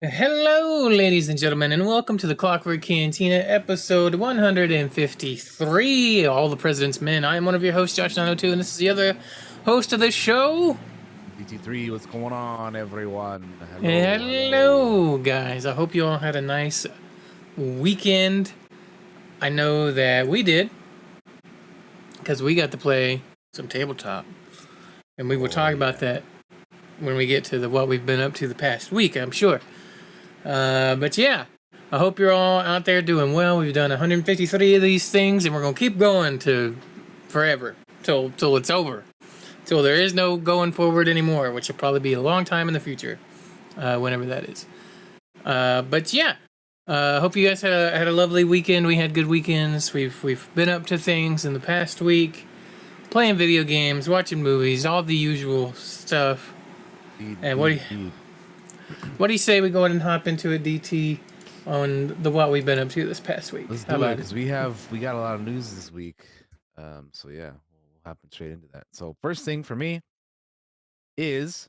Hello, ladies and gentlemen, and welcome to the Clockwork Cantina, episode 153. All the President's Men. I am one of your hosts, Josh 902, and this is the other host of the show. DT3, what's going on, everyone? Hello. Hello, guys. I hope you all had a nice weekend. I know that we did, because we got to play some tabletop, and we will Oh, talk about yeah. that when we get to what we've been up to the past week, I'm sure. But yeah, I hope you're all out there doing well. We've done 153 of these things, and we're gonna keep going to forever till it's over, till there is no going forward anymore, which will probably be a long time in the future, whenever that is. But yeah, hope you guys had a lovely weekend. We had good weekends. We've been up to things in the past week, playing video games, watching movies, all the usual stuff. And Indeed. what do you say we go ahead and hop into a DT on what we've been up to this past week? Let's How do it, about it? because we got a lot of news this week. So yeah, we'll hop straight into that. So first thing for me is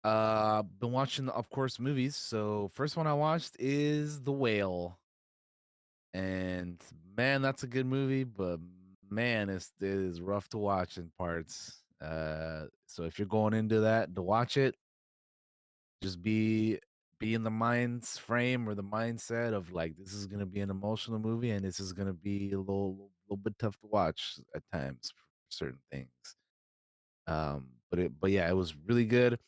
been watching, of course, movies. So first one I watched is The Whale. And man, that's a good movie, but man, it is rough to watch in parts. So if you're going into that to watch it, just be in the mind's frame or the mindset of like this is gonna be an emotional movie and this is gonna be a little bit tough to watch at times for certain things. But yeah, it was really good.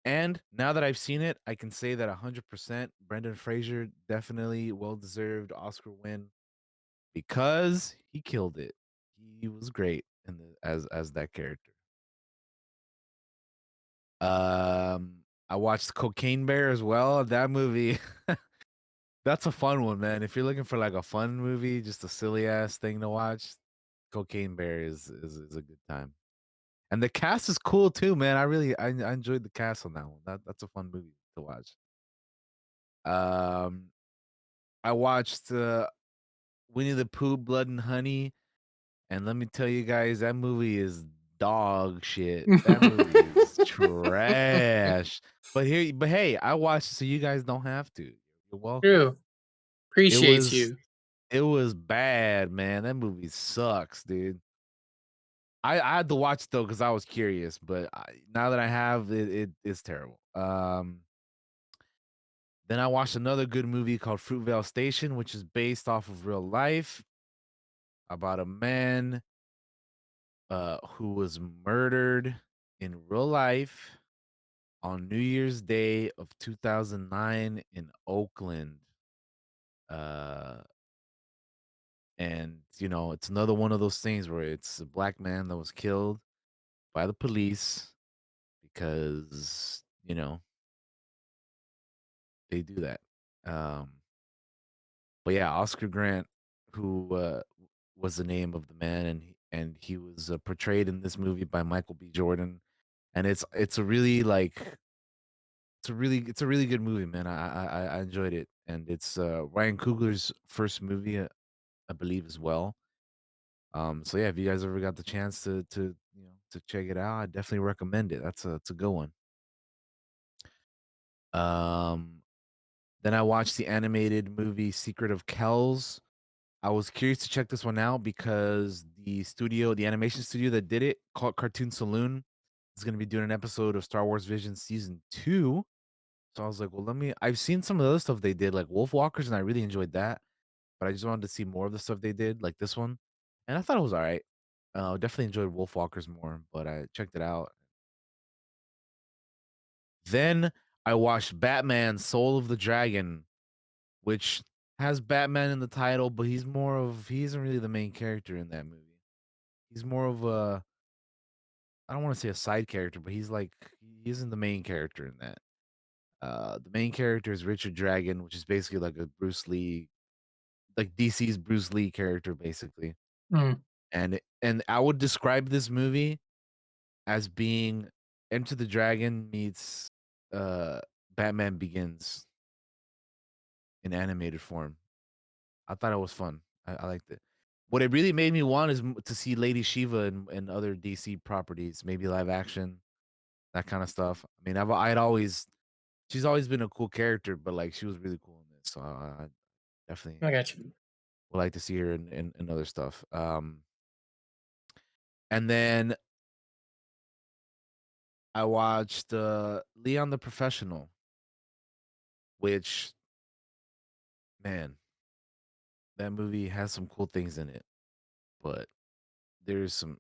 And now that I've seen it, I can say that 100% Brendan Fraser definitely well deserved Oscar win because he killed it. He was great in the as that character. I watched Cocaine Bear as well. That movie that's a fun one, man. If you're looking for like a fun movie, just a silly ass thing to watch, Cocaine Bear is a good time. And the cast is cool too, man. I enjoyed the cast on that one. That's a fun movie to watch. Um, I watched Winnie the Pooh, Blood and Honey, and let me tell you guys, that movie is dog shit. That movie is trash. But hey, I watched it so you guys don't have to. You're welcome. True. It Appreciates was you. It was bad, man. That movie sucks, dude. I had to watch it though because I was curious, but now that I have it is terrible. Then I watched another good movie called Fruitvale Station, which is based off of real life about a man who was murdered in real life on New Year's Day of 2009 in Oakland. Uh, and it's another one of those things where it's a black man that was killed by the police because, they do that. Um, but yeah, Oscar Grant, who was the name of the man, and he was portrayed in this movie by Michael B. Jordan, and it's a really like it's a really good movie, man. I enjoyed it, and it's Ryan Coogler's first movie, I believe, as well. So yeah, if you guys ever got the chance to check it out, I definitely recommend it. It's a good one. Um, Then I watched the animated movie Secret of Kells. I was curious to check this one out because the animation studio that did it, called Cartoon Saloon, is going to be doing an episode of Star Wars Vision season 2. So I was like, well, I've seen some of the other stuff they did, like Wolf Walkers, and I really enjoyed that. But I just wanted to see more of the stuff they did, like this one. And I thought it was all right. Definitely enjoyed Wolf Walkers more, but I checked it out. Then I watched Batman Soul of the Dragon, which has Batman in the title, but he isn't really the main character in that movie. He's more of a I don't want to say a side character, but he isn't the main character in that. The main character is Richard Dragon, which is basically like a Bruce Lee, like DC's Bruce Lee character, basically. Mm. And I would describe this movie as being Enter the Dragon meets uh Batman Begins in animated form. I thought it was fun. I liked it. What it really made me want is to see Lady Shiva and other DC properties, maybe live action, that kind of stuff. I mean, I'd always she's always been a cool character, but like she was really cool in this. So I definitely I got you. would like to see her in other stuff. And then I watched Leon the Professional, which man, that movie has some cool things in it, but there's some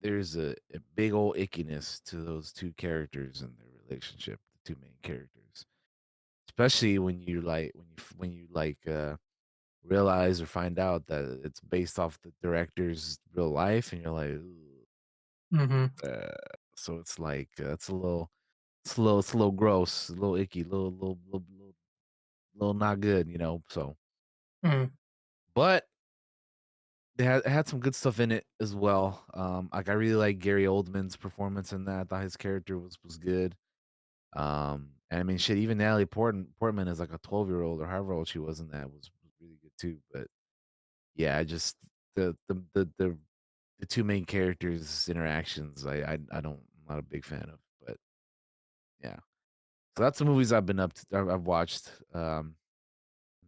there's a big old ickiness to those two characters and their relationship, the two main characters. Especially when you like when you like realize or find out that it's based off the director's real life and you're like, "Ooh," Mm-hmm. uh, so it's like it's a little gross, a little icky, little not good, you know. So, Mm. but it had some good stuff in it as well. Like I really like Gary Oldman's performance in that. I thought his character was good. And I mean, shit, even Natalie Portman is like a 12-year-old or however old she was in that was really good too. But yeah, I just the two main characters' interactions, I don't I'm not a big fan of. But yeah, so that's the movies I've been up to. I've watched in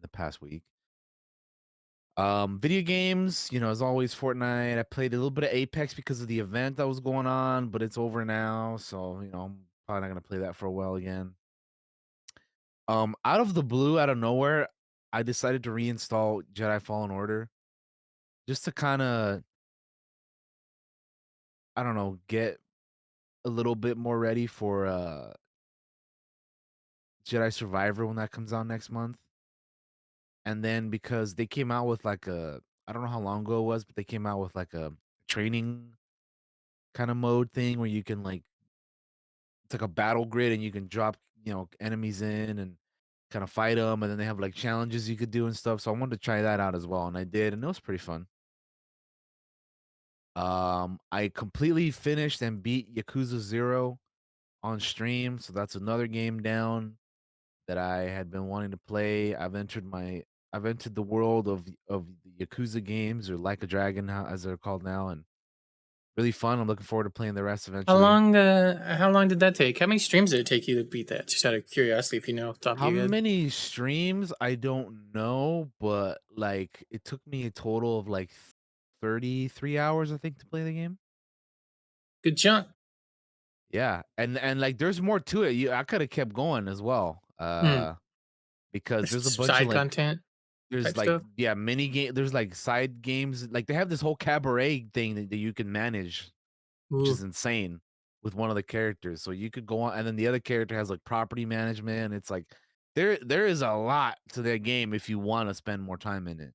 the past week. Video games, you know, as always, Fortnite. I played a little bit of Apex because of the event that was going on, but it's over now, so you know, I'm probably not gonna play that for a while again. Out of the blue, out of nowhere, I decided to reinstall Jedi Fallen Order just to kind of, I don't know, get a little bit more ready for Jedi Survivor when that comes out next month. And then because they came out with like I don't know how long ago it was, but they came out with like a training kind of mode thing where you can like it's like a battle grid and you can drop, you know, enemies in and kind of fight them, and then they have like challenges you could do and stuff. So I wanted to try that out as well, and I did, and it was pretty fun. I completely finished and beat Yakuza 0 on stream, so that's another game down that I had been wanting to play. I've entered the world of the Yakuza games, or Like a Dragon, as they're called now, and really fun. I'm looking forward to playing the rest eventually. How long did that take? How many streams did it take you to beat that? Just out of curiosity, if you know off the top of How your head. many streams? I don't know, but like it took me a total of like 33 hours, I think, to play the game. Good chunk. Yeah, and like there's more to it. I could have kept going as well. Hmm. Because there's a bunch of Side like content there's type like stuff. yeah, mini game there's like side games. Like they have this whole cabaret thing that you can manage, which Ooh. is insane with one of the characters. So you could go on and then the other character has like property management. It's like there is a lot to that game if you want to spend more time in it.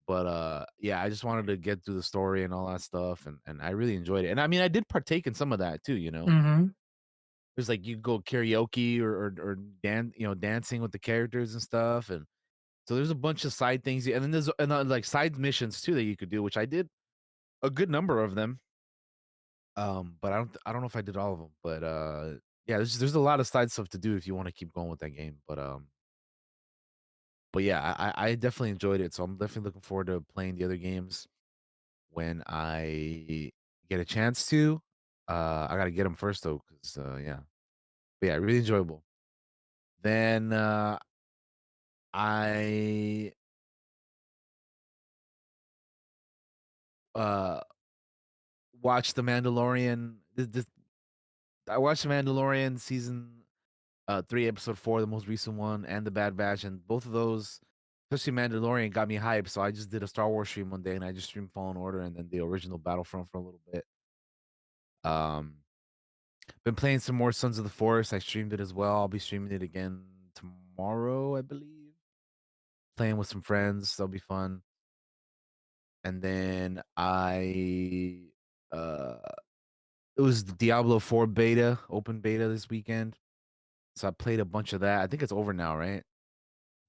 But yeah, I just wanted to get through the story and all that stuff and I really enjoyed it. And I mean I did partake in some of that too, you know. Mm-hmm. There's like you go karaoke or dancing with the characters and stuff. And so there's a bunch of side things, and then like side missions too that you could do, which I did a good number of them. But I don't know if I did all of them, but yeah, there's a lot of side stuff to do if you want to keep going with that game. But yeah, I definitely enjoyed it, so I'm definitely looking forward to playing the other games when I get a chance to. I gotta get them first though, because yeah, but yeah, really enjoyable. Then I uh watched The Mandalorian. I watched The Mandalorian season 3, episode 4, the most recent one, and The Bad Batch, and both of those, especially Mandalorian, got me hyped. So I just did a Star Wars stream one day, and I just streamed Fallen Order and then the original Battlefront for a little bit. Um, been playing some more Sons of the Forest. I streamed it as well. I'll be streaming it again tomorrow, I believe. Playing with some friends, that'll be fun. And then uh, it was the Diablo 4 beta, open beta this weekend. So I played a bunch of that. I think it's over now, right? It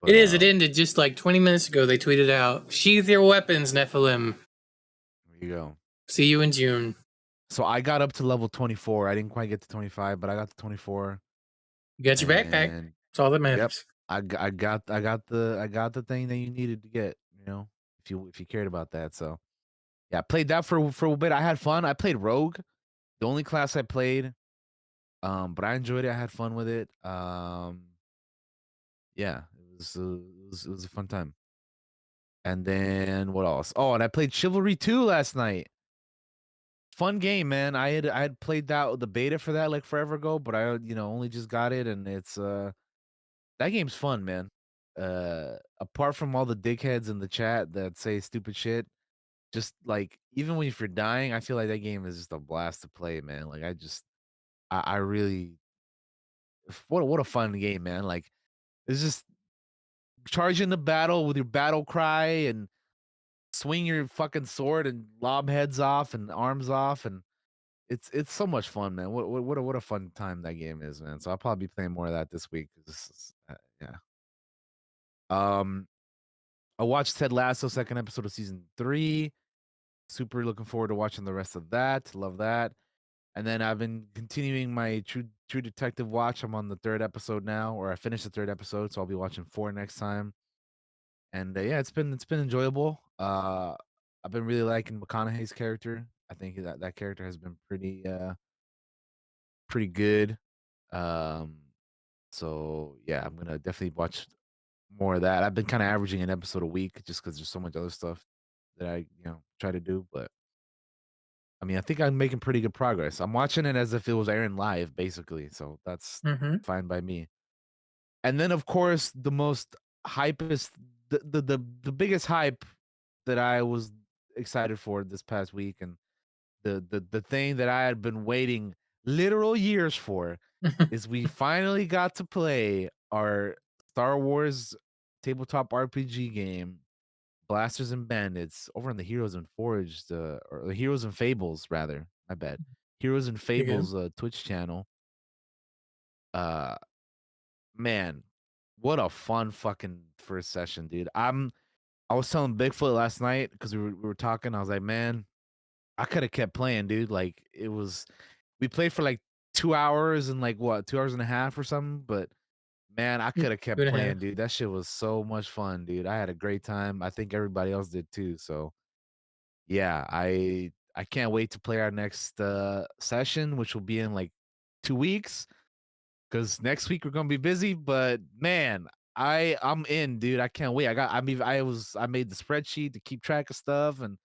But is. It ended just like 20 minutes ago. They tweeted out, "Sheathe your weapons, Nephilim. there you go. See you in June." So I got up to level 24. I didn't quite get to 25, but I got to 24. You got your backpack. And That's all that yep, matters. I got the thing that you needed to get, you know, if you cared about that. So yeah, I played that for a bit. I had fun. I played Rogue, the only class I played. But I enjoyed it. I had fun with it. Yeah, it was a fun time. And then what else? Oh, and I played Chivalry 2 last night. Fun game, man. I had played that the beta for that like forever ago, but I only just got it, and it's that game's fun, man. Apart from all the dickheads in the chat that say stupid shit, just like even when if you're dying, I feel like that game is just a blast to play, man. Like I really what a fun game, man. Like it's just charge into battle with your battle cry and swing your fucking sword and lob heads off and arms off, and it's so much fun, man. What a fun time that game is, man. So I'll probably be playing more of that this week. 'Cause this is, yeah. Um, I watched Ted Lasso second episode of season 3. Super looking forward to watching the rest of that. Love that. And then I've been continuing my True Detective watch. I'm on the third episode now, or I finished the third episode, so I'll be watching 4 next time. And yeah, it's been enjoyable. I've been really liking McConaughey's character. I think that character has been pretty good. Um, so yeah, I'm gonna definitely watch more of that. I've been kind of averaging an episode a week just because there's so much other stuff that I try to do. But I mean, I think I'm making pretty good progress. I'm watching it as if it was airing live, basically. So that's Mm-hmm. fine by me. And then, of course, the most hypest, the biggest hype that I was excited for this past week, and the thing that I had been waiting literal years for, is we finally got to play our Star Wars tabletop RPG game, Blasters and Bandits, over on the Heroes and Forged, or the Heroes and Fables, rather. My bad. Heroes and You good? Fables Twitch channel. Uh, Man, what a fun fucking first session, dude. I was telling Bigfoot last night because we were talking. I was like, man, I could have kept playing, dude. Like we played for like 2 hours and like what 2 hours and a half or something. But man, I Mm, could have kept 2.5. playing, dude. That shit was so much fun, dude. I had a great time. I think everybody else did too. So yeah, I can't wait to play our next session, which will be in like 2 weeks. Because next week we're gonna be busy, but man, I'm in, dude. I can't wait. I made the spreadsheet to keep track of stuff, and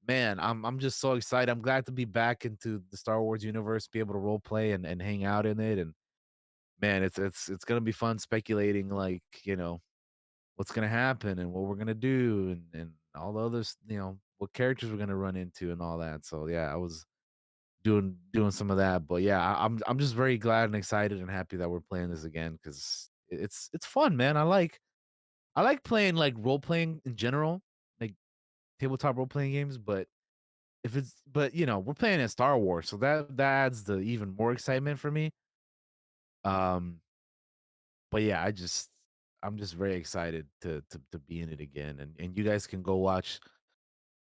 man, I'm just so excited. I'm glad to be back into the Star Wars universe, be able to role play and hang out in it. And man, it's gonna be fun speculating, like what's gonna happen and what we're gonna do, and all the others, what characters we're gonna run into and all that. So yeah, I was doing some of that. But yeah, I'm just very glad and excited and happy that we're playing this again because it's fun, man. I like playing like role playing in general, like tabletop role playing games. But we're playing in Star Wars, so that adds the even more excitement for me. Um, but yeah, I'm just very excited to be in it again, and you guys can go watch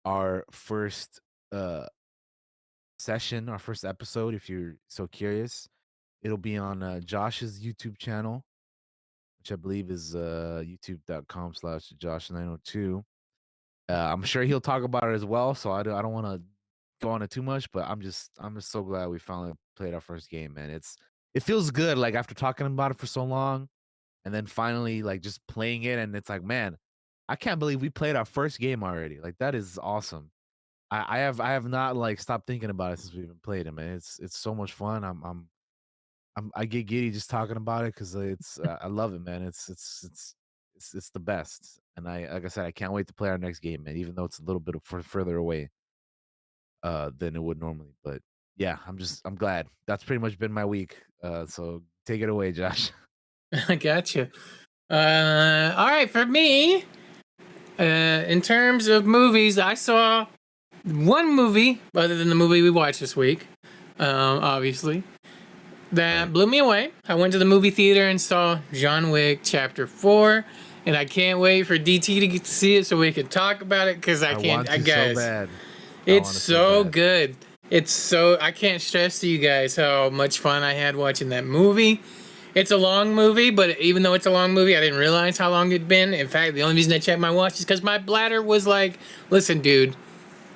our first uh session, our first episode if you're so curious. It'll be on Josh's YouTube channel, which I believe is youtube.com/Josh902. I'm sure he'll talk about it as well, so I don't want to go on it too much, but I'm just so glad we finally played our first game, man. It feels good, like after talking about it for so long, and then finally like just playing it, and it's like, man, I can't believe we played our first game already. Like that is awesome. I have not like stopped thinking about it since we've been playing it, man. It's so much fun. I get giddy just talking about it because it's I love it, man. It's the best, and like I said, I can't wait to play our next game, man. Even though it's a little bit further away than it would normally, but yeah, I'm glad. That's pretty much been my week. So take it away, Josh. I gotcha. All right, for me, in terms of movies, I saw one movie other than the movie we watched this week. Obviously, that Right. blew me away. I went to the movie theater and saw John Wick Chapter 4, and I can't wait for DT to get to see it so we can talk about it because I I can't. want to so Guys, bad. I it's want to so so bad. good. I can't stress to you guys how much fun I had watching that movie. It's a long movie, but even though it's a long movie, I didn't realize how long it'd been. In fact, the only reason I checked my watch is because my bladder was like, listen, dude,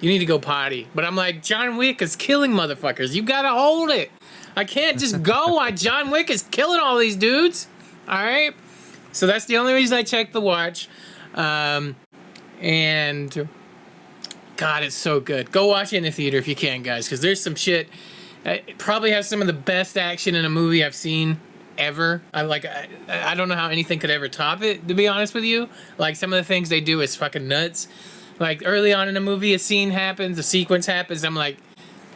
you need to go potty. But I'm like, John Wick is killing motherfuckers. You gotta hold it. I can't just go while John Wick is killing all these dudes. All right. So that's the only reason I checked the watch. And God, it's so good. Go watch it in the theater if you can, guys, because there's some shit. It probably has some of the best action in a movie I've seen ever. I don't know how anything could ever top it, to be honest with you. Like, some of the things they do is fucking nuts. Like, early on in a movie, a scene happens, a sequence happens. I'm like,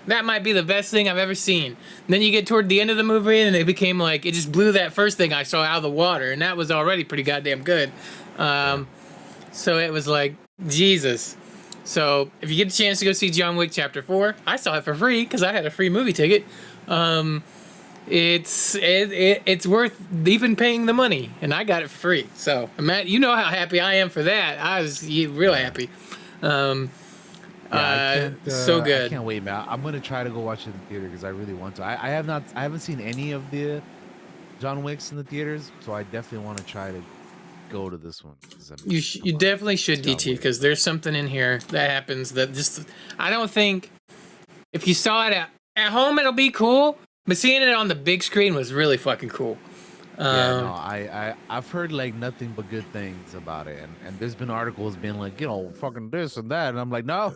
that might be the best thing I've ever seen. And then you get toward the end of the movie, and it became like, it just blew that first thing I saw out of the water, and that was already pretty goddamn good. So it was like, Jesus. So if you get the chance to go see John Wick Chapter 4, I saw it for free because I had a free movie ticket. It's worth even paying the money, and I got it for free. So Matt, you know how happy I am for that. I was real happy. So good. I can't wait, man. I'm gonna try to go watch it in the theater because I really want to. I haven't seen any of the John Wicks in the theaters, so I definitely want to try to go to this one. You definitely should, DT, because there's something in here that happens that just, I don't think, if you saw it at home it'll be cool, but seeing it on the big screen was really fucking cool. I've heard like nothing but good things about it, and there's been articles being like, fucking this and that, and I'm like, no,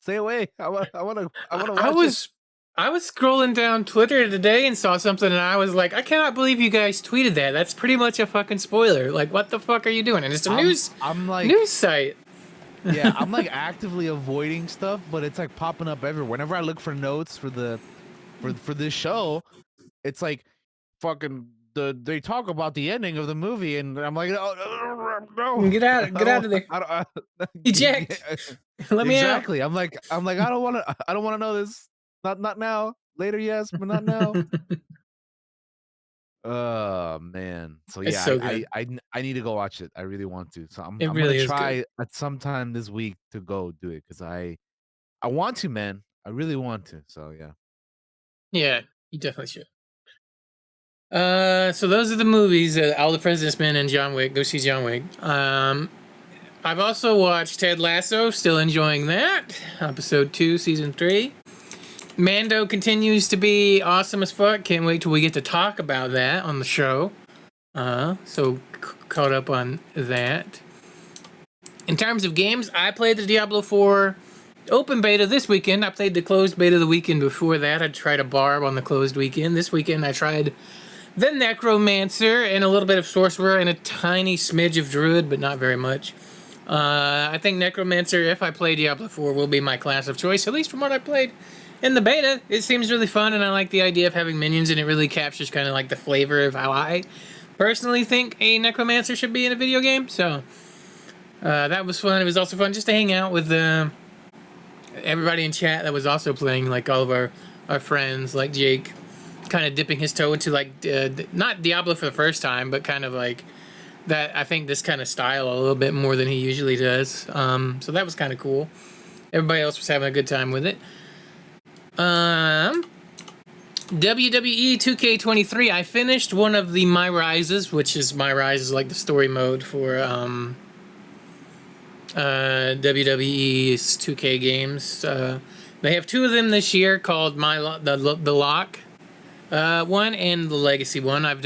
stay away. I want to watch it. I was scrolling down Twitter today and saw something, and I was like, I cannot believe you guys tweeted that. That's pretty much a fucking spoiler. Like, what the fuck are you doing? And it's a news site. Yeah, I'm like actively avoiding stuff, but it's like popping up everywhere. Whenever I look for notes for this show, it's like fucking they talk about the ending of the movie, and I'm like, no, get out of there. Eject. Let me out. Exactly. I'm like, I don't want to know this. Not now. Later, yes, but not now. Oh man. So yeah, so I need to go watch it. I really want to. So I'm really gonna try at some time this week to go do it because I want to, man. I really want to. So yeah. Yeah, you definitely should. So those are the movies, All the President's Men and John Wick. Go see John Wick. I've also watched Ted Lasso. Still enjoying that. Episode 2, season 3. Mando continues to be awesome as fuck. Can't wait till we get to talk about that on the show. So caught up on that. In terms of games, I played the Diablo 4 open beta this weekend. I played the closed beta the weekend before that. I tried a barb on the closed weekend. This weekend I tried the Necromancer and a little bit of Sorcerer and a tiny smidge of Druid, but not very much. I think Necromancer, if I play Diablo 4, will be my class of choice, at least from what I played in the beta. It seems really fun, and I like the idea of having minions, and it really captures kind of like the flavor of how I personally think a Necromancer should be in a video game. So that was fun. It was also fun just to hang out with everybody in chat that was also playing, like all of our friends, like Jake, kind of dipping his toe into like not Diablo for the first time, but kind of like that. I think this kind of style a little bit more than he usually does. So that was kind of cool. Everybody else was having a good time with it. WWE 2K23. I finished one of the My Rises, which is My Rise is like the story mode for WWE's 2K games. They have 2 of them this year called the Lock one and the Legacy one. I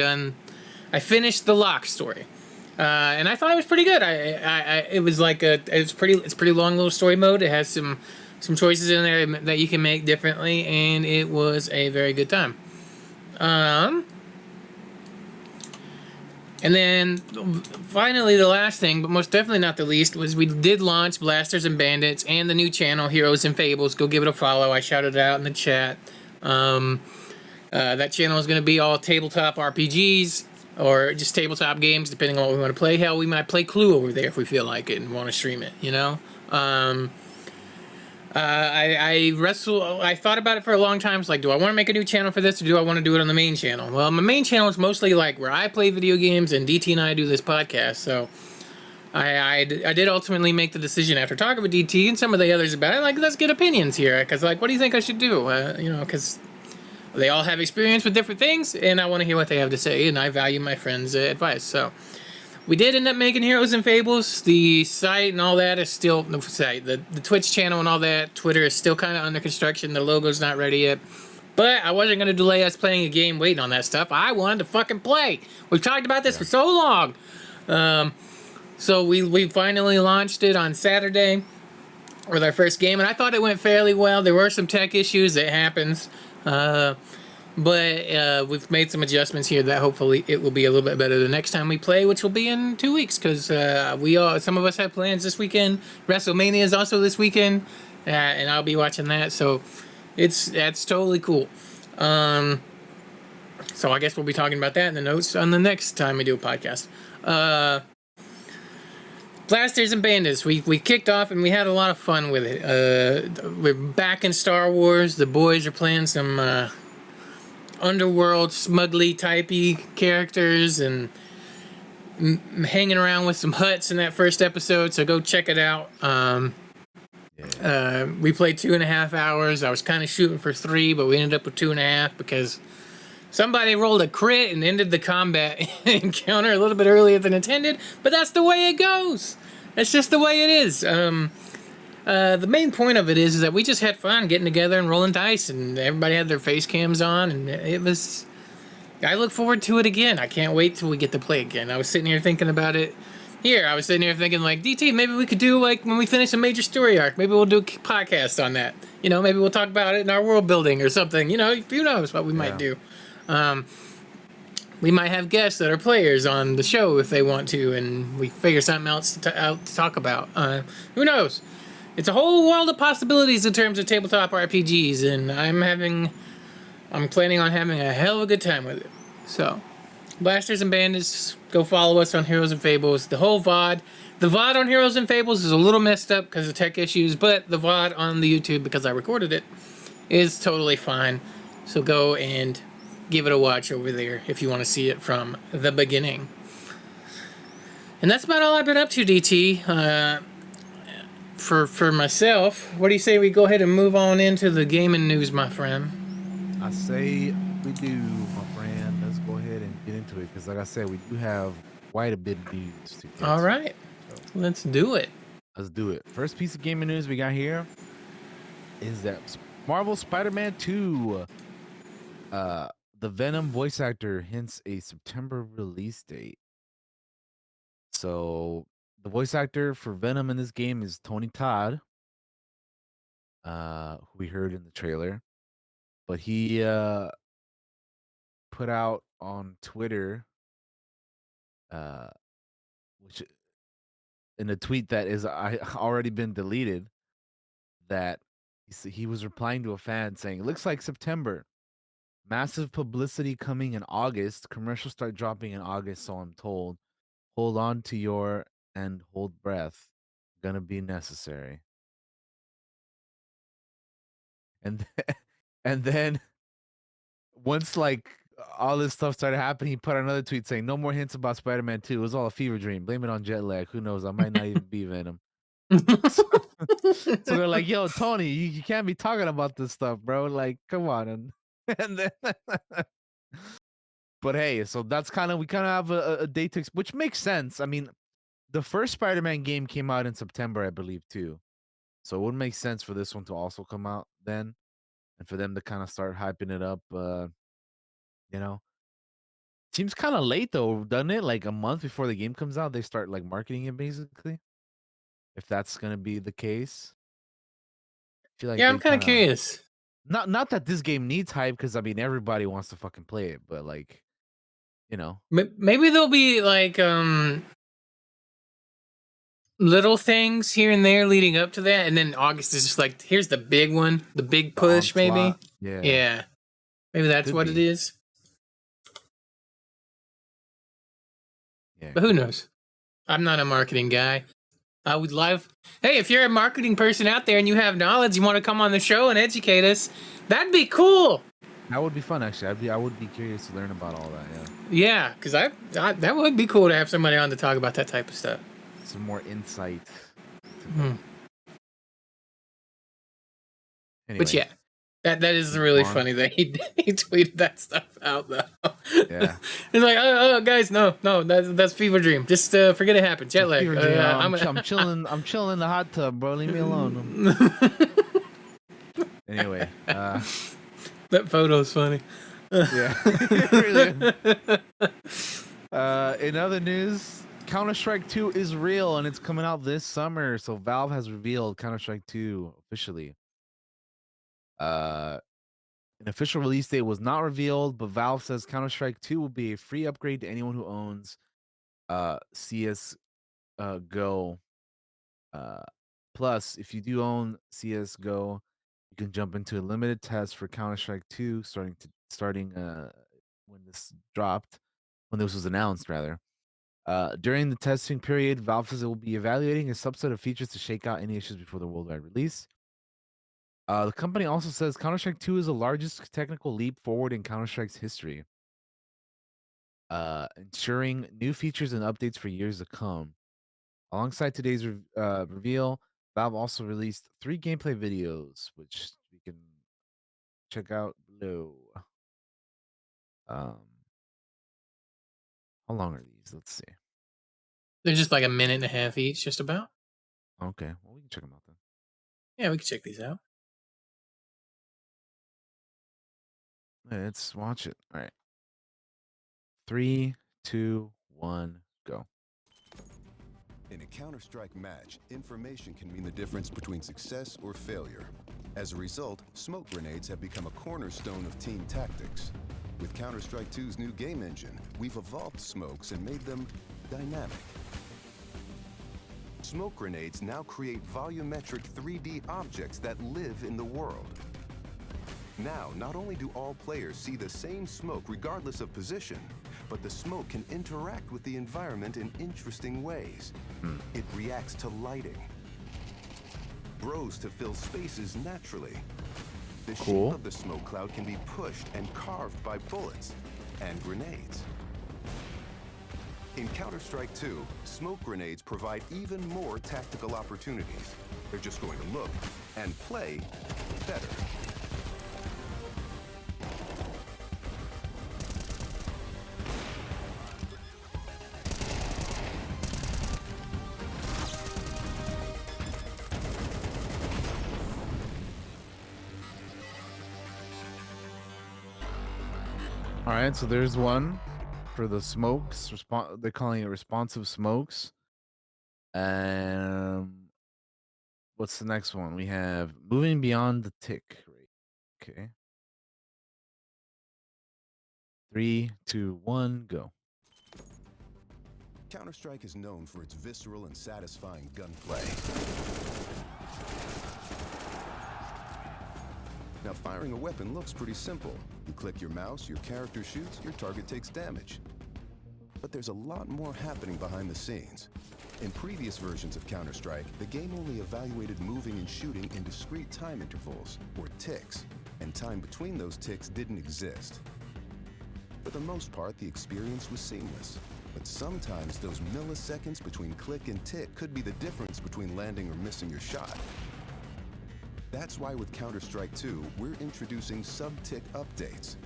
finished the Lock story. And I thought it was pretty good. It was like it's pretty long little story mode. It has some choices in there that you can make differently, and it was a very good time. And then finally, the last thing, but most definitely not the least, was we did launch Blasters and Bandits and the new channel Heroes and Fables. Go give it a follow. I shouted it out in the chat. That channel is going to be all tabletop RPGs or just tabletop games, depending on what we want to play. Hell, we might play Clue over there if we feel like it and want to stream it, you know? I thought about it for a long time. It's like, do I want to make a new channel for this, or do I want to do it on the main channel? Well, my main channel is mostly like where I play video games and DT and I do this podcast. So I did ultimately make the decision after talking with DT and some of the others about it. Like, let's get opinions here. Because, like, what do you think I should do? Because they all have experience with different things, and I want to hear what they have to say, and I value my friends' advice. So we did end up making Heroes and Fables. The site and all that is still... the Twitch channel and all that, Twitter is still kind of under construction. The logo's not ready yet. But I wasn't going to delay us playing a game waiting on that stuff. I wanted to fucking play. We've talked about this for so long. So we finally launched it on Saturday with our first game, and I thought it went fairly well. There were some tech issues. That happens. But we've made some adjustments here that hopefully it will be a little bit better the next time we play, which will be in 2 weeks, because some of us have plans this weekend. WrestleMania is also this weekend, and I'll be watching that. So that's totally cool. So I guess we'll be talking about that in the notes on the next time we do a podcast. Blasters and Bandits. We kicked off and we had a lot of fun with it. We're back in Star Wars. The boys are playing some underworld smugly typey characters and hanging around with some huts in that first episode. So go check it out. We played 2.5 hours. I was kind of shooting for 3, but we ended up with 2.5 because somebody rolled a crit and ended the combat encounter a little bit earlier than intended, but that's the way it goes. That's just the way it is. The main point of it is that we just had fun getting together and rolling dice, and everybody had their face cams on, and it was... I look forward to it again. I can't wait till we get to play again. I was sitting here thinking about it. I was sitting here thinking, like, DT, maybe we could do, like, when we finish a major story arc, maybe we'll do a podcast on that. You know, maybe we'll talk about it in our world building or something. You know, who knows what we might do. We might have guests that are players on the show if they want to, and we figure something else out to talk about. Who knows? It's a whole world of possibilities in terms of tabletop RPGs, and I'm planning on having a hell of a good time with it. So, Blasters and Bandits, go follow us on Heroes and Fables. The whole VOD. The VOD on Heroes and Fables is a little messed up because of tech issues, but the VOD on the YouTube, because I recorded it, is totally fine. So go and give it a watch over there if you want to see it from the beginning. And that's about all I've been up to, DT. For myself, what do you say we go ahead and move on into the gaming news, my friend? I say we do, my friend. Let's go ahead and get into it, because like I said, we do have quite a bit of news to get. All right. So, let's do it. Let's do it. First piece of gaming news we got here is that Marvel Spider-Man 2, the Venom voice actor hints a September release date. So the voice actor for Venom in this game is Tony Todd, who we heard in the trailer. But he put out on Twitter, which in a tweet that is already been deleted, that he was replying to a fan saying, "It looks like September. Massive publicity coming in August. Commercials start dropping in August, so I'm told. Hold on to your and hold breath. Gonna be necessary." And and then once like all this stuff started happening, he put out another tweet saying, "No more hints about Spider-Man 2. It was all a fever dream. Blame it on jet lag. Who knows? I might not even be Venom." So they're like, "Yo, Tony, you can't be talking about this stuff, bro. Like, come on." And then but hey, so that's we kind of have a date to, which makes sense. I mean, the first Spider-Man game came out in September, I believe, too. So it would make sense for this one to also come out then, and for them to kind of start hyping it up. You know, seems kind of late though, doesn't it? Like a month before the game comes out, they start like marketing it, basically. If that's gonna be the case, I feel like Yeah, I'm they kind of curious. not that this game needs hype, because I mean everybody wants to fucking play it, but like, you know, Maybe there'll be like little things here and there leading up to that, and then August is just like, here's the big one, the big push, maybe. Yeah, maybe that's what it is. Yeah, but who knows? I'm not a marketing guy. I would love. Hey, if you're a marketing person out there and you have knowledge, you want to come on the show and educate us, that'd be cool. That would be fun, actually. I would be curious to learn about all that. Yeah, because that would be cool to have somebody on to talk about that type of stuff. Some more insight. Anyway. But yeah, that is really funny that he tweeted that stuff out though. Yeah, it's like, oh guys, no, that's fever dream. Just forget it happened. Jet lag. I'm chilling. I'm chilling in the hot tub, bro. Leave me alone. Anyway, That photo's funny. Yeah. Really. In other news, Counter-Strike 2 is real and it's coming out this summer. So Valve has revealed Counter-Strike 2 officially. An official release date was not revealed, but Valve says Counter-Strike 2 will be a free upgrade to anyone who owns CS Go. Plus, if you do own CS Go, you can jump into a limited test for Counter-Strike 2 starting when this was announced rather. During the testing period, Valve says it will be evaluating a subset of features to shake out any issues before the worldwide release. The company also says Counter-Strike 2 is the largest technical leap forward in Counter-Strike's history, ensuring new features and updates for years to come. Alongside today's reveal, Valve also released 3 gameplay videos, which we can check out below. Um, how long are these? Let's see. They're just like a minute and a half each, just about. Okay, well, we can check them out then. Yeah, we can check these out. Let's watch it. All right. 3, 2, 1, go. In a Counter-Strike match, information can mean the difference between success or failure. As a result, smoke grenades have become a cornerstone of team tactics. With Counter-Strike 2's new game engine, we've evolved smokes and made them dynamic. Smoke grenades now create volumetric 3D objects that live in the world. Now, not only do all players see the same smoke regardless of position, but the smoke can interact with the environment in interesting ways. It reacts to lighting, grows to fill spaces naturally. The Cool. shape of the smoke cloud can be pushed and carved by bullets and grenades. In Counter-Strike 2, smoke grenades provide even more tactical opportunities. They're just going to look and play better. All right, so there's one for the smokes. They're calling it responsive smokes. What's the next one? We have moving beyond the tick rate. Okay. 3, 2, 1, go. Counter-Strike is known for its visceral and satisfying gunplay. Now, firing a weapon looks pretty simple. You click your mouse, your character shoots, your target takes damage. But there's a lot more happening behind the scenes. In previous versions of Counter-Strike, the game only evaluated moving and shooting in discrete time intervals, or ticks, and time between those ticks didn't exist. For the most part, the experience was seamless. But sometimes those milliseconds between click and tick could be the difference between landing or missing your shot. That's why with Counter-Strike 2, we're introducing sub-tick updates.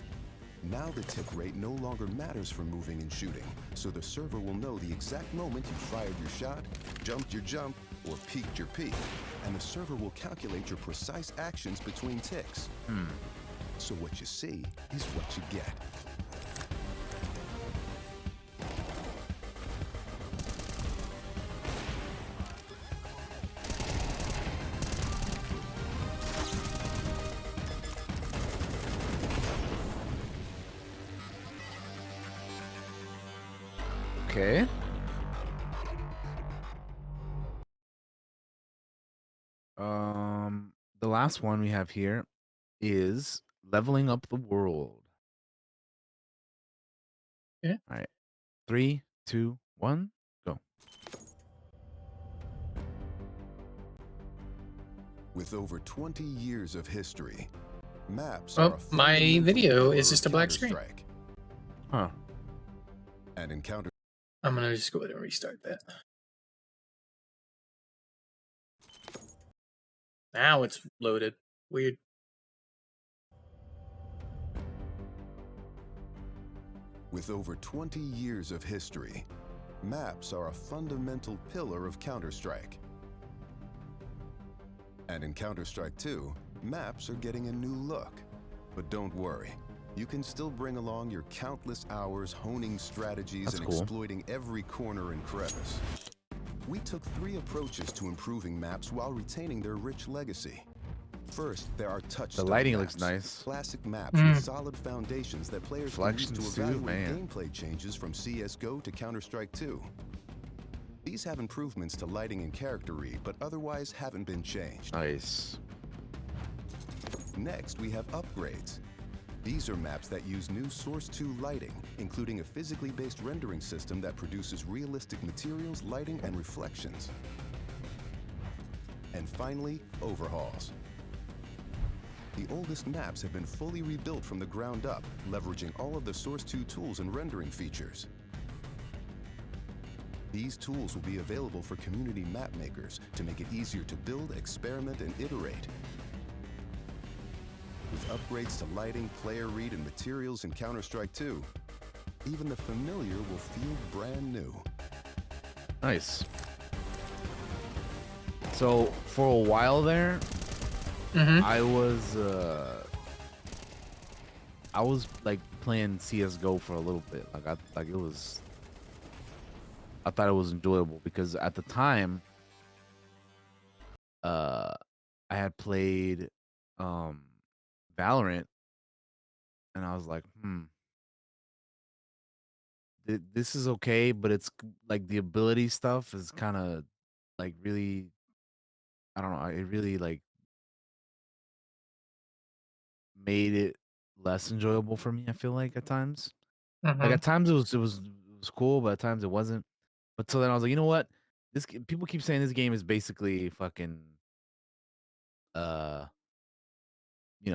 Now the tick rate no longer matters for moving and shooting, so the server will know the exact moment you fired your shot, jumped your jump, or peeked your peek, and the server will calculate your precise actions between ticks. So what you see is what you get. Okay. The last one we have here is leveling up the world. Yeah. All right. 3, 2, 1, go. With over 20 years of history, maps Oh, are a my fundamental video pillar is just of a black screen. Counter-Strike. Huh. And in Counter I'm gonna just go ahead and restart that. Now it's loaded. Weird. With over 20 years of history, maps are a fundamental pillar of Counter-Strike. And in Counter-Strike 2, maps are getting a new look. But don't worry. You can still bring along your countless hours honing strategies That's and cool. exploiting every corner and crevice. We took 3 approaches to improving maps while retaining their rich legacy. First, there are touchstone The lighting maps, looks nice. classic maps with solid foundations that players can use to Reflections too, evaluate man. gameplay changes from CS:GO to Counter-Strike 2. These have improvements to lighting and character read, but otherwise haven't been changed. Nice. Next, we have upgrades. These are maps that use new Source 2 lighting, including a physically based rendering system that produces realistic materials, lighting, and reflections. And finally, overhauls. The oldest maps have been fully rebuilt from the ground up, leveraging all of the Source 2 tools and rendering features. These tools will be available for community map makers to make it easier to build, experiment, and iterate. With upgrades to lighting, player read, and materials in Counter-Strike 2, even the familiar will feel brand new. Nice. So for a while there, I was like playing CS:GO for a little bit. I thought it was enjoyable because at the time, I had played Valorant, and I was like, this is okay, but it's like the ability stuff is kind of like really, I don't know, it really like made it less enjoyable for me. I feel like at times, like Mm-hmm. at times it was cool, but at times it wasn't. But so then I was like, you know what? People keep saying this game is basically fucking uh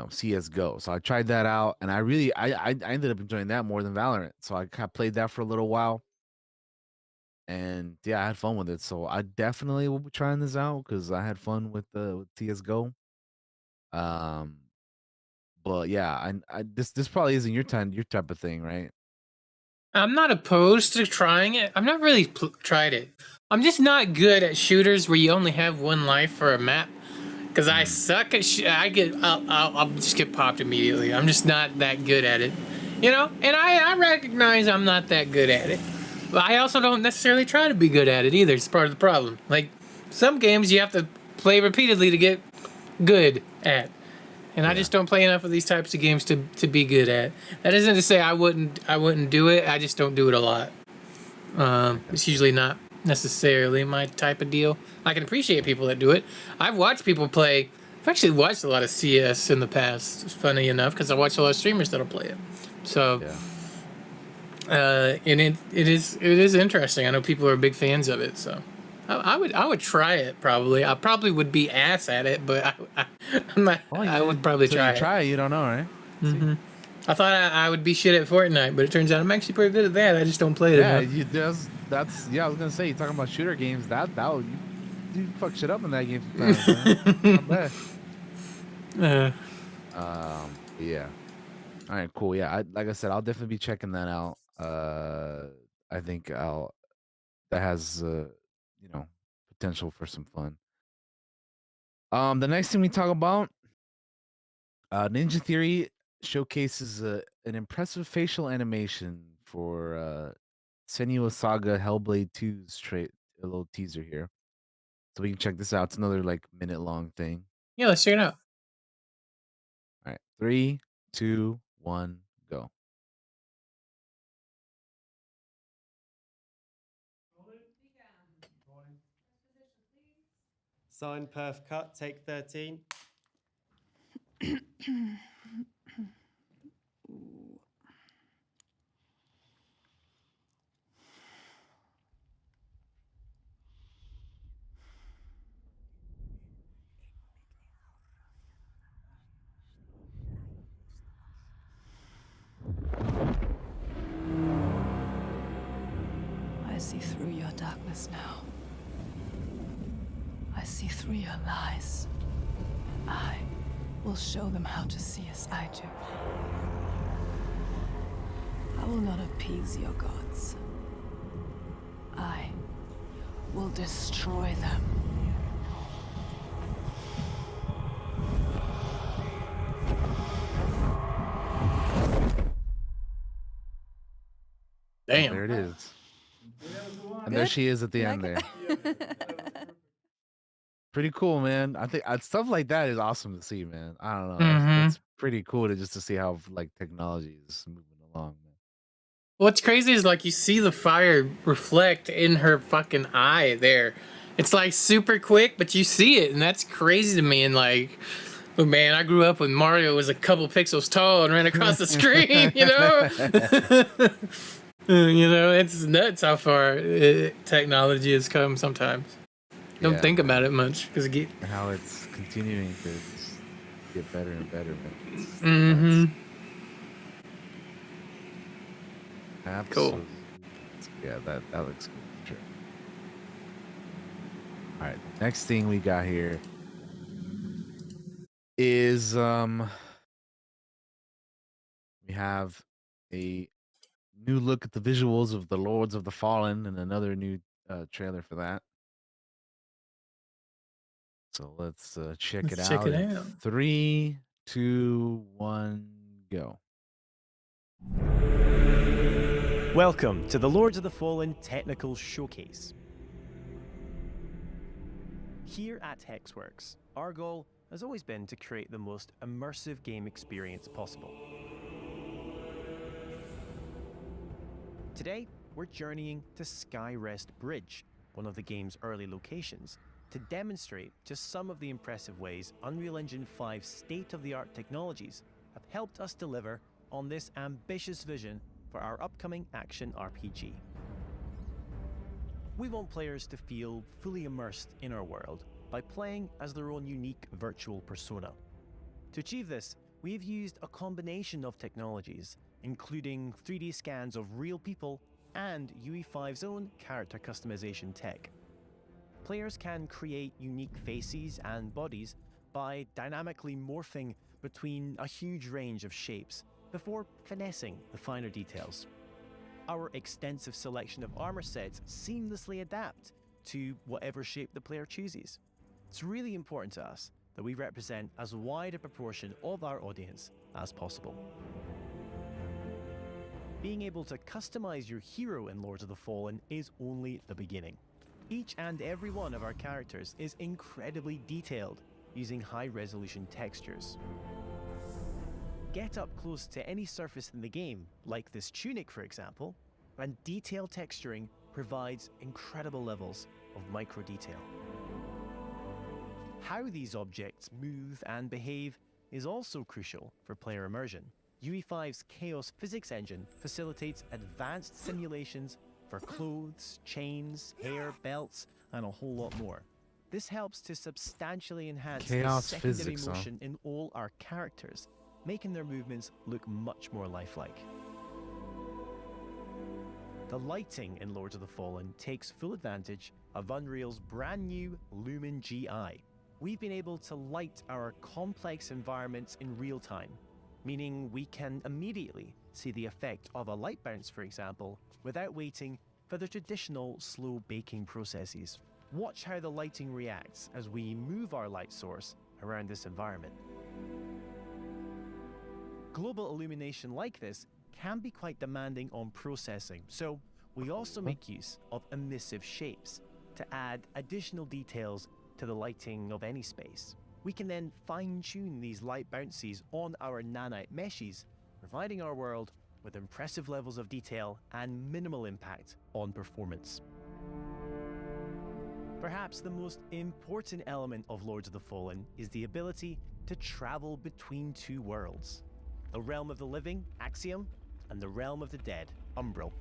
CS:GO. So I tried that out, and I ended up enjoying that more than Valorant. So I kind of played that for a little while, and yeah, I had fun with it. So I definitely will be trying this out because I had fun with CS:GO. Um, but yeah, this probably isn't your type of thing, right? I'm not opposed to trying it. I've not really tried it. I'm just not good at shooters where you only have one life for a map. Because I suck at I'll just get popped immediately. I'm just not that good at it. You know? And I recognize I'm not that good at it. But I also don't necessarily try to be good at it either. It's part of the problem. Like, some games you have to play repeatedly to get good at. And I just don't play enough of these types of games to be good at. That isn't to say I wouldn't do it. I just don't do it a lot. It's usually not necessarily my type of deal. I can appreciate people that do it. I've watched people play. I've actually watched a lot of CS in the past. It's funny enough because I watch a lot of streamers that'll play it. So, and it is interesting. I know people are big fans of it. So, I would try it probably. I probably would be ass at it, but I would probably try it. Try it, you don't know, right? I thought I would be shit at Fortnite, but it turns out I'm actually pretty good at that. I just don't play it Yeah, enough. that's I was gonna say, you're talking about shooter games. That would you fuck shit up in that game sometimes, man. Not bad. Yeah. All right, cool. Yeah, like I said, I'll definitely be checking that out. I think that has potential for some fun. The next thing we talk about, Ninja Theory showcases an impressive facial animation for Senua Saga Hellblade 2's a little teaser here. So we can check this out. It's another like minute long thing. Yeah, let's check it out. All right. 3, 2, 1, go. Sign perf cut, take 13. I see through your darkness now. I see through your lies. I will show them how to see as I do. I will not appease your gods. I will destroy them. Damn. There it is. And there Good? she is at the You end like there. it? Pretty cool, man. I think stuff like that is awesome to see, man. I don't know. Mm-hmm. That's pretty cool to see how like technology is moving along, man. What's crazy is like you see the fire reflect in her fucking eye there. It's like super quick, but you see it, and that's crazy to me. And like, oh man, I grew up when Mario was a couple pixels tall and ran across the screen. You know, it's nuts how far technology has come. Sometimes don't Yeah, think man. about it much because And how it's continuing to just get better and better, man. It's Mm-hmm. nuts. Cool. Absolutely. Yeah, that looks good for sure. All right, the next thing we got here is we have a new look at the visuals of the Lords of the Fallen and another new trailer for that. So let's check it Let's check out it in out. 3, 2, 1, go. Welcome to the Lords of the Fallen Technical Showcase. Here at Hexworks, our goal has always been to create the most immersive game experience possible. Today, we're journeying to Skyrest Bridge, one of the game's early locations, to demonstrate just some of the impressive ways Unreal Engine 5's state-of-the-art technologies have helped us deliver on this ambitious vision for our upcoming action RPG. We want players to feel fully immersed in our world by playing as their own unique virtual persona. To achieve this, we've used a combination of technologies, including 3D scans of real people and UE5's own character customization tech. Players can create unique faces and bodies by dynamically morphing between a huge range of shapes before finessing the finer details. Our extensive selection of armor sets seamlessly adapt to whatever shape the player chooses. It's really important to us that we represent as wide a proportion of our audience as possible. Being able to customize your hero in Lords of the Fallen is only the beginning. Each and every one of our characters is incredibly detailed, using high-resolution textures. Get up close to any surface in the game, like this tunic for example, and detailed texturing provides incredible levels of micro-detail. How these objects move and behave is also crucial for player immersion. UE5's Chaos Physics engine facilitates advanced simulations for clothes, chains, hair, belts, and a whole lot more. This helps to substantially enhance the Chaos secondary physics, huh? motion in all our characters, making their movements look much more lifelike. The lighting in Lords of the Fallen takes full advantage of Unreal's brand new Lumen GI. We've been able to light our complex environments in real time, meaning we can immediately see the effect of a light bounce, for example, without waiting for the traditional slow baking processes. Watch how the lighting reacts as we move our light source around this environment. Global illumination like this can be quite demanding on processing, so we also make use of emissive shapes to add additional details to the lighting of any space. We can then fine-tune these light bounces on our nanite meshes, providing our world with impressive levels of detail and minimal impact on performance. Perhaps the most important element of Lords of the Fallen is the ability to travel between two worlds: the realm of the living, Axiom, and the realm of the dead, Umbral.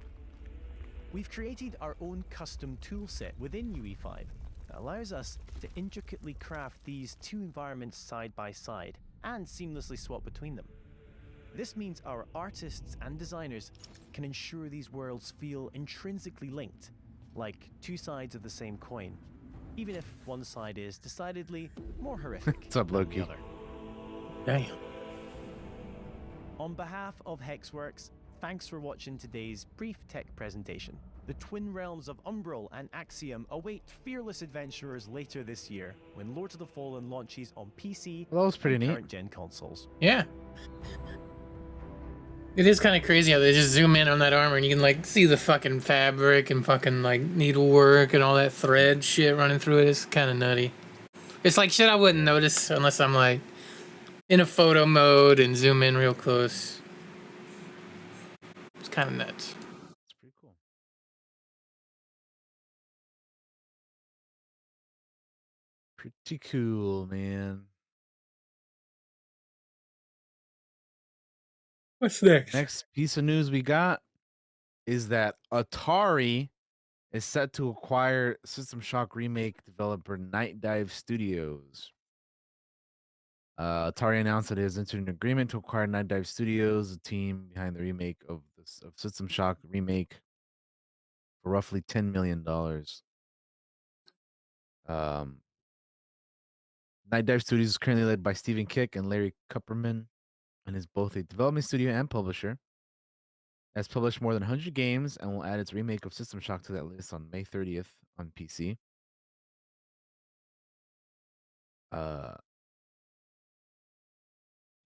We've created our own custom toolset within UE5 that allows us to intricately craft these two environments side by side and seamlessly swap between them. This means our artists and designers can ensure these worlds feel intrinsically linked, like two sides of the same coin, even if one side is decidedly more horrific What's up, than Loki? the other. Damn. On behalf of Hexworks, thanks for watching today's brief tech presentation. The twin realms of Umbral and Axiom await fearless adventurers later this year when Lords of the Fallen launches on PC Well, that was pretty and neat. current gen consoles. Yeah. It is kind of crazy how they just zoom in on that armor and you can like see the fucking fabric and fucking like needlework and all that thread shit running through it. It's kind of nutty. It's like shit I wouldn't notice unless I'm like in a photo mode and zoom in real close. It's kind of nuts. It's pretty cool. Pretty cool, man. What's next? Next piece of news we got is that Atari is set to acquire System Shock remake developer Night Dive Studios. Atari announced that it has entered an agreement to acquire Night Dive Studios, the team behind the remake of System Shock remake, for roughly $10 million. Night Dive Studios is currently led by Stephen Kick and Larry Kupperman, and is both a development studio and publisher. It has published more than 100 games and will add its remake of System Shock to that list on May 30th on PC.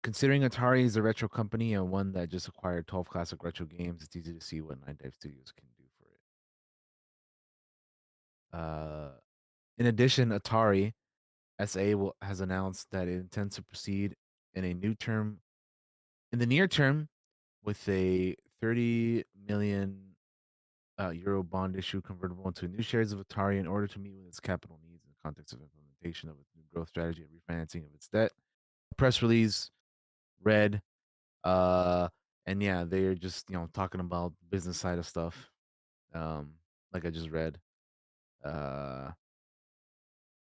Considering Atari is a retro company and one that just acquired 12 classic retro games, it's easy to see what Night Dive Studios can do for it. In addition, Atari SA has announced that it intends to proceed in the near term with a 30 million euro bond issue convertible into new shares of Atari in order to meet with its capital needs in the context of implementation of its new growth strategy and refinancing of its debt. Press release read, and yeah, they're just talking about business side of stuff, like I just read.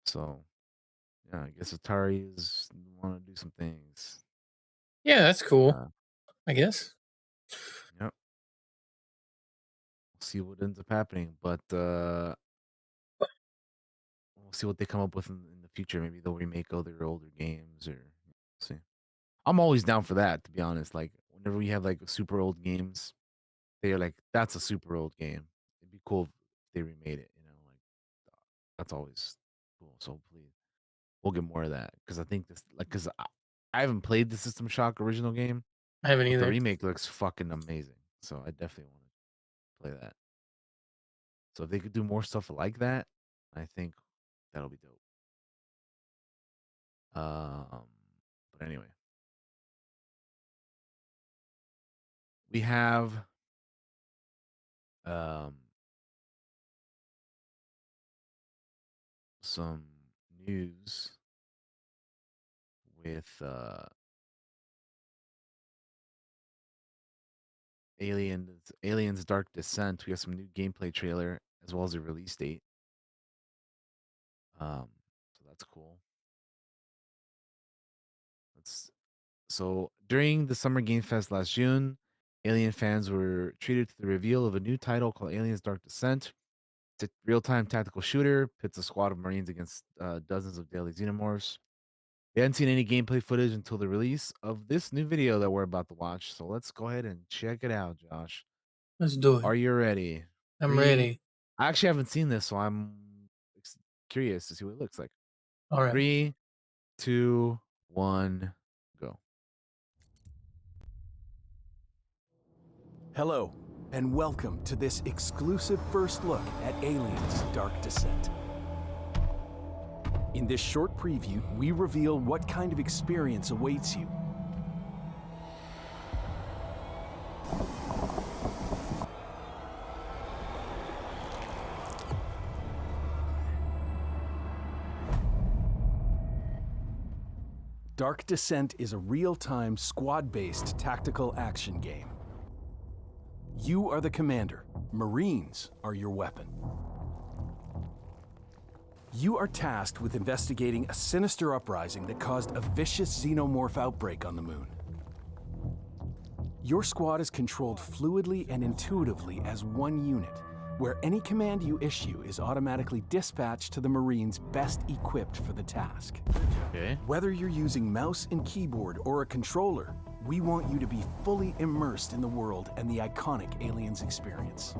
So yeah, I guess Atari is want to do some things. Yeah, that's cool. I guess. Yep. We'll see what ends up happening, but we'll see what they come up with in the future. Maybe they'll remake all their older games, or see. I'm always down for that, to be honest. Like whenever we have like super old games, they're like, that's a super old game. It'd be cool if they remade it. Like that's always cool. So hopefully we'll get more of that, because I think because I haven't played the System Shock original game. I haven't But the either. remake looks fucking amazing. So I definitely want to play that. So if they could do more stuff like that, I think that'll be dope. But anyway, we have some news with Aliens Dark Descent. We have some new gameplay trailer as well as a release date. So that's cool. So during the Summer Game Fest last June, Alien fans were treated to the reveal of a new title called Aliens Dark Descent. It's a real-time tactical shooter, pits a squad of Marines against dozens of daily xenomorphs. We hadn't seen any gameplay footage until the release of this new video that we're about to watch. So let's go ahead and check it out, Josh. Let's do it. Are you ready? I'm ready. I actually haven't seen this, so I'm curious to see what it looks like. All right. 3, 2, 1, go. Hello, and welcome to this exclusive first look at Aliens Dark Descent. In this short preview, we reveal what kind of experience awaits you. Dark Descent is a real-time, squad-based tactical action game. You are the commander. Marines are your weapon. You are tasked with investigating a sinister uprising that caused a vicious xenomorph outbreak on the moon. Your squad is controlled fluidly and intuitively as one unit, where any command you issue is automatically dispatched to the Marines best equipped for the task. Okay. Whether you're using mouse and keyboard or a controller, we want you to be fully immersed in the world and the iconic Aliens experience.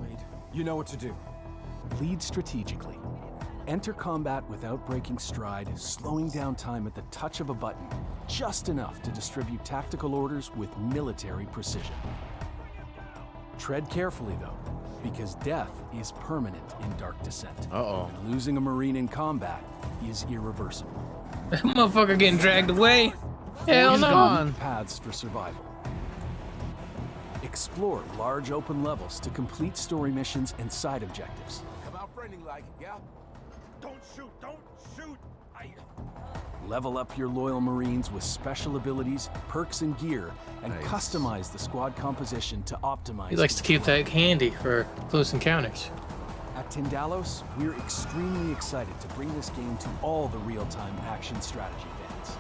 You know what to do. Lead strategically. Enter combat without breaking stride, slowing down time at the touch of a button, just enough to distribute tactical orders with military precision. Tread carefully, though, because death is permanent in Dark Descent. Uh-oh. And losing a Marine in combat is irreversible. That motherfucker getting dragged away. Hell He's no. gone. Paths for survival. Explore large open levels to complete story missions and side objectives. Come out friendly like, yeah? Don't shoot! Don't shoot! Level up your loyal Marines with special abilities, perks, and gear, and Nice. customize the squad composition to optimize. He likes to keep that handy for close encounters. At Tindalos, we're extremely excited to bring this game to all the real-time action strategy fans.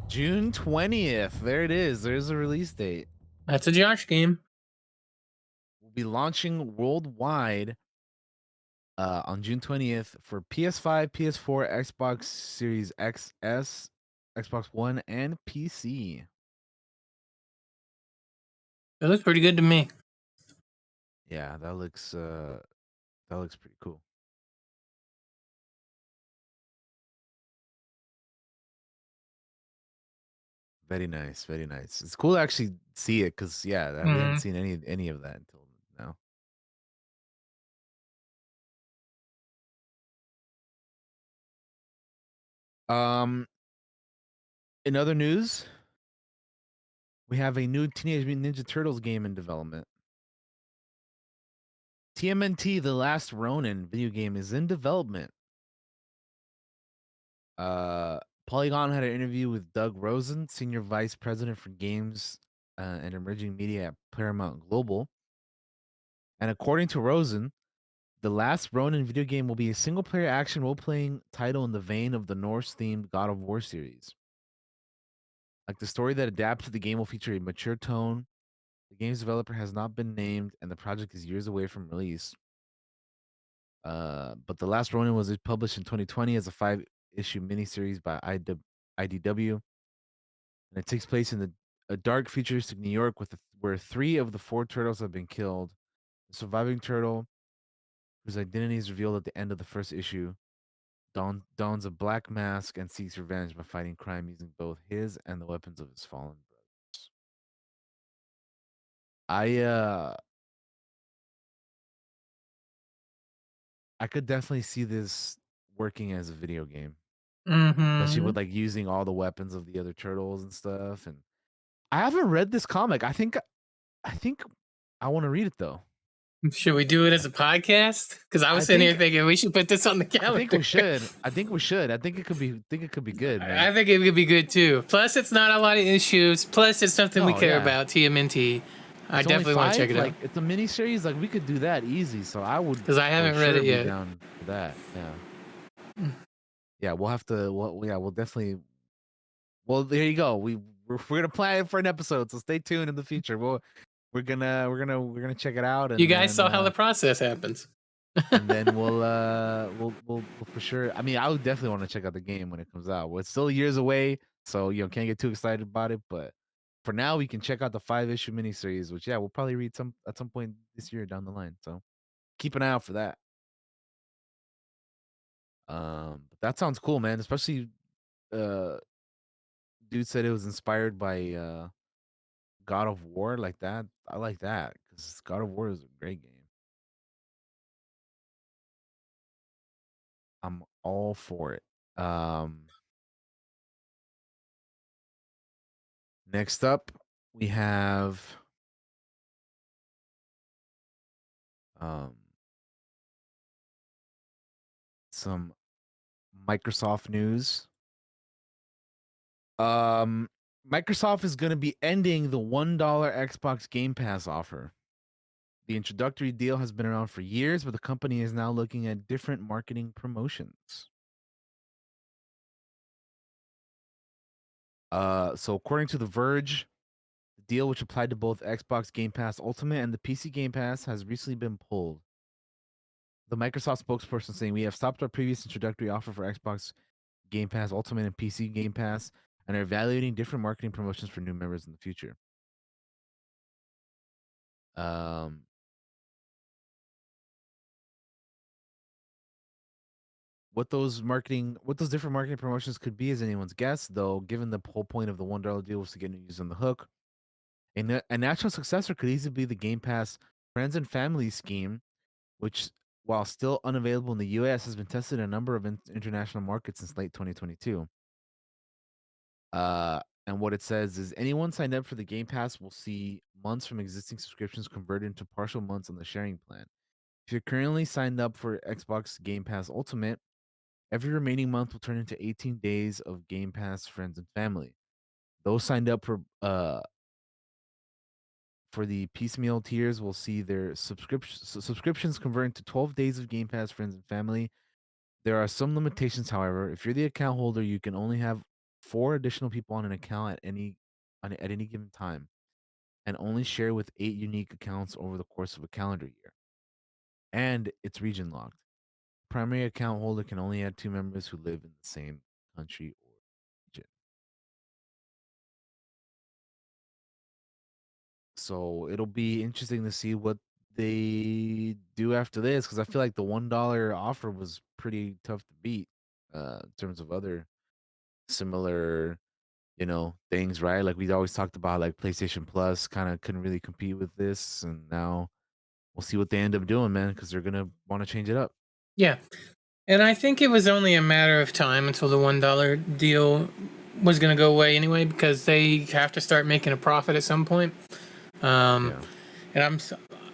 June 20th. There it is. There's a release date. That's a Josh game. Will be launching worldwide on June 20th for PS5, PS4, Xbox Series XS, Xbox One, and PC. It looks pretty good to me. Yeah, that looks pretty cool. Very nice, very nice. It's cool to actually see it because we hadn't seen any of that until now. In other news, we have a new Teenage Mutant Ninja Turtles game in development. TMNT: The Last Ronin video game is in development. Polygon had an interview with Doug Rosen, Senior Vice President for Games and Emerging Media at Paramount Global. And according to Rosen, The Last Ronin video game will be a single-player action role-playing title in the vein of the Norse-themed God of War series. Like the story that adapts to the game will feature a mature tone. The game's developer has not been named, and the project is years away from release. But The Last Ronin was published in 2020 as a 5-issue miniseries by IDW, and it takes place in a dark, futuristic New York where 3 of the 4 turtles have been killed. The surviving turtle, whose identity is revealed at the end of the first issue, dons a black mask and seeks revenge by fighting crime using both his and the weapons of his fallen brothers. I could definitely see this working as a video game, especially with like using all the weapons of the other turtles and stuff. And I haven't read this comic. I think I want to read it though. Should we do it as a podcast? Because I was sitting here thinking we should put this on the calendar. I think we should. I think it could be good, man. I think it could be good too. Plus, it's not a lot of issues. Plus, it's something we care yeah. about. TMNT. I definitely want to check it out. It's a mini series. Like we could do that easy. So I would, Because I haven't read it yet. Down for that. Yeah. Yeah, we'll have to. We'll definitely. Well, there you go. We're gonna plan it for an episode. So stay tuned in the future. We're gonna check it out. And you guys saw how the process happens. And then we'll for sure. I mean, I would definitely want to check out the game when it comes out. Well, it's still years away, so can't get too excited about it. But for now, we can check out the 5-issue miniseries, which we'll probably read at some point this year down the line. So keep an eye out for that. But that sounds cool, man. Especially, dude said it was inspired by God of War, like that. I like that because God of War is a great game. I'm all for it. Next up, we have some Microsoft news. Microsoft is going to be ending the $1 Xbox Game Pass offer. The introductory deal has been around for years, but the company is now looking at different marketing promotions. So according to The Verge, the deal, which applied to both Xbox Game Pass Ultimate and the PC Game Pass, has recently been pulled. The Microsoft spokesperson saying, "We have stopped our previous introductory offer for Xbox Game Pass Ultimate and PC Game Pass and are evaluating different marketing promotions for new members in the future." what those different marketing promotions could be is anyone's guess, though, given the whole point of the $1 deal was to get new users on the hook. A natural successor could easily be the Game Pass Friends and Family scheme, which, while still unavailable in the US, has been tested in a number of international markets since late 2022. And what it says is anyone signed up for the Game Pass will see months from existing subscriptions converted into partial months on the sharing plan. If you're currently signed up for Xbox Game Pass Ultimate, every remaining month will turn into 18 days of Game Pass Friends and Family. Those signed up for the piecemeal tiers will see their subscriptions convert into 12 days of Game Pass Friends and Family. There are some limitations, however. If you're the account holder, you can only have 4 additional people on an account at any given time, and only share with 8 unique accounts over the course of a calendar year. And it's region locked. Primary account holder can only add 2 members who live in the same country or region. So it'll be interesting to see what they do after this, because I feel like the $1 offer was pretty tough to beat in terms of other similar, things, right? Like we always talked about, like PlayStation Plus kind of couldn't really compete with this, and now we'll see what they end up doing, man, because they're gonna want to change it up. Yeah. And I think it was only a matter of time until the $1 deal was going to go away anyway, because they have to start making a profit at some point. Yeah, And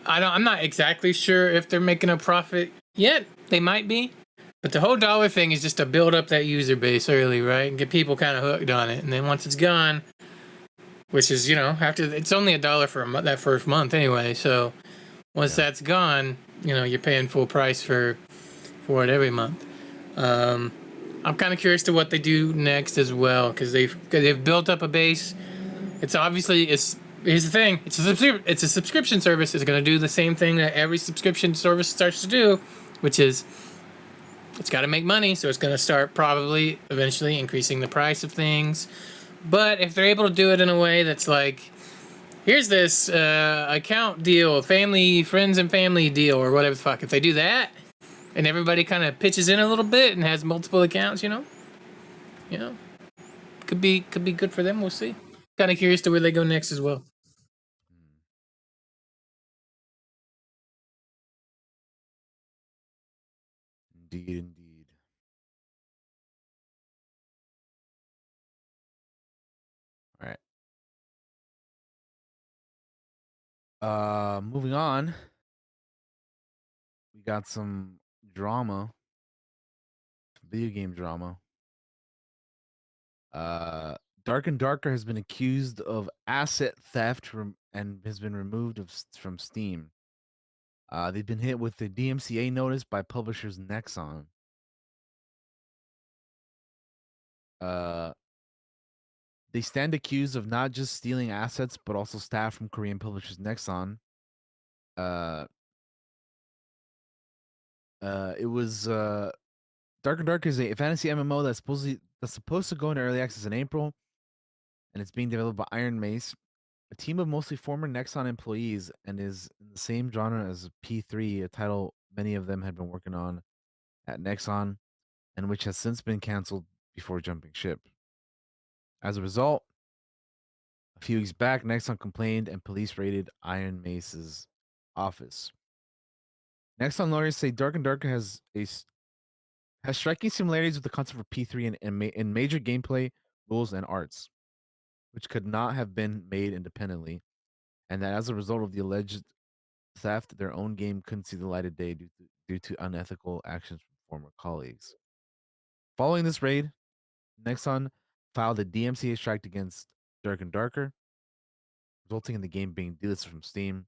I'm not exactly sure if they're making a profit yet. They might be, but the whole dollar thing is just to build up that user base early, right, and get people kind of hooked on it. And then once it's gone, which is after it's only $1 for that first month anyway. So once yeah, that's gone, you're paying full price for it every month. I'm kind of curious to what they do next as well, because they've built up a base. Here's the thing, it's a subscription service. It's going to do the same thing that every subscription service starts to do, which is it's got to make money. So it's going to start probably eventually increasing the price of things. But if they're able to do it in a way that's like, here's this account deal, friends and family deal, or whatever the fuck, if they do that and everybody kind of pitches in a little bit and has multiple accounts, you know, could be good for them. We'll see. Kind of curious to where they go next as well. Mm. Indeed, indeed. All right. Moving on, we got some drama, video game drama. Uh, Dark and Darker has been accused of asset theft and has been removed from Steam. They've been hit with the DMCA notice by publishers Nexon. Uh, they stand accused of not just stealing assets, but also staff from Korean publishers Nexon. Uh, it was Dark and Darker is a fantasy MMO that's supposed to go into early access in April, and it's being developed by Iron Mace, a team of mostly former Nexon employees, and is in the same genre as P3, a title many of them had been working on at Nexon, and which has since been canceled before jumping ship. As a result, a few weeks back, Nexon complained and police raided Iron Mace's office. Nexon lawyers say Dark and Darker has striking similarities with the concept of P3 in major gameplay, rules, and arts, which could not have been made independently, and that as a result of the alleged theft, their own game couldn't see the light of day due to unethical actions from former colleagues. Following this raid, Nexon filed a DMCA strike against Dark and Darker, resulting in the game being delisted from Steam.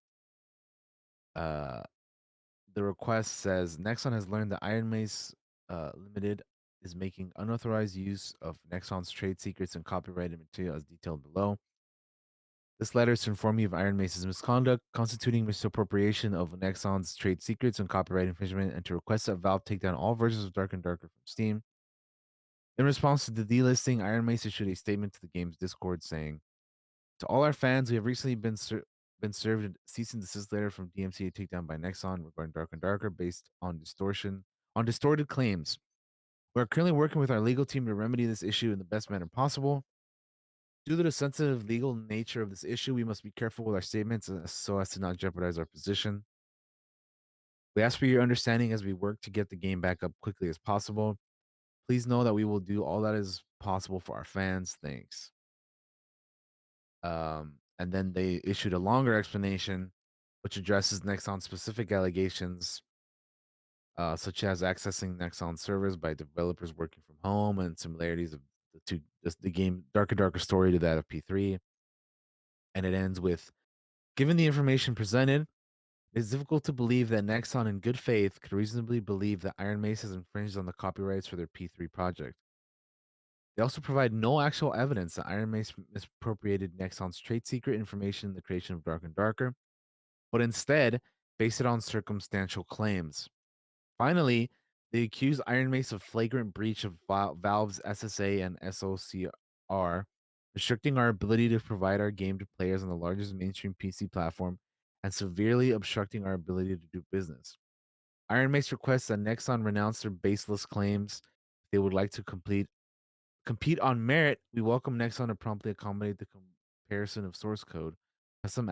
Uh, the request says Nexon has learned that Iron Mace Limited is making unauthorized use of Nexon's trade secrets and copyrighted material as detailed below. This letter is to inform you of Iron Mace's misconduct, constituting misappropriation of Nexon's trade secrets and copyright infringement, and to request that Valve take down all versions of Dark and Darker from Steam. In response to the delisting, Iron Mace issued a statement to the game's Discord saying, "To all our fans, we have recently been served a cease and desist letter from DMCA takedown by Nexon regarding Dark and Darker based on distorted claims. We're currently working with our legal team to remedy this issue in the best manner possible. Due to the sensitive legal nature of this issue, we must be careful with our statements so as to not jeopardize our position. We ask for your understanding as we work to get the game back up quickly as possible. Please know that we will do all that is possible for our fans. Thanks. And then they issued a longer explanation which addresses Nexon's specific allegations, such as accessing Nexon servers by developers working from home and similarities of the game Darker Darker Story to that of P3. And it ends with, given the information presented, it is difficult to believe that Nexon in good faith could reasonably believe that Iron Mace has infringed on the copyrights for their P3 project. They also provide no actual evidence that Iron Mace misappropriated Nexon's trade secret information in the creation of Dark and Darker, but instead base it on circumstantial claims. Finally, they accuse Iron Mace of flagrant breach of Valve's SSA and SOCR, restricting our ability to provide our game to players on the largest mainstream PC platform and severely obstructing our ability to do business. Iron Mace requests that Nexon renounce their baseless claims. If they would like to compete on merit, we welcome Nexon to promptly accommodate the comparison of source code, custom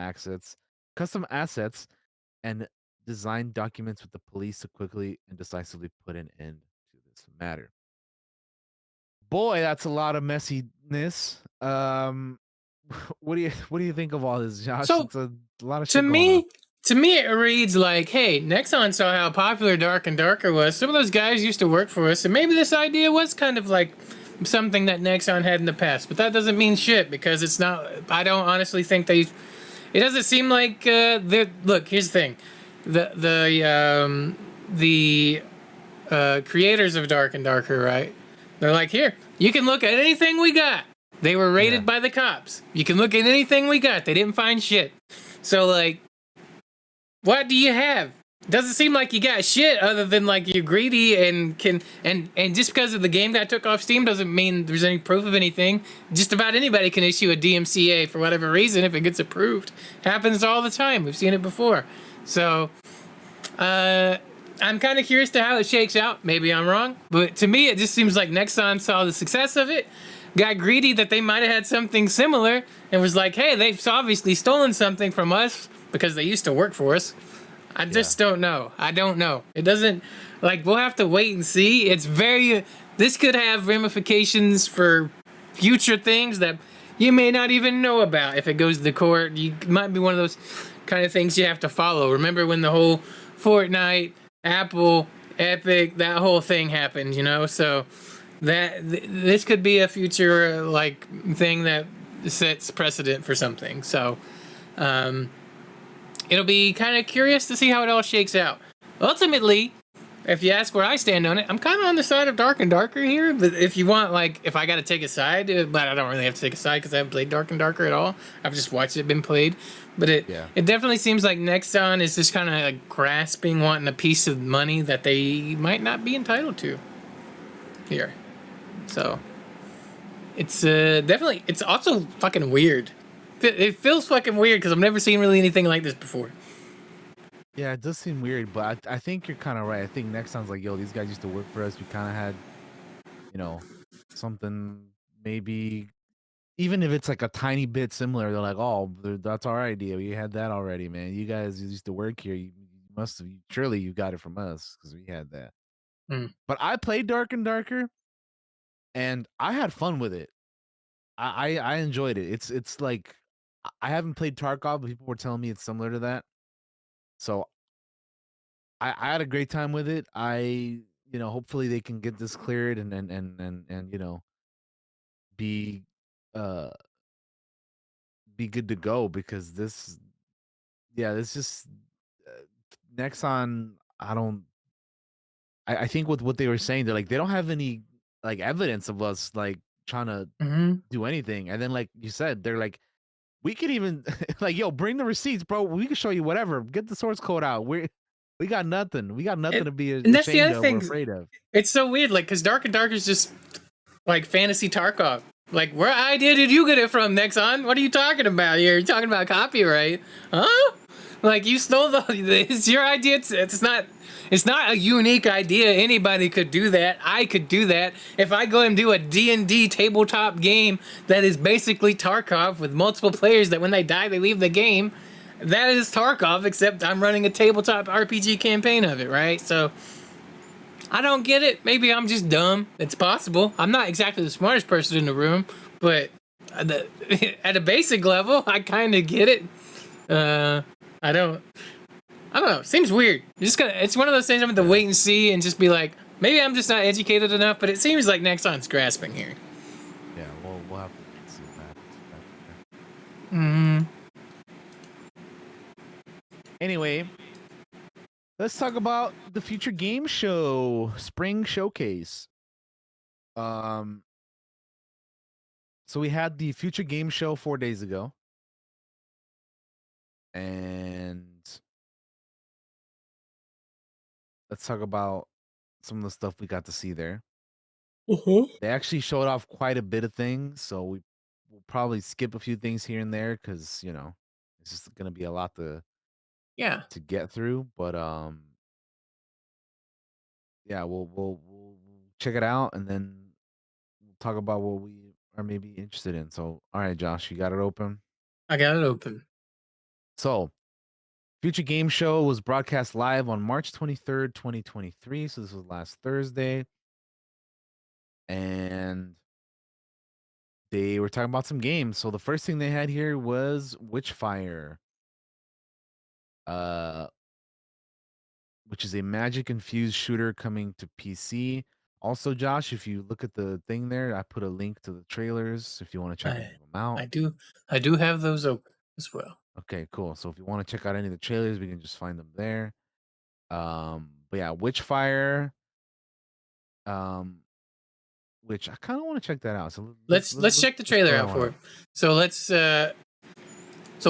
assets, and design documents with the police to quickly and decisively put an end to this matter. Boy, that's a lot of messiness. What do you think of all this, Josh? So, It's a lot of to shit going on. me, it reads like, hey, Nexon saw how popular Dark and Darker was. Some of those guys used to work for us, and maybe this idea was kind of like something that Nexon had in the past. But that doesn't mean shit, because it's not. I don't honestly think they. It doesn't seem like look. Here's the thing, the creators of Dark and Darker, right? They're like, here, you can look at anything we got. They were raided by the cops. You can look at anything we got. They didn't find shit. So, like, what do you have? Doesn't seem like you got shit other than, like, you're greedy and just because of the game that took off Steam doesn't mean there's any proof of anything. Just about anybody can issue a DMCA for whatever reason if it gets approved. Happens all the time. We've seen it before. So, I'm kind of curious to how it shakes out. Maybe I'm wrong. But to me, it just seems like Nexon saw the success of it, got greedy that they might have had something similar, and was like, hey, they've obviously stolen something from us because they used to work for us. I just don't know. I don't know. It doesn't, like, we'll have to wait and see. It's very, this could have ramifications for future things that you may not even know about if it goes to the court. You might be one of those kind of things you have to follow. Remember when the whole Fortnite, Apple, Epic, that whole thing happened, you know? So that this could be a future like thing that sets precedent for something. So it'll be kind of curious to see how it all shakes out. Ultimately, if you ask where I stand on it, I'm kind of on the side of Dark and Darker here. But if you want, like, if I got to take a side, but I don't really have to take a side because I haven't played Dark and Darker at all. I've just watched it been played. But it definitely seems like Nexon is just kind of like grasping, wanting a piece of money that they might not be entitled to here. So it's definitely, it's also fucking weird. It feels fucking weird because I've never seen really anything like this before. Yeah, it does seem weird, but I think you're kind of right. I think Nexon's like, yo, these guys used to work for us. We kind of had, you know, something maybe, even if it's like a tiny bit similar, they're like, oh, that's our idea. We had that already, man. You guys used to work here. You must have, surely you got it from us because we had that. But I played Dark and Darker, and I had fun with it. I enjoyed it. It's like, I haven't played Tarkov, but people were telling me it's similar to that. So I had a great time with it. Hopefully they can get this cleared and be be good to go, because this just Nexon. I think with what they were saying, they're like, they don't have any like evidence of us like trying to do anything. And then, like you said, they're like, we could even like, yo, bring the receipts, bro. We can show you whatever. Get the source code out. We got nothing. We got nothing to be ashamed of or afraid of. It's so weird, like, because Dark and Darker is just like fantasy Tarkov. Like, where idea did you get it from, Nexon? What are you talking about here? You're talking about copyright, huh? Like you stole the. It's your idea. It's not. It's not a unique idea. Anybody could do that. I could do that. If I go and do a D&D tabletop game that is basically Tarkov with multiple players that when they die they leave the game, that is Tarkov. Except I'm running a tabletop RPG campaign of it, right? So I don't get it. Maybe I'm just dumb. It's possible. I'm not exactly the smartest person in the room, but at a basic level, I kind of get it. I don't know. Seems weird. It's one of those things I'm going to wait and see and just be like, maybe I'm just not educated enough, but it seems like Nexon's grasping here. Yeah, we'll have to see what happens. Mm-hmm. Anyway, let's talk about the future game show spring showcase. So we had the future game show 4 days ago, and let's talk about some of the stuff we got to see there. They actually showed off quite a bit of things, so we'll probably skip a few things here and there because it's just gonna be a lot Yeah. to get through. But yeah, we'll check it out and then we'll talk about what we are maybe interested in. So, all right, Josh, you got it open. I got it open. So, Future Game Show was broadcast live on March 23rd, 2023. So this was last Thursday. And they were talking about some games. So the first thing they had here was Witchfire. Which is a magic infused shooter coming to PC. Also, Josh, if you look at the thing there, I put a link to the trailers if you want to check any of them out. I do have those open as well. Okay, cool. So if you want to check out any of the trailers, we can just find them there. But yeah, Witchfire. Which I kind of want to check that out. So Let's check the trailer out for it. So so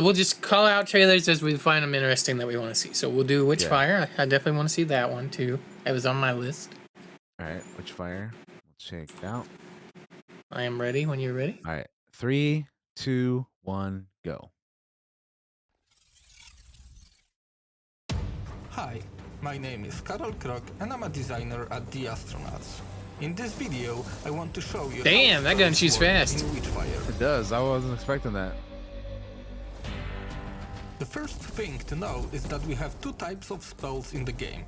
we'll just call out trailers as we find them interesting that we want to see. So we'll do Witchfire. I definitely want to see that one too. That was on my list. All right, Witchfire. Let's check it out. I am ready when you're ready. All right, 3, 2, 1, go. Hi, my name is Karol Krok and I'm a designer at The Astronauts. In this video, I want to show you Damn, that gun shoots fast. in Witchfire. It does. I wasn't expecting that. The first thing to know is that we have two types of spells in the game.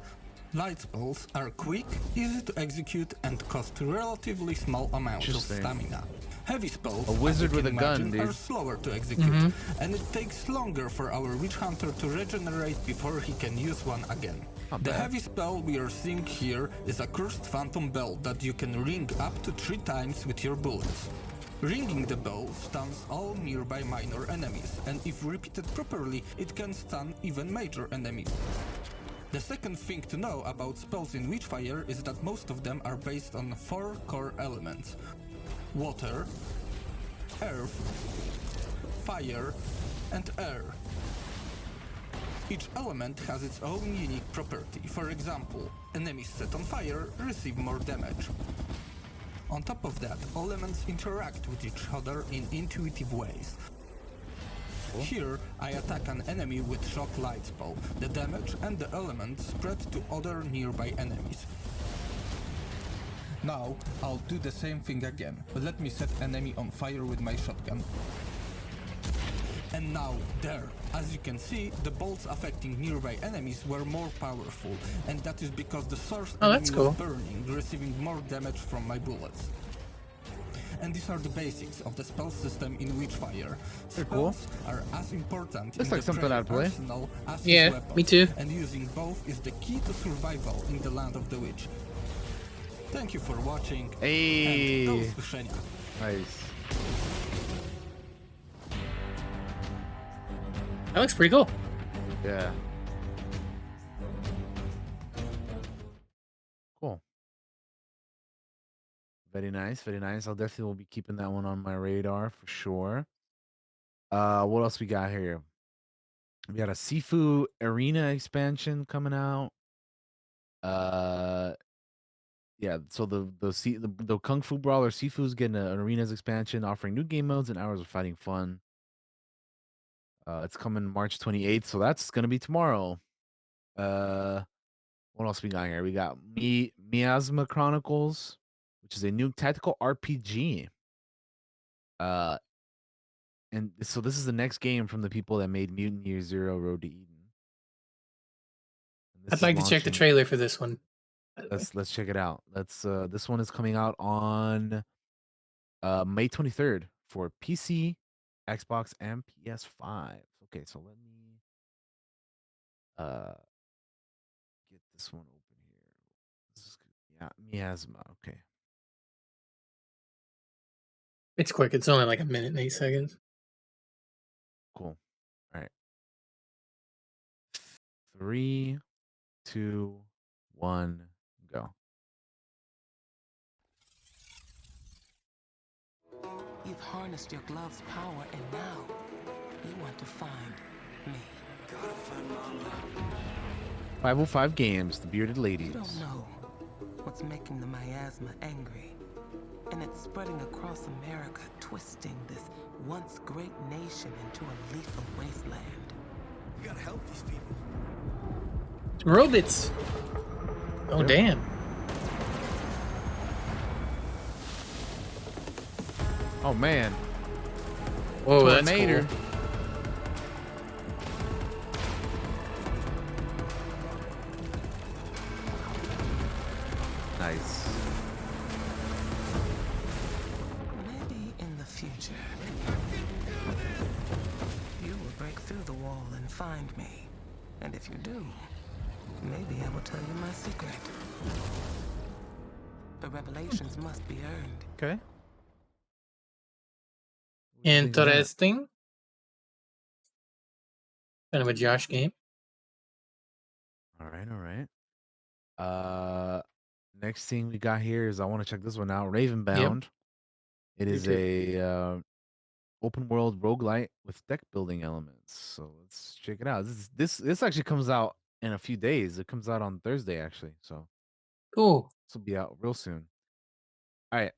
Light spells are quick, easy to execute, and cost relatively small amounts of stamina. Heavy spells, a wizard as you with can a gun, imagine, dude. are slower to execute, and it takes longer for our witch hunter to regenerate before he can use one again. The heavy spell we are seeing here is a cursed phantom bell that you can ring up to 3 times with your bullets. Ringing the bell stuns all nearby minor enemies, and if repeated properly, it can stun even major enemies. The second thing to know about spells in Witchfire is that most of them are based on 4 core elements: water, earth, fire, and air. Each element has its own unique property. For example, enemies set on fire receive more damage. On top of that, elements interact with each other in intuitive ways. Here, I attack an enemy with Shock Light spell. The damage and the element spread to other nearby enemies. Now, I'll do the same thing again, but let me set enemy on fire with my shotgun. And now, there. As you can see, the bolts affecting nearby enemies were more powerful, and that is because the source enemy was burning, receiving more damage from my bullets. And these are the basics of the spell system in Witchfire. Spells are as important in the something I'd play. arsenal as Yeah, weapons, me too. and using both is the key to survival in the land of the witch. Thank you for watching. Hey. And do usłyszenia. Nice. That looks pretty cool. Yeah. Cool. Very nice, very nice. I'll definitely will be keeping that one on my radar for sure. What else we got here? We got a Sifu Arena expansion coming out. Yeah, so the Kung Fu Brawler Sifu's getting an Arenas expansion offering new game modes and hours of fighting fun. It's coming March 28th, so that's gonna be tomorrow. Uh, what else we got here? We got Miasma Chronicles, which is a new tactical RPG. Uh, and so this is the next game from the people that made Mutant Year Zero: Road to Eden. And this I'd is like to check the launching. trailer for this one. by the way. Let's check it out. This one is coming out on May 23rd for PC, Xbox, and PS5. Okay, so let me uh get this one open here. This is, yeah, Miasma. Okay. It's quick. It's only like a minute and 8 seconds. Cool. All right. 3, 2, 1, go. You've harnessed your glove's power, and now you want to find me. 505 Games, The Bearded You Ladies. don't know what's making the miasma angry. And it's spreading across America, twisting this once great nation into a lethal wasteland. You gotta help these people. Robots. Oh, Yep. damn. Oh man. Whoa, that's Tornado. cool. Nice. Maybe in the future, you will break through the wall and find me. And if you do, maybe I will tell you my secret. But revelations must be earned. Okay. What do you think of that? Interesting. Kind of a Josh game. All right, all right. Next thing we got here is I want to check this one out. Ravenbound. It Me is too. a open world roguelite with deck building elements. So let's check it out. This actually comes out in a few days. It comes out on Thursday actually. So Cool. this will be out real soon. All right.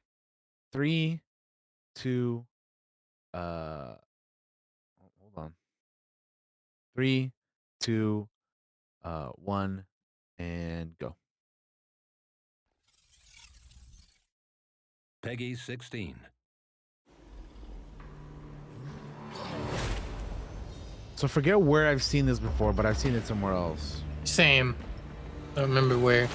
3, 2, hold on. 3, 2, 1, and go. Peggy 16. So forget where I've seen this before, but I've seen it somewhere else. Same. I don't remember where.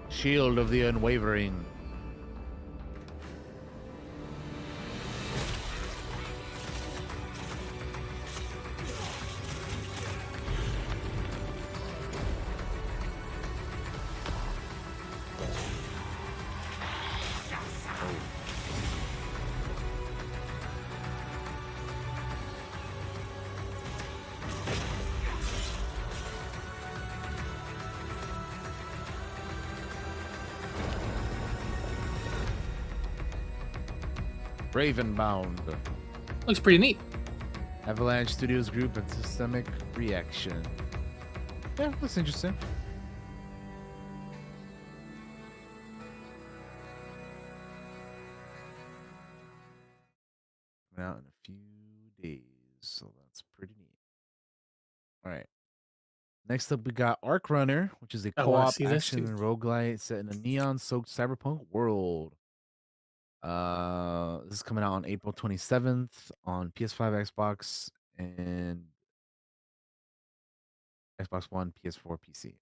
Shield of the Unwavering. Ravenbound. Looks pretty neat. Avalanche Studios Group and Systemic Reaction. Yeah, that's interesting. Coming out in a few days, so that's pretty neat. All right. Next up, we got Arc Runner, which is a I wanna co-op see this action too. and roguelite set in a neon-soaked cyberpunk world. This is coming out on April 27th on PS5, Xbox, and Xbox One, PS4, PC.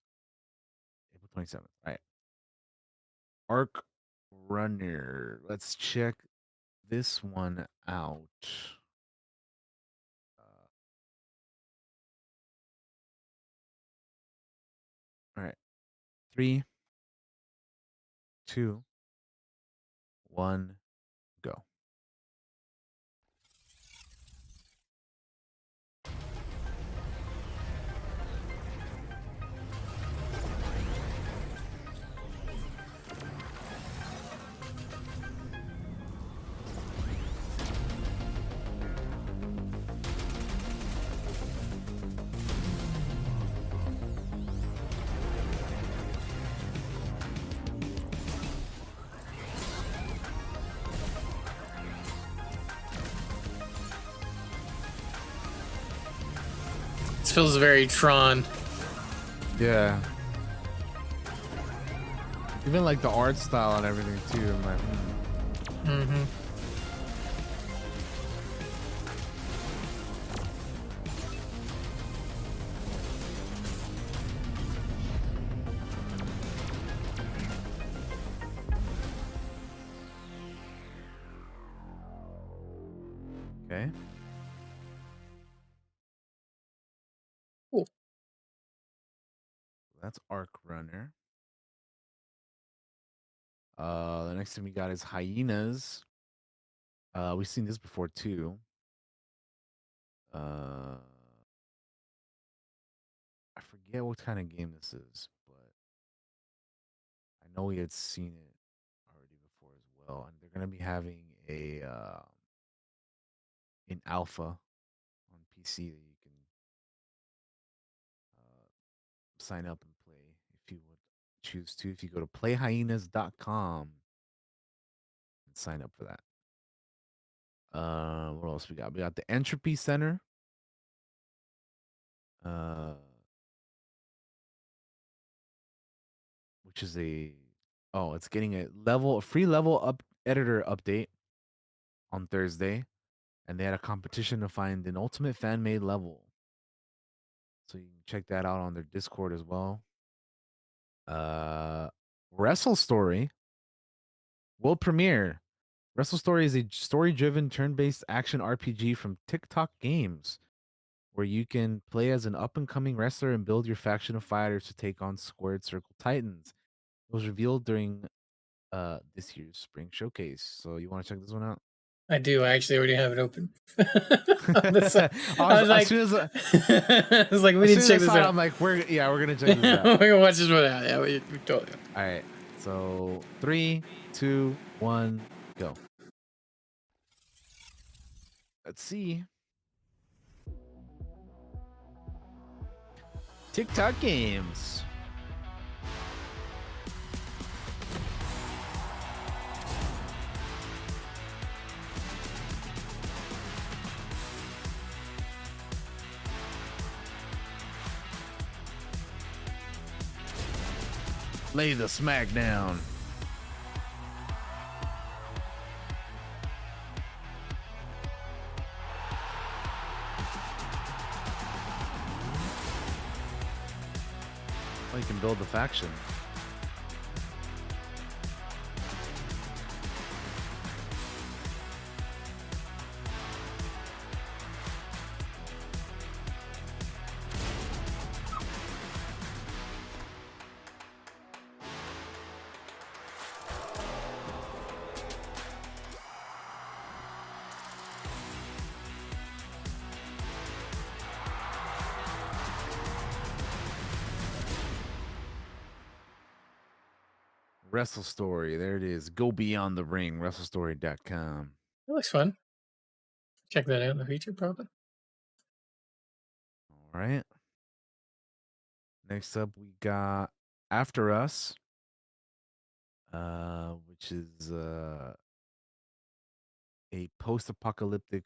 April 27th. All right. Arc Runner. Let's check this one out. All right. 3, 2, 1, go. This feels very Tron. Yeah. Even like the art style and everything too. I'm like, Mm-hmm. Okay. Cool. That's Arc Runner. The next thing we got is Hyenas. We've seen this before too. I forget what kind of game this is, but I know we had seen it already before as well. And they're gonna be having a an alpha on PC that you can sign up and play if you would choose to. If you go to playhyenas.com and sign up for that. What else we got? We got the Entropy Center. Uh, which is it's getting a free level up editor update on Thursday, and they had a competition to find an ultimate fan made level. So you can check that out on their Discord as well. Wrestle Story world premiere. Wrestle Story is a story-driven turn-based action RPG from TikTok Games, where you can play as an up-and-coming wrestler and build your faction of fighters to take on Squared Circle Titans. It was revealed during this year's spring showcase. So you want to check this one out? I do. I actually already have it open. I was like, I was like, we need to check this out. I'm like, we're gonna check this out. We're gonna watch this one out. Yeah, we totally. All right. So 3, 2, 1, go. Let's see. TikTok Games. Lay the smack down. Well, you can build the faction. Wrestle Story. There it is. Go Beyond the Ring. WrestleStory.com. That looks fun. Check that out in the future, probably. All right. Next up, we got After Us, which is a post-apocalyptic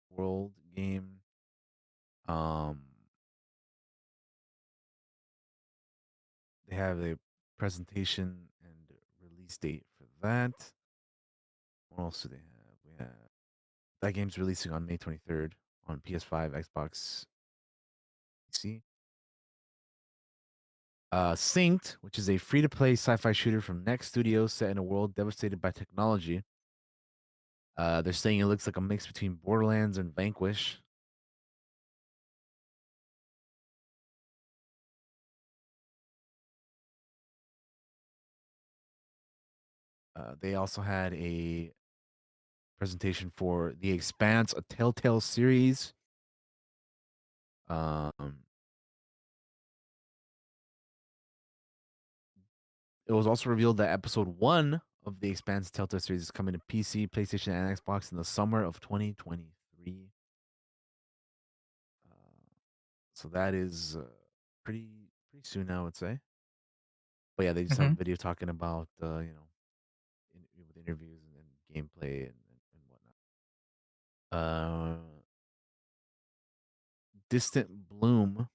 world game. They have a presentation and release date for that. What else do they have? We have that game's releasing on May 23rd on PS5, Xbox, PC. Synced, which is a free-to-play sci-fi shooter from Next Studios set in a world devastated by technology. They're saying it looks like a mix between Borderlands and Vanquish. They also had a presentation for The Expanse, a Telltale series. It was also revealed that episode 1 of The Expanse Telltale series is coming to PC, PlayStation, and Xbox in the summer of 2023. So that is pretty soon, I would say. But yeah, they just have a video talking about with interviews and gameplay and whatnot. Distant Bloom,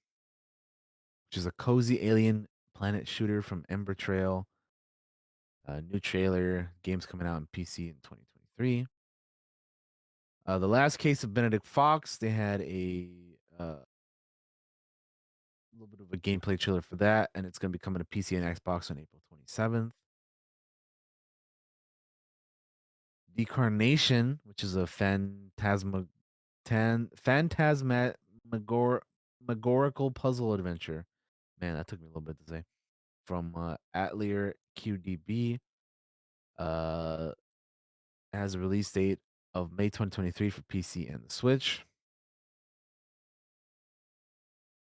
which is a cozy alien planet shooter from Ember Trail. New trailer. Game's coming out on PC in 2023. The Last Case of Benedict Fox. They had a little bit of a gameplay trailer for that, and it's going to be coming to PC and Xbox on April 27th. Decarnation, which is a phantasmagorical puzzle adventure. Man, that took me a little bit to say. From Atelier QDB. Has a release date of May 2023 for PC and the Switch.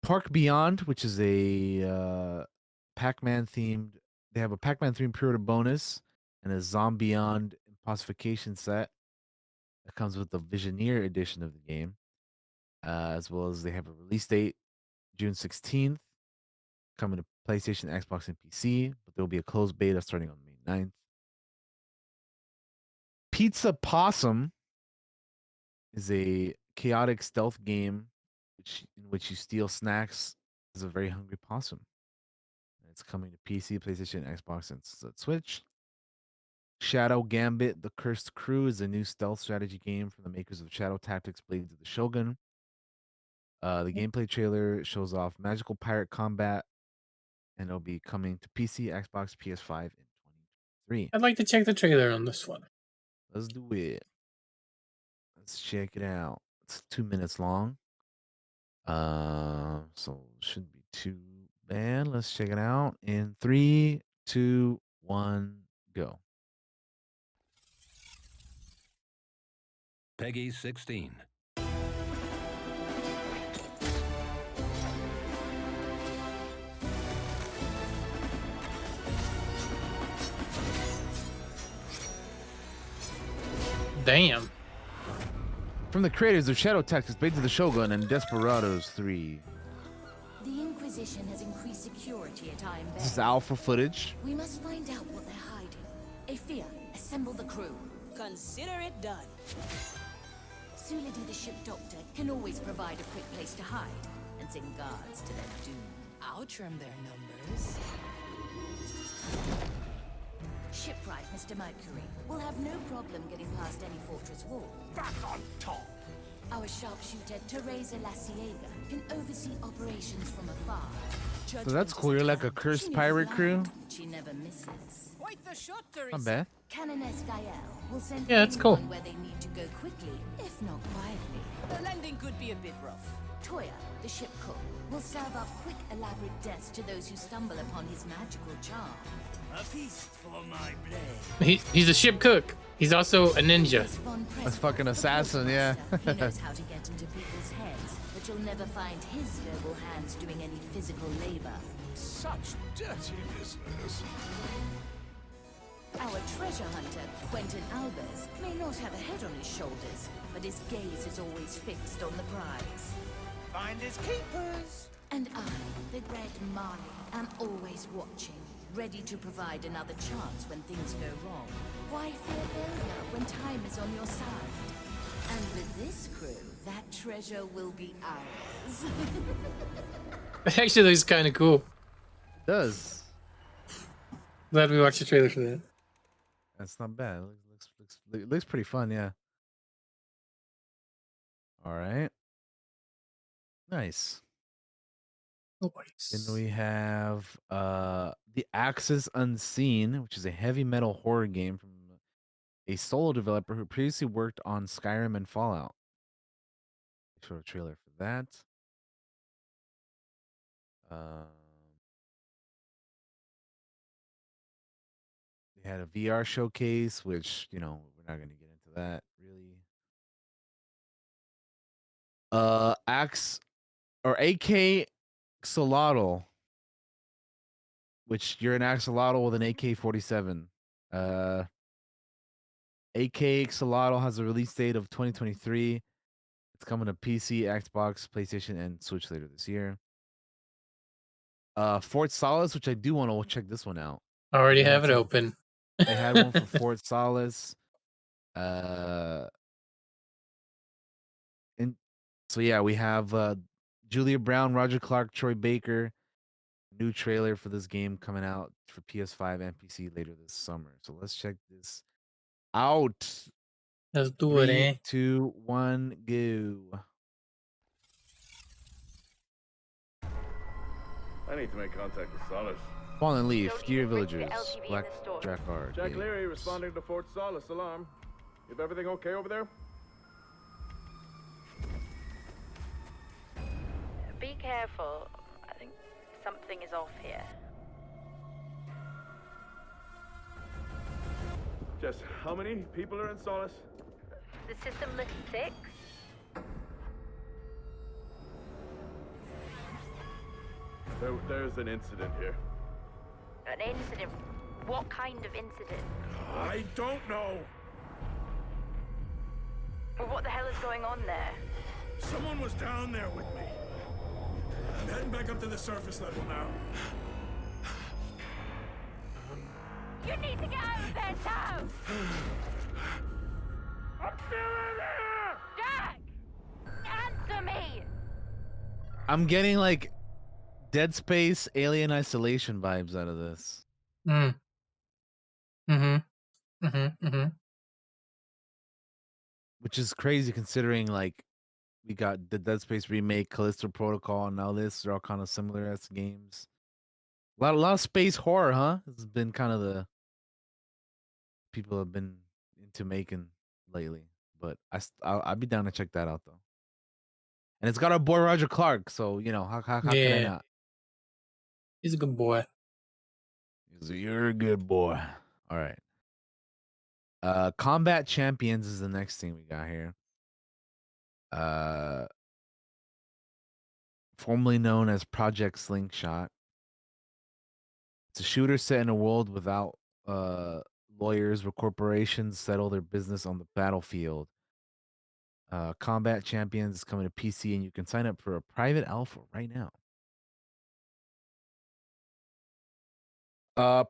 Park Beyond, which is a Pac-Man themed. They have a Pac-Man themed pre-order bonus and a Zombeyond Impossification set that comes with the Visioneer edition of the game, as well as they have a release date June 16th, coming to PlayStation, Xbox, and PC. But there will be a closed beta starting on May 9th. Pizza Possum is a chaotic stealth game in which you steal snacks as a very hungry possum. It's coming to PC, PlayStation, Xbox, and Switch. Shadow Gambit: The Cursed Crew is a new stealth strategy game from the makers of Shadow Tactics: Blades of the Shogun. The gameplay trailer shows off magical pirate combat, and it'll be coming to PC, Xbox, PS5 in 2023. I'd like to check the trailer on this one. Let's do it. Let's check it out. It's 2 minutes long. So shouldn't be too bad. Let's check it out in 3, 2, 1, go. Peggy 16. Damn. From the creators of Shadow Tactics, Blades of the Shogun, and Desperados 3. The Inquisition has increased security at Iron Bay. This is alpha footage. We must find out what they're hiding. Aphia, assemble the crew. Consider it done. Sulidi, the ship doctor, can always provide a quick place to hide and send guards to their doom. I'll trim their numbers. Shipwright, Mr. Mercury, will have no problem getting past any fortress wall. Back on top. Our sharpshooter, Teresa La Ciega, can oversee operations from afar. So that's cool. You're like a cursed pirate crew. She never misses. Quite the shot, Teresa. Not bad. Canoness Gael will send Yeah, that's cool. anyone where they need to go quickly, if not quietly. The landing could be a bit rough. Toya, the ship cook, will serve up quick, elaborate deaths to those who stumble upon his magical charm. A feast for my blade. He's a ship cook. He's also a ninja. That's fucking assassin, yeah. He knows how to get into people's heads, but you'll never find his noble hands doing any physical labor. Such dirty business. Our treasure hunter, Quentin Albers, may not have a head on his shoulders, but his gaze is always fixed on the prize. Finders keepers. And I, the Red Marley, am always watching, ready to provide another chance when things go wrong. Why fear failure when time is on your side? And with this crew, that treasure will be ours. It actually looks kind of cool. It does. Glad we watched the trailer for that. That's not bad. It looks pretty fun, yeah. All right. Nice. Then we have The Axis Unseen, which is a heavy metal horror game from a solo developer who previously worked on Skyrim and Fallout. Showed a trailer for that. They had a VR showcase, which, we're not going to get into that, really. AK Axolotl, which you're an axolotl with an AK-47. AK Axolotl has a release date of 2023. It's coming to PC, Xbox, PlayStation, and Switch later this year. Fort Solace, which I do want to check this one out. I already have it open. They had one for Fort Solace. And so yeah, we have Julia Brown, Roger Clark, Troy Baker. New trailer for this game coming out for PS5 and PC later this summer. So let's check this out. Let's do it, 3, eh? 2, 1, go. I need to make contact with Solace. Fallen Leaf, Dear Villagers, Black Drakkar. Jack Leary responding to Fort Solace alarm. Is everything okay over there? Be careful. I think something is off here. Just how many people are in Solace? The system lists 6. There's an incident here. An incident? What kind of incident? I don't know. Well, what the hell is going on there? Someone was down there with me. I'm heading back up to the surface level now. You need to get out of there now! I'm still in there! Jack! Answer me! I'm getting like Dead Space, Alien Isolation vibes out of this. Mm. Mm-hmm. Mm-hmm. Mm-hmm. Which is crazy considering like we got the Dead Space remake, Callisto Protocol, and now this. They're all kind of similar as games. A lot of space horror, huh? This has been kind of the people have been into making lately. But I'd be down to check that out though. And it's got our boy Roger Clark, so you know how could I Yeah. not? He's a good boy. You're a good boy. All right. Combat Champions is the next thing we got here. Formerly known as Project Slingshot. It's a shooter set in a world without lawyers where corporations settle their business on the battlefield. Combat Champions is coming to PC, and you can sign up for a private alpha right now.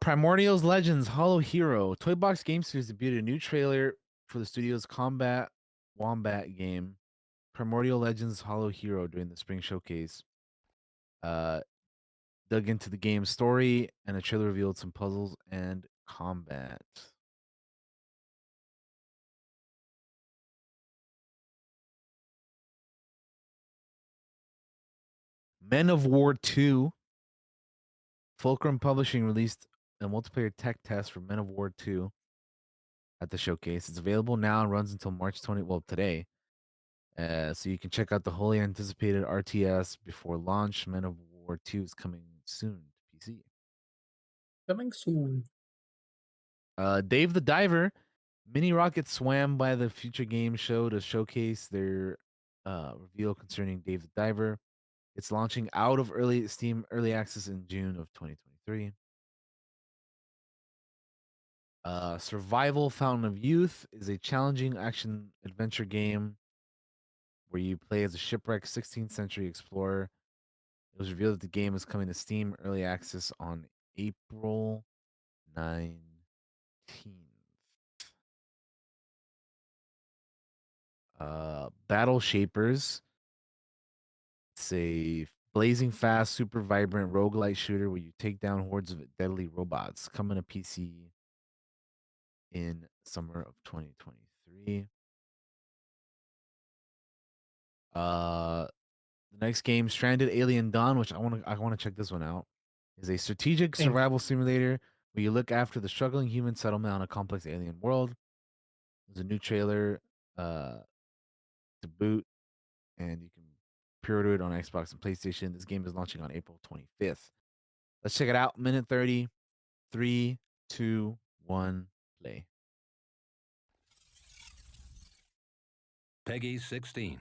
Primordial's Legends Hollow Hero. Toy Box Game Studios debuted a new trailer for the studio's Combat Wombat game, Primordial Legends Hollow Hero, during the spring showcase. Dug into the game's story, and the trailer revealed some puzzles and combat. Men of War 2. Fulcrum Publishing released a multiplayer tech test for Men of War 2 at the showcase. It's available now and runs until March 20. Well, today. So you can check out the wholly anticipated RTS before launch. Men of War 2 is coming soon to PC. Coming soon. Dave the Diver. Mini Rocket swam by the Future Game Show to showcase their reveal concerning Dave the Diver. It's launching out of Steam early access in June of 2023. Survival Fountain of Youth is a challenging action adventure game where you play as a shipwrecked 16th century explorer. It was revealed that the game is coming to Steam early access on April 19th. Battle Shapers. It's a blazing fast, super vibrant roguelite shooter where you take down hordes of deadly robots. Coming to PC in summer of 2023. The next game, Stranded Alien Dawn, which I want to check this one out, is a strategic survival simulator where you look after the struggling human settlement on a complex alien world. There's a new trailer to boot, and you can pre-order it on Xbox and PlayStation. This game is launching on April 25th. Let's check it out. Minute 30. 3, 2, 1, play. Peggy 16.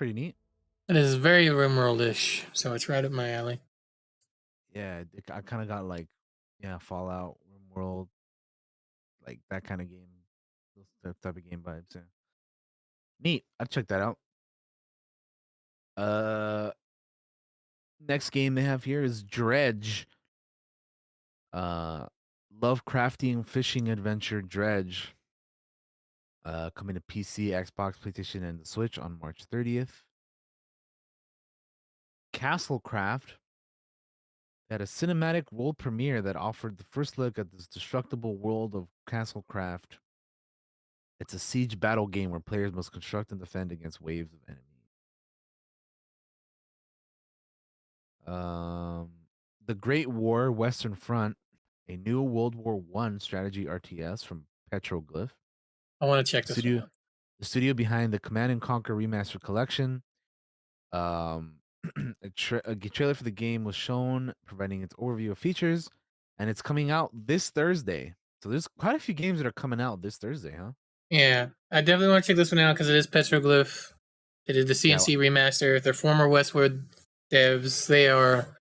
pretty neat. It is very RimWorld-ish, so it's right up my alley. Yeah, I kind of got like, Fallout, RimWorld, like that kind of game, those type of game vibes. Yeah. Neat. I'll check that out. Next game they have here is Dredge. Lovecraftian fishing adventure Dredge. Coming to PC, Xbox, PlayStation, and the Switch on March 30th. Castlecraft had a cinematic world premiere that offered the first look at this destructible world of Castlecraft. It's a siege battle game where players must construct and defend against waves of enemies. The Great War Western Front, a new World War I strategy RTS from Petroglyph. I want to check this one out. The studio behind the Command and Conquer Remastered Collection. A trailer for the game was shown, providing its overview of features, and it's coming out this Thursday. So there's quite a few games that are coming out this Thursday, huh? Yeah, I definitely want to check this one out because it is Petroglyph. They did the CNC remaster. They're former Westwood devs. They are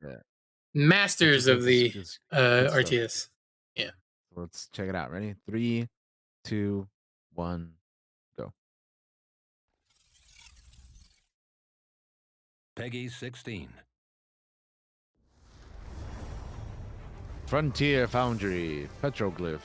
masters of the RTS. Yeah. So let's check it out. Ready? 3, 2, 1, go. Peggy 16. Frontier Foundry, Petroglyph.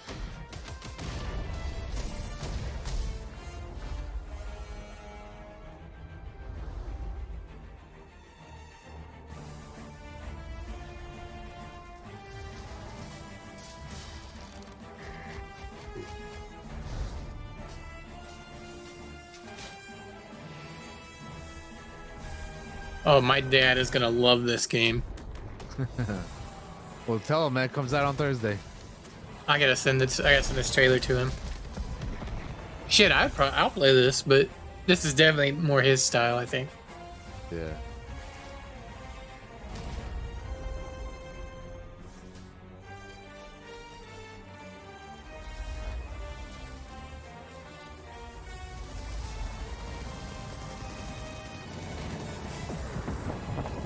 Oh, my dad is gonna love this game. Well, tell him that comes out on Thursday. I gotta send this trailer to him. Shit, I'll play this, but this is definitely more his style, I think. Yeah.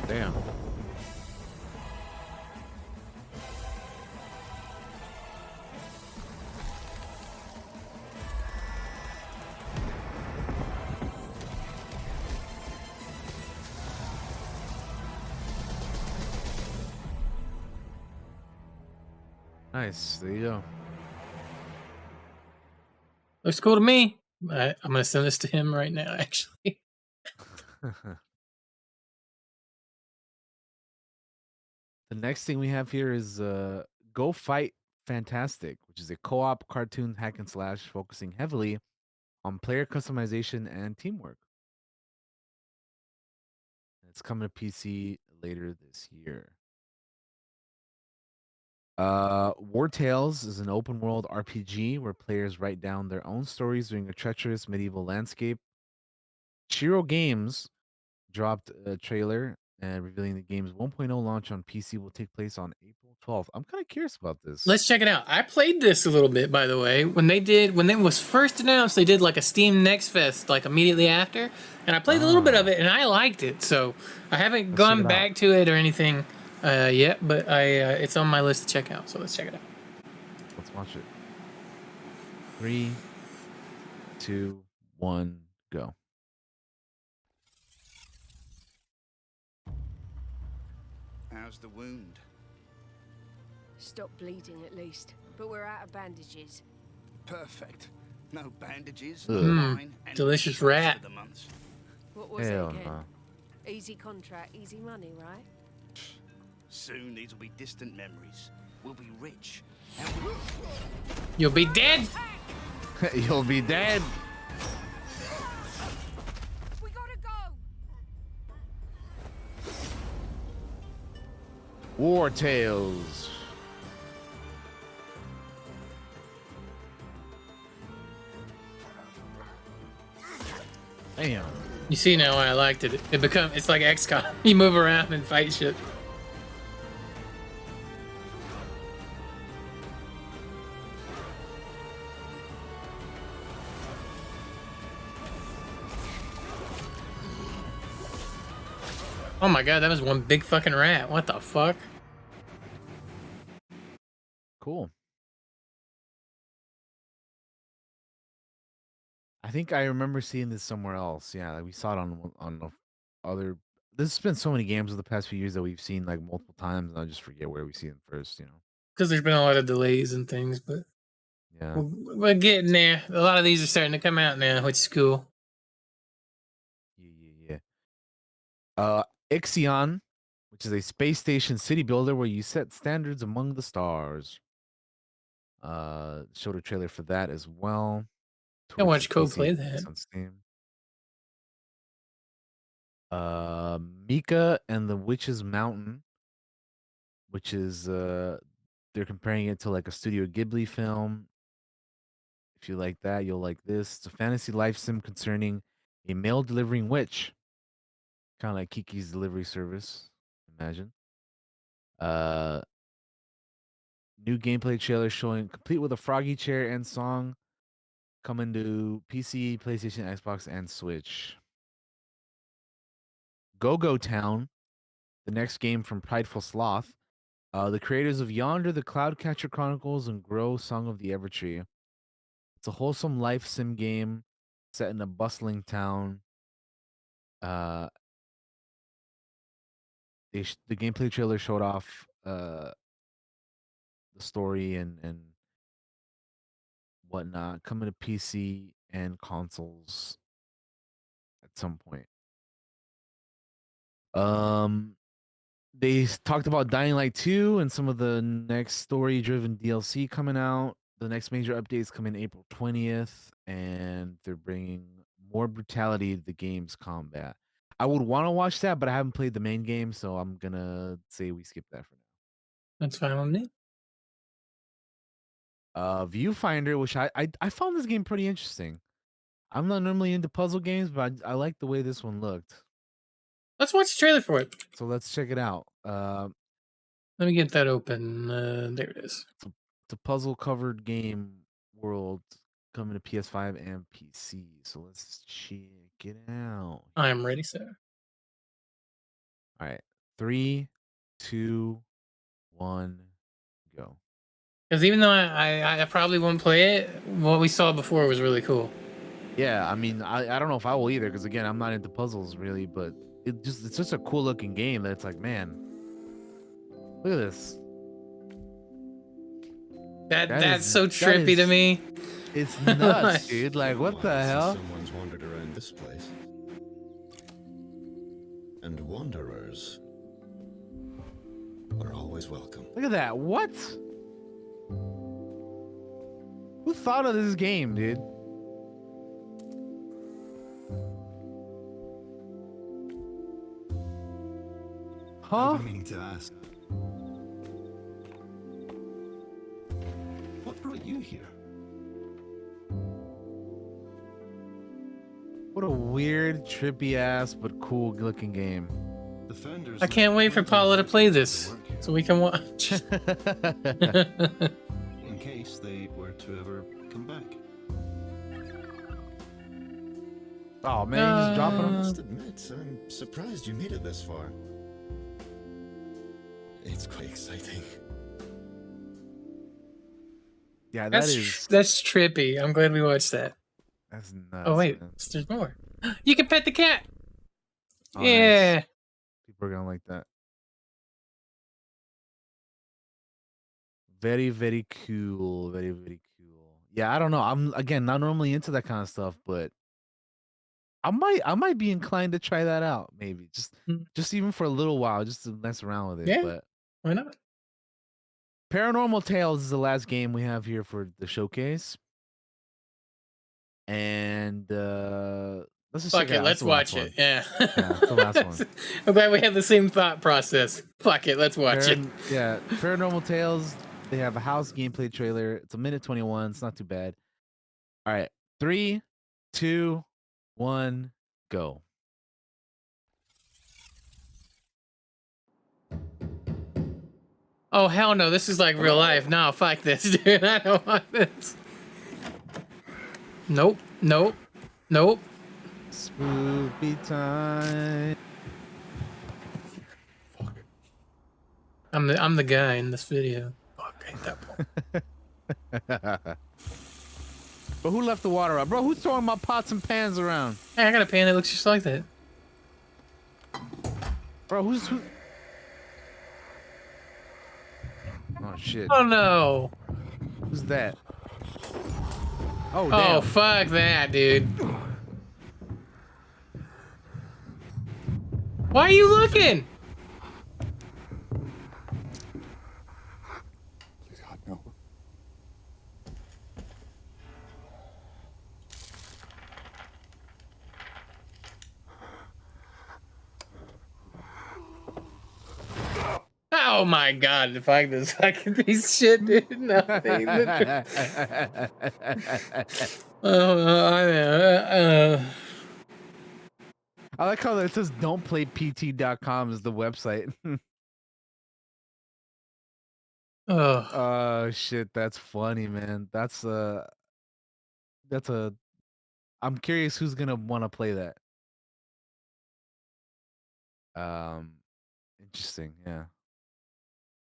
Damn. Nice. There you go. Looks cool to me. I'm gonna send this to him right now, actually. The next thing we have here is Go Fight Fantastic, which is a co-op cartoon hack and slash focusing heavily on player customization and teamwork. It's coming to PC later this year. War Tales is an open world RPG where players write down their own stories during a treacherous medieval landscape. Shiro Games dropped a trailer and revealing the game's 1.0 launch on PC will take place on April 12th. I'm kind of curious about this. Let's check it out. I played this a little bit, by the way. When it was first announced, they did like a Steam Next Fest like immediately after, and I played a little bit of it, and I liked it. So I haven't gone back to it or anything yet, but it's on my list to check out. So let's check it out. Let's watch it. 3, 2, 1, go. How's the wound? Stop bleeding at least, but we're out of bandages. Perfect. No bandages, Ugh. line, and Delicious shots rat. for the months. What was Hell it again? no. Easy contract, easy money, right? Soon these will be distant memories. We'll be rich. You'll be dead. You'll be dead. We gotta go. War Tales. Damn. You see now why I liked it. It's like XCOM. You move around and fight shit. Oh my god, that was one big fucking rat. What the fuck? Cool. I think I remember seeing this somewhere else. Yeah, like we saw it on other. There's been so many games of the past few years that we've seen like multiple times, and I just forget where we see them first. You know. Because there's been a lot of delays and things, but Yeah. we're getting there. A lot of these are starting to come out now, which is cool. Yeah. Ixion, which is a space station city builder where you set standards among the stars. Showed a trailer for that as well. I Towards watched the Code PC play and that. on Steam. Mika and the Witch's Mountain, which is they're comparing it to like a Studio Ghibli film. If you like that, you'll like this. It's a fantasy life sim concerning a mail delivering witch. Kind of like Kiki's delivery service, imagine. Uh New gameplay trailer showing complete with a froggy chair and song coming to PC, PlayStation, Xbox, and Switch. Go Town, the next game from Prideful Sloth. The creators of Yonder, the Cloudcatcher Chronicles, and Grow Song of the Evertree. It's a wholesome life sim game set in a bustling town. The gameplay trailer showed off the story and whatnot, coming to PC and consoles at some point. They talked about Dying Light 2 and some of the next story-driven DLC coming out. The next major updates come in April 20th, and they're bringing more brutality to the game's combat. I would want to watch that, but I haven't played the main game, so I'm gonna say we skip that for now. That's fine with me. Viewfinder, which I found this game pretty interesting. I'm not normally into puzzle games, but I like the way this one looked. Let's watch the trailer for it. So let's check it out. Let me get that open. There it is. It's a puzzle covered game world coming to PS5 and PC. So let's check it out. I am ready, sir. All right. 3, 2, 1, go. Because even though I probably won't play it, what we saw before was really cool. Yeah, I mean, I don't know if I will either, because again, I'm not into puzzles really, but it's just a cool looking game that it's like, man, look at this. That's so trippy to me. It's nuts, dude. Like, what the hell? Someone's wandered around this place. And wanderers are always welcome. Look at that. What? Who thought of this game, dude? Huh? I've been meaning to ask. What brought you here? What a weird, trippy ass, but cool looking game. The founders I can't wait for Paula to play this so we can watch. in case they were to ever come back. Oh man, he's dropping I them. must admit, I'm surprised you made it this far. It's quite exciting. Yeah, That's trippy. I'm glad we watched that. That's nuts. Oh wait, man. there's more. You can pet the cat. Oh, Yeah. nice. People are gonna like that. Very, very cool. Very, very cool. Yeah, I don't know. I'm again not normally into that kind of stuff, but I might be inclined to try that out. Maybe just even for a little while, just to mess around with it. Yeah. But Why not? Paranormal Tales is the last game we have here for the showcase. And let's just Fuck check it it, out. let's It's the last watch it. one. Yeah. Yeah, it's the last one. I'm glad we have the same thought process. Fuck it, let's watch it. Yeah, Paranormal Tales. They have a house gameplay trailer. It's 1:21. It's not too bad. All right, 3, 2, 1, go. Oh hell no, this is like real life. No, fuck this, dude. I don't want this. Nope, nope, nope. Spooky time. I'm the guy in this video. Fuck, I hate that ball. But who left the water out? Bro, who's throwing my pots and pans around? Hey, I got a pan that looks just like that. Bro, who? Oh, shit. Oh, no. Who's that? Oh, Oh, damn. fuck that, dude. Why are you looking? Please, God, no. Oh my god, the fact this fucking piece of shit, dude. Nothing. I like how it says don'tplaypt.com is the website. Oh shit, that's funny, man. That's I'm curious who's gonna want to play that. Interesting, yeah.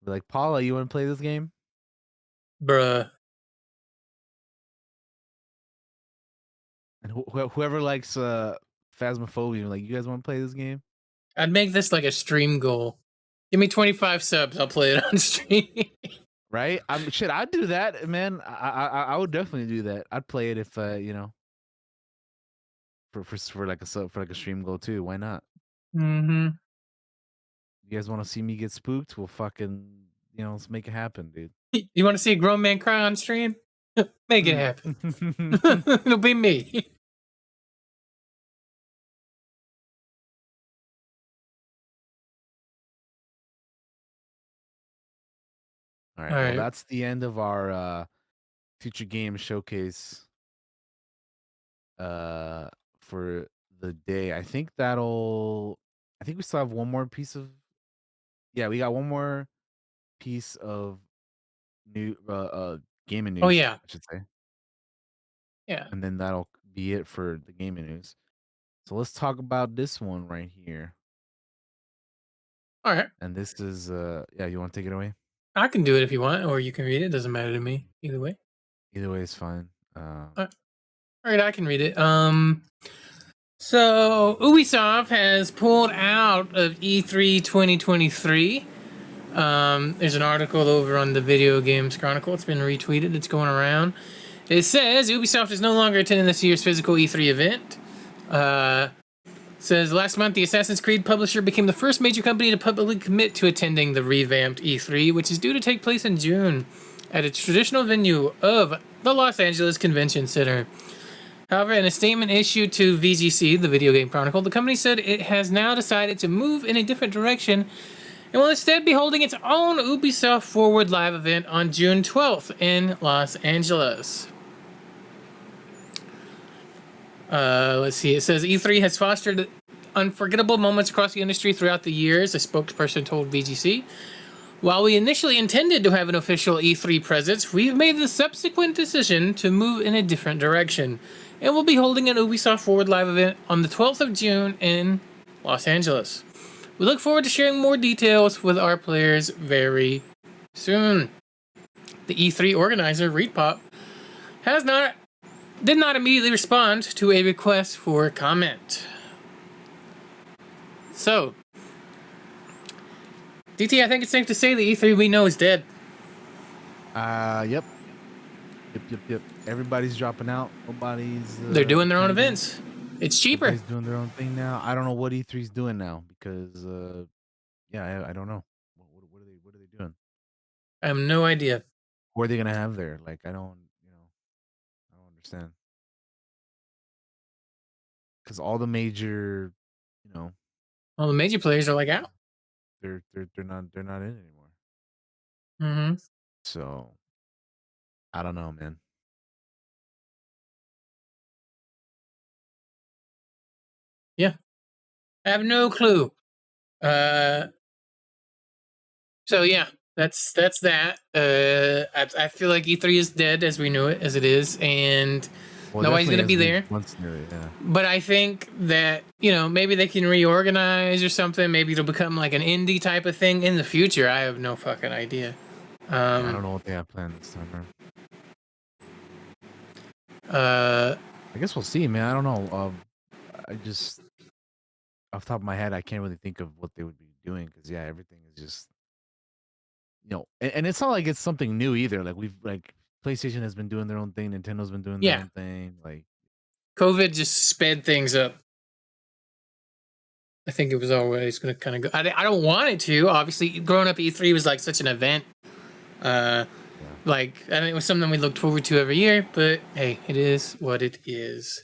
Be like, Paula, you want to play this game? Bruh. And whoever likes Phasmophobia, like, you guys want to play this game? I'd make this like a stream goal. Give me 25 subs, I'll play it on stream. Right? Shit, I'd do that, man. I would definitely do that. I'd play it if you know, for like a sub, for like a stream goal too. Why not? Mm-hmm. You guys want to see me get spooked? We'll fucking, you know, let's make it happen, dude. You want to see a grown man cry on stream? Make it happen. It'll be me. All right. All Well, right. that's the end of our future game showcase for the day. I think we still have one more piece of we got one more piece of new gaming news, Oh, yeah. I should say. Yeah. And then that'll be it for the gaming news. So let's talk about this one right here. All right. And this is you want to take it away? I can do it if you want, or you can read it. Doesn't matter to me. Either way. Either way is fine. All right, I can read it. So Ubisoft has pulled out of E3 2023. There's an article over on the Video Games Chronicle. It's been retweeted. It's going around. It says Ubisoft is no longer attending this year's physical E3 event. Says last month the Assassin's Creed publisher became the first major company to publicly commit to attending the revamped E3, which is due to take place in June at its traditional venue of the Los Angeles Convention Center. However, in a statement issued to VGC, the Video Game Chronicle, the company said it has now decided to move in a different direction and will instead be holding its own Ubisoft Forward Live event on June 12th in Los Angeles. Let's see. It says E3 has fostered unforgettable moments across the industry throughout the years, a spokesperson told VGC. While we initially intended to have an official E3 presence, we've made the subsequent decision to move in a different direction, and we'll be holding an Ubisoft Forward Live event on the 12th of June in Los Angeles. We look forward to sharing more details with our players very soon. The E3 organizer, ReadPop, did not immediately respond to a request for comment. So, DT, I think it's safe to say the E3 we know is dead. Yep. Everybody's dropping out. Nobody's. They're doing their own events. It's cheaper. Everybody's doing their own thing now. I don't know what E3's doing now because, I don't know. What are they doing? I have no idea. What are they gonna have there? Like, I don't understand. Because all the major, all the major players are like out. They're not in anymore. Mm-hmm. So, I don't know, man. Yeah, I have no clue. So yeah, that's that. I feel like E3 is dead as we know it, as it is, and Well, Nobody's definitely gonna be as we there. once knew it, yeah. But I think that, maybe they can reorganize or something. Maybe it'll become like an indie type of thing in the future. I have no fucking idea. I don't know what they have planned this time, bro. I guess we'll see, man. I don't know. I just off the top of my head, I can't really think of what they would be doing because yeah, everything is just and it's not like it's something new either. Like PlayStation has been doing their own thing, Nintendo's been doing their Yeah. own thing. Like COVID just sped things up. I think it was always going to kind of go. I don't want it to. Obviously, growing up, E3 was like such an event. Like, I mean, it was something we looked forward to every year. But hey, it is what it is.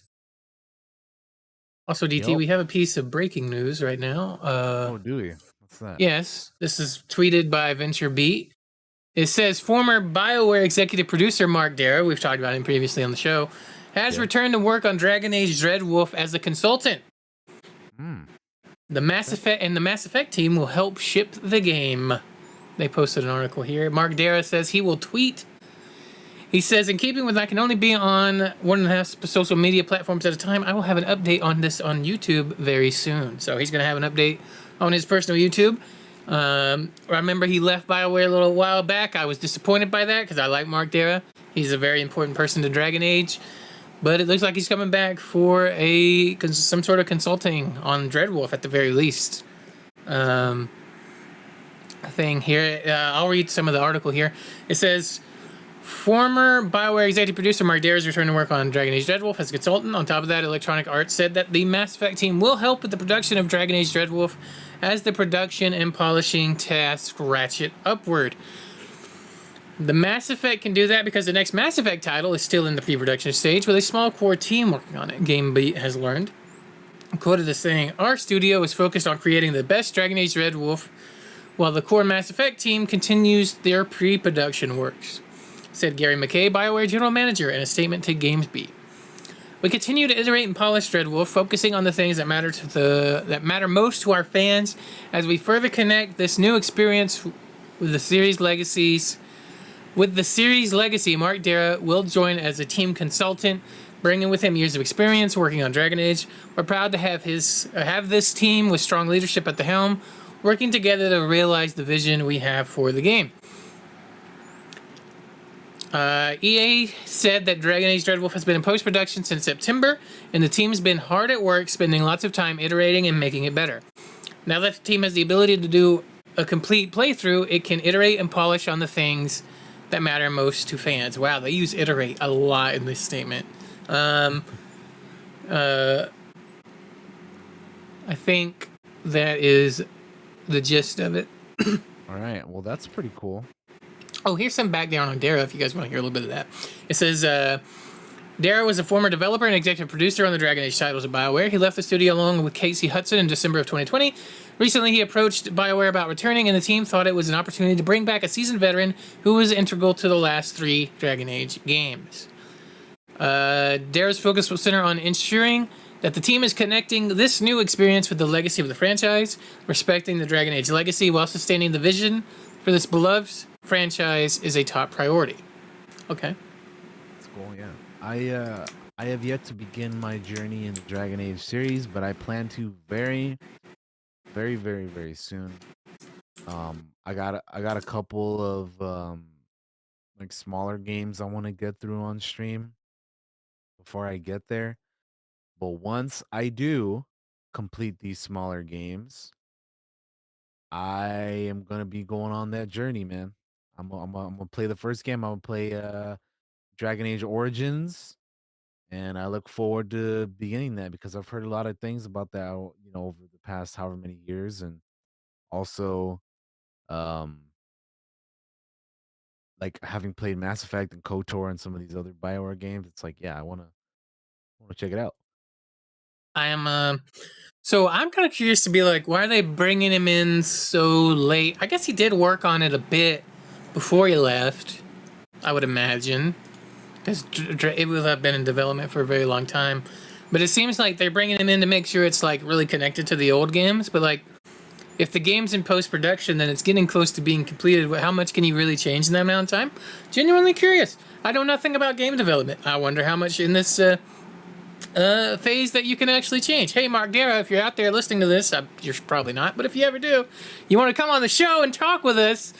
Also, DT, we have a piece of breaking news right now. oh, do we? What's that? Yes, this is tweeted by VentureBeat. It says former BioWare executive producer Mark Darrow, we've talked about him previously on the show, has returned to work on Dragon Age Dreadwolf as a consultant. The Mass Effect team will help ship the game. They posted an article here. Mark Darrow says he will tweet. He says, in keeping with I can only be on 1.5 social media platforms at a time, I will have an update on this on YouTube very soon. So he's going to have an update on his personal YouTube. I remember he left BioWare a little while back. I was disappointed by that because I like Mark Darrow. He's a very important person to Dragon Age. But it looks like he's coming back for some sort of consulting on Dreadwolf at the very least. Thing here. I'll read some of the article here. It says, former BioWare executive producer Mark Darrow is returning to work on Dragon Age Dreadwolf as a consultant. On top of that, Electronic Arts said that the Mass Effect team will help with the production of Dragon Age Dreadwolf as the production and polishing tasks ratchet upward. The Mass Effect can do that because the next Mass Effect title is still in the pre-production stage with a small core team working on it, GameBeat has learned. Quoted as saying, our studio is focused on creating the best Dragon Age Dreadwolf while the core Mass Effect team continues their pre-production works, said Gary McKay, BioWare General Manager, in a statement to GamesBeat. We continue to iterate and polish Dreadwolf, focusing on the things that matter most to our fans as we further connect this new experience with the series legacies. With the series legacy, Mark Darrow will join as a team consultant, bringing with him years of experience working on Dragon Age. We're proud to have this team with strong leadership at the helm, working together to realize the vision we have for the game. EA said that Dragon Age Dreadwolf has been in post-production since September, and the team's been hard at work, spending lots of time iterating and making it better. Now that the team has the ability to do a complete playthrough, it can iterate and polish on the things that matter most to fans. Wow, they use iterate a lot in this statement. I think that is the gist of it. All right, well, that's pretty cool. Oh, here's some background on Darrow if you guys want to hear a little bit of that. It says, Darrow was a former developer and executive producer on the Dragon Age titles at BioWare. He left the studio along with Casey Hudson in December of 2020. Recently, he approached BioWare about returning, and the team thought it was an opportunity to bring back a seasoned veteran who was integral to the last 3 Dragon Age games. Darrow's focus will center on ensuring that the team is connecting this new experience with the legacy of the franchise, respecting the Dragon Age legacy while sustaining the vision for this beloved franchise is a top priority. Okay. That's cool, yeah. I have yet to begin my journey in the Dragon Age series, but I plan to very, very, very, very soon. I got a couple of like smaller games I want to get through on stream before I get there. But once I do complete these smaller games, I am gonna be going on that journey, man. I'm gonna play the first game. I'm gonna play Dragon Age Origins, and I look forward to beginning that because I've heard a lot of things about that, over the past however many years, and also, like having played Mass Effect and KOTOR and some of these other BioWare games, it's like, yeah, I wanna check it out. I am, so I'm kind of curious to be like, why are they bringing him in so late? I guess he did work on it a bit before he left, I would imagine, because it will have been in development for a very long time. But it seems like they're bringing him in to make sure it's like really connected to the old games. But like, if the game's in post-production, then it's getting close to being completed. How much can you really change in that amount of time? Genuinely curious. I know nothing about game development. I wonder how much in this phase that you can actually change. Hey, Mark Guerra, if you're out there listening to this, you're probably not, but if you ever do, you want to come on the show and talk with us.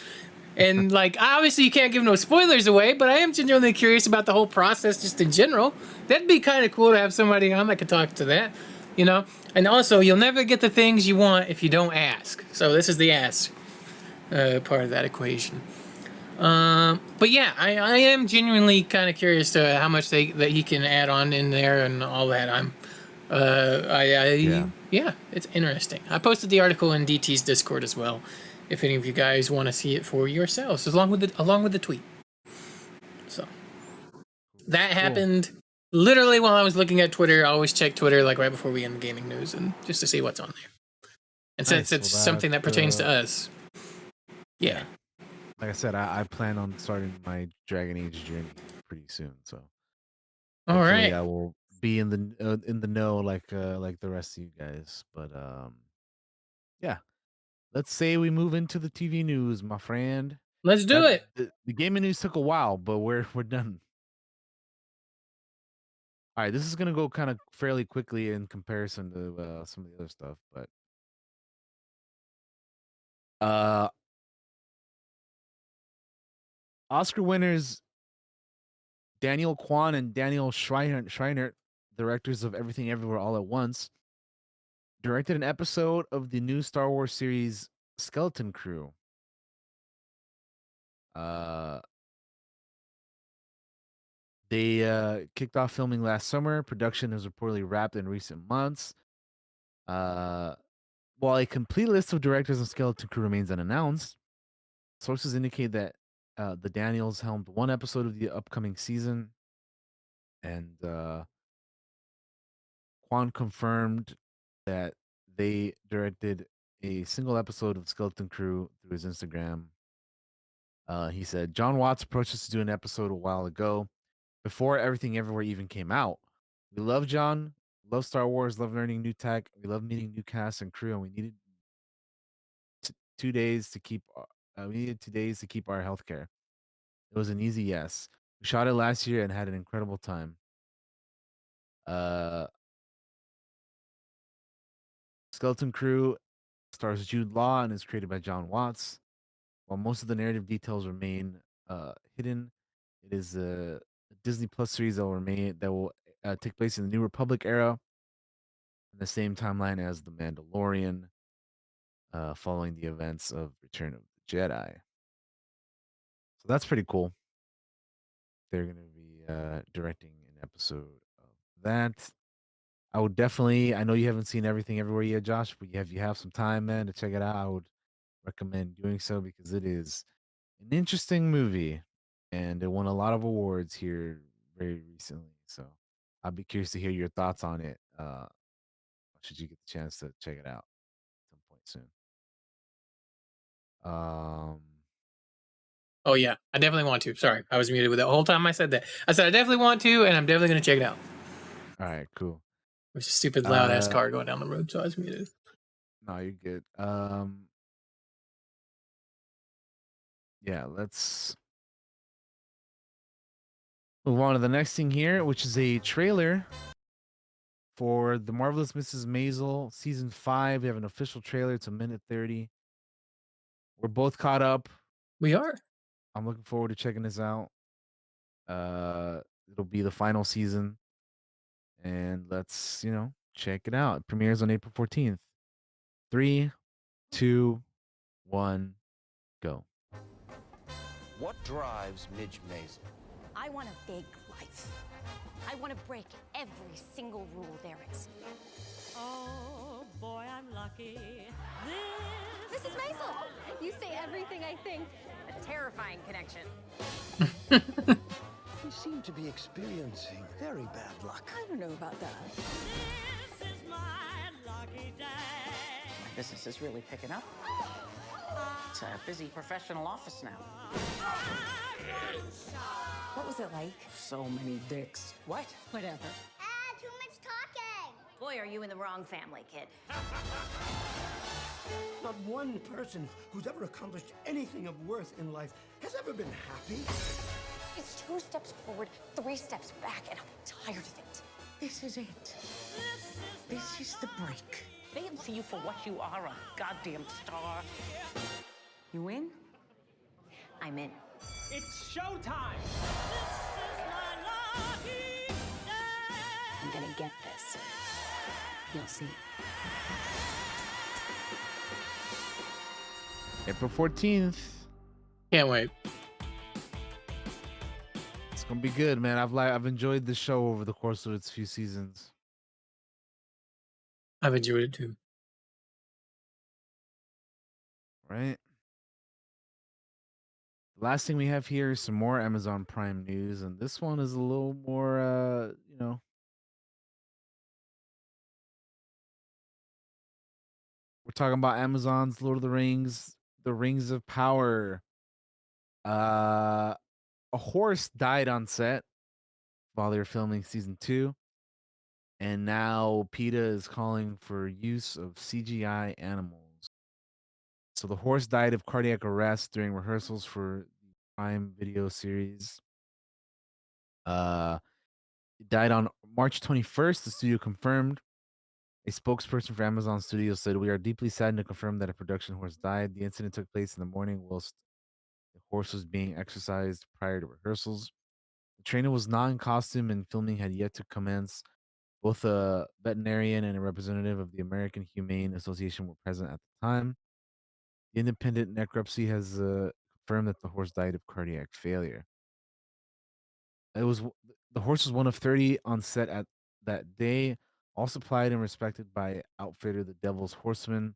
And like, obviously you can't give no spoilers away, but I am genuinely curious about the whole process just in general. That'd be kind of cool to have somebody on that could talk to that, you know? And also, you'll never get the things you want if you don't ask. So this is the ask part of that equation. But yeah, I am genuinely kind of curious to how much that he can add on in there and all that. Yeah, it's interesting. I posted the article in DT's Discord as well, if any of you guys want to see it for yourselves, along with the tweet. So that happened literally while I was looking at Twitter. I always check Twitter like right before we end the gaming news and just to see what's on there. And since it's something that pertains to us, yeah. Like I said, I plan on starting my Dragon Age journey pretty soon. So all right, I will be in the know like the rest of you guys. But yeah. Let's say we move into the TV news, my friend. Let's do it. The gaming news took a while, but we're done. All right, this is gonna go kind of fairly quickly in comparison to some of the other stuff, but Oscar winners Daniel Kwan and Daniel Schreiner, directors of Everything Everywhere All at Once, directed an episode of the new Star Wars series Skeleton Crew. They kicked off filming last summer. Production has reportedly wrapped in recent months. While a complete list of directors of Skeleton Crew remains unannounced, sources indicate that the Daniels helmed one episode of the upcoming season, and Quan confirmed that they directed a single episode of Skeleton Crew through his Instagram. He said, John Watts approached us to do an episode a while ago, before Everything Everywhere even came out. We love John, love Star Wars, love learning new tech. We love meeting new cast and crew, and we needed 2 days to keep. We needed 2 days to keep our healthcare. It was an easy yes. We shot it last year and had an incredible time. Skeleton Crew stars Jude Law and is created by John Watts. While most of the narrative details remain hidden, it is a Disney Plus series that will take place in the New Republic era, in the same timeline as The Mandalorian, following the events of Return of the Jedi. So that's pretty cool. They're going to be directing an episode of that. I would definitely. I know you haven't seen Everything Everywhere yet, Josh, but if you have some time, man, to check it out, I would recommend doing so because it is an interesting movie, and it won a lot of awards here very recently. So I'd be curious to hear your thoughts on it. Should you get the chance to check it out at some point soon? Oh yeah, I definitely want to. Sorry, I was muted with the whole time I said that. I said I definitely want to, and I'm definitely gonna check it out. All right, cool. There's a stupid loud ass car going down the road, so I was muted. No, you're good. Yeah, let's move on to the next thing here, which is a trailer for The Marvelous Mrs. Maisel season 5. We have an official trailer. It's 1:30. We're both caught up. We are. I'm looking forward to checking this out. It'll be the final season, and let's check it out. It premieres on April 14th. 3, 2, 1, go. What drives Midge Maisel? I want a big life. I want to break every single rule there is. Oh, boy, I'm lucky. Mrs. Maisel! You say everything I think. A terrifying connection. You seem to be experiencing very bad luck. I don't know about that. This is my lucky day. My business is really picking up. It's a busy professional office now. What was it like? So many dicks. What? Whatever. Too much talking. Boy, are you in the wrong family, kid. Not one person who's ever accomplished anything of worth in life has ever been happy. It's 2 steps forward, 3 steps back, and I'm tired of it. This is it. This is the break. They didn't see you for what you are, a goddamn star. You in? I'm in. It's showtime! I'm gonna get this. You'll see. April 14th. Can't wait. It's gonna be good, man. I've enjoyed the show over the course of its few seasons. I've enjoyed it too. Right. The last thing we have here is some more Amazon Prime news, and this one is a little more, we're talking about Amazon's Lord of the Rings, The Rings of Power. A horse died on set while they were filming season 2, and now PETA is calling for use of CGI animals. So the horse died of cardiac arrest during rehearsals for the Prime Video series. It died on March 21st, the studio confirmed. A spokesperson for Amazon Studios said, "We are deeply saddened to confirm that a production horse died. The incident took place in the morning whilst the horse was being exercised prior to rehearsals. The trainer was not in costume and filming had yet to commence. Both a veterinarian and a representative of the American Humane Association were present at the time. The independent necropsy has confirmed that the horse died of cardiac failure. The horse was one of 30 on set at that day, all supplied and respected by outfitter The Devil's Horseman,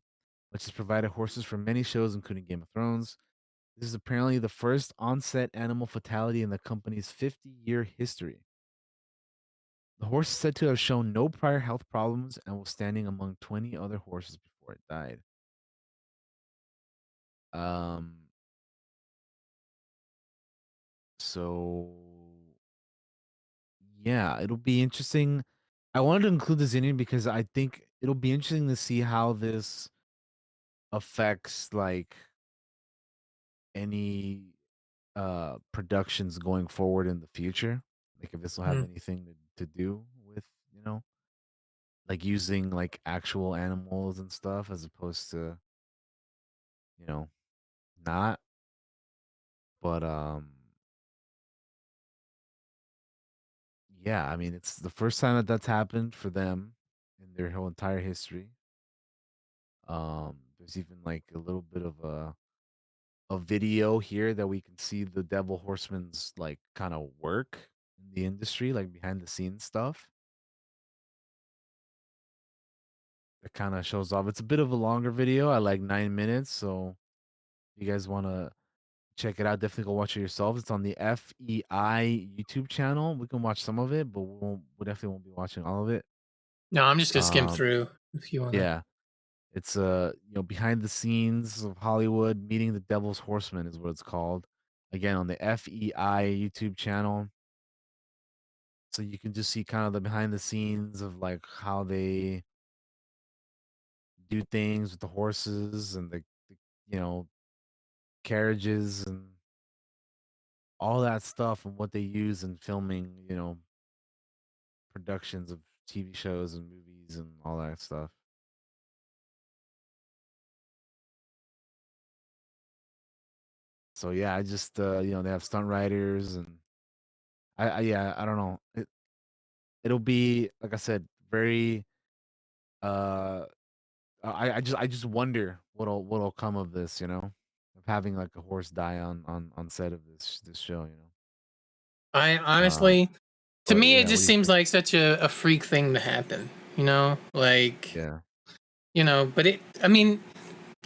which has provided horses for many shows, including Game of Thrones. This is apparently the first on-set animal fatality in the company's 50-year history. The horse is said to have shown no prior health problems and was standing among 20 other horses before it died. So yeah, it'll be interesting. I wanted to include this in here because I think it'll be interesting to see how this affects like any productions going forward in the future. Like if this will have anything to do with, like using like actual animals and stuff as opposed to, you know, not. But yeah, I mean it's the first time that that's happened for them in their whole entire history. There's even like a little bit of a video here that we can see the Devil Horseman's like kind of work in the industry, like behind the scenes stuff. It kind of shows off. It's a bit of a longer video. I like 9 minutes, so if you guys want to check it out, definitely go watch it yourselves. It's on the FEI YouTube channel. We can watch some of it, but we definitely won't be watching all of it. No, I'm just gonna skim through if you wanna. Yeah. It's behind the scenes of Hollywood meeting the Devil's Horseman is what it's called. Again, on the FEI YouTube channel. So you can just see kind of the behind the scenes of like how they do things with the horses and the carriages and all that stuff and what they use in filming, productions of TV shows and movies and all that stuff. So yeah, I just they have stunt riders and I don't know. It'll be like I said, very uh I just wonder what'll come of this, of having like a horse die on set of this show. I Um honestly, to but me, it yeah, what just do you seems think? like such a freak thing to happen. Like, Yeah. but I mean,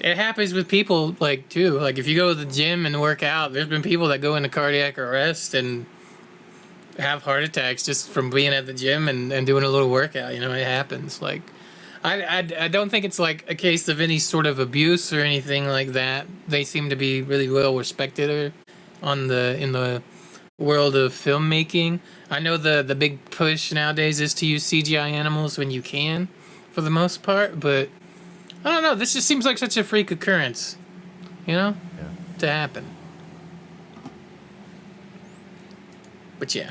it happens with people like too. Like if you go to the gym and work out, there's been people that go into cardiac arrest and have heart attacks just from being at the gym and doing a little workout. It happens. Like, I don't think it's like a case of any sort of abuse or anything like that. They seem to be really well respected in the world of filmmaking. I know the big push nowadays is to use CGI animals when you can, for the most part, but I don't know. This just seems like such a freak occurrence, you know, to happen. But yeah.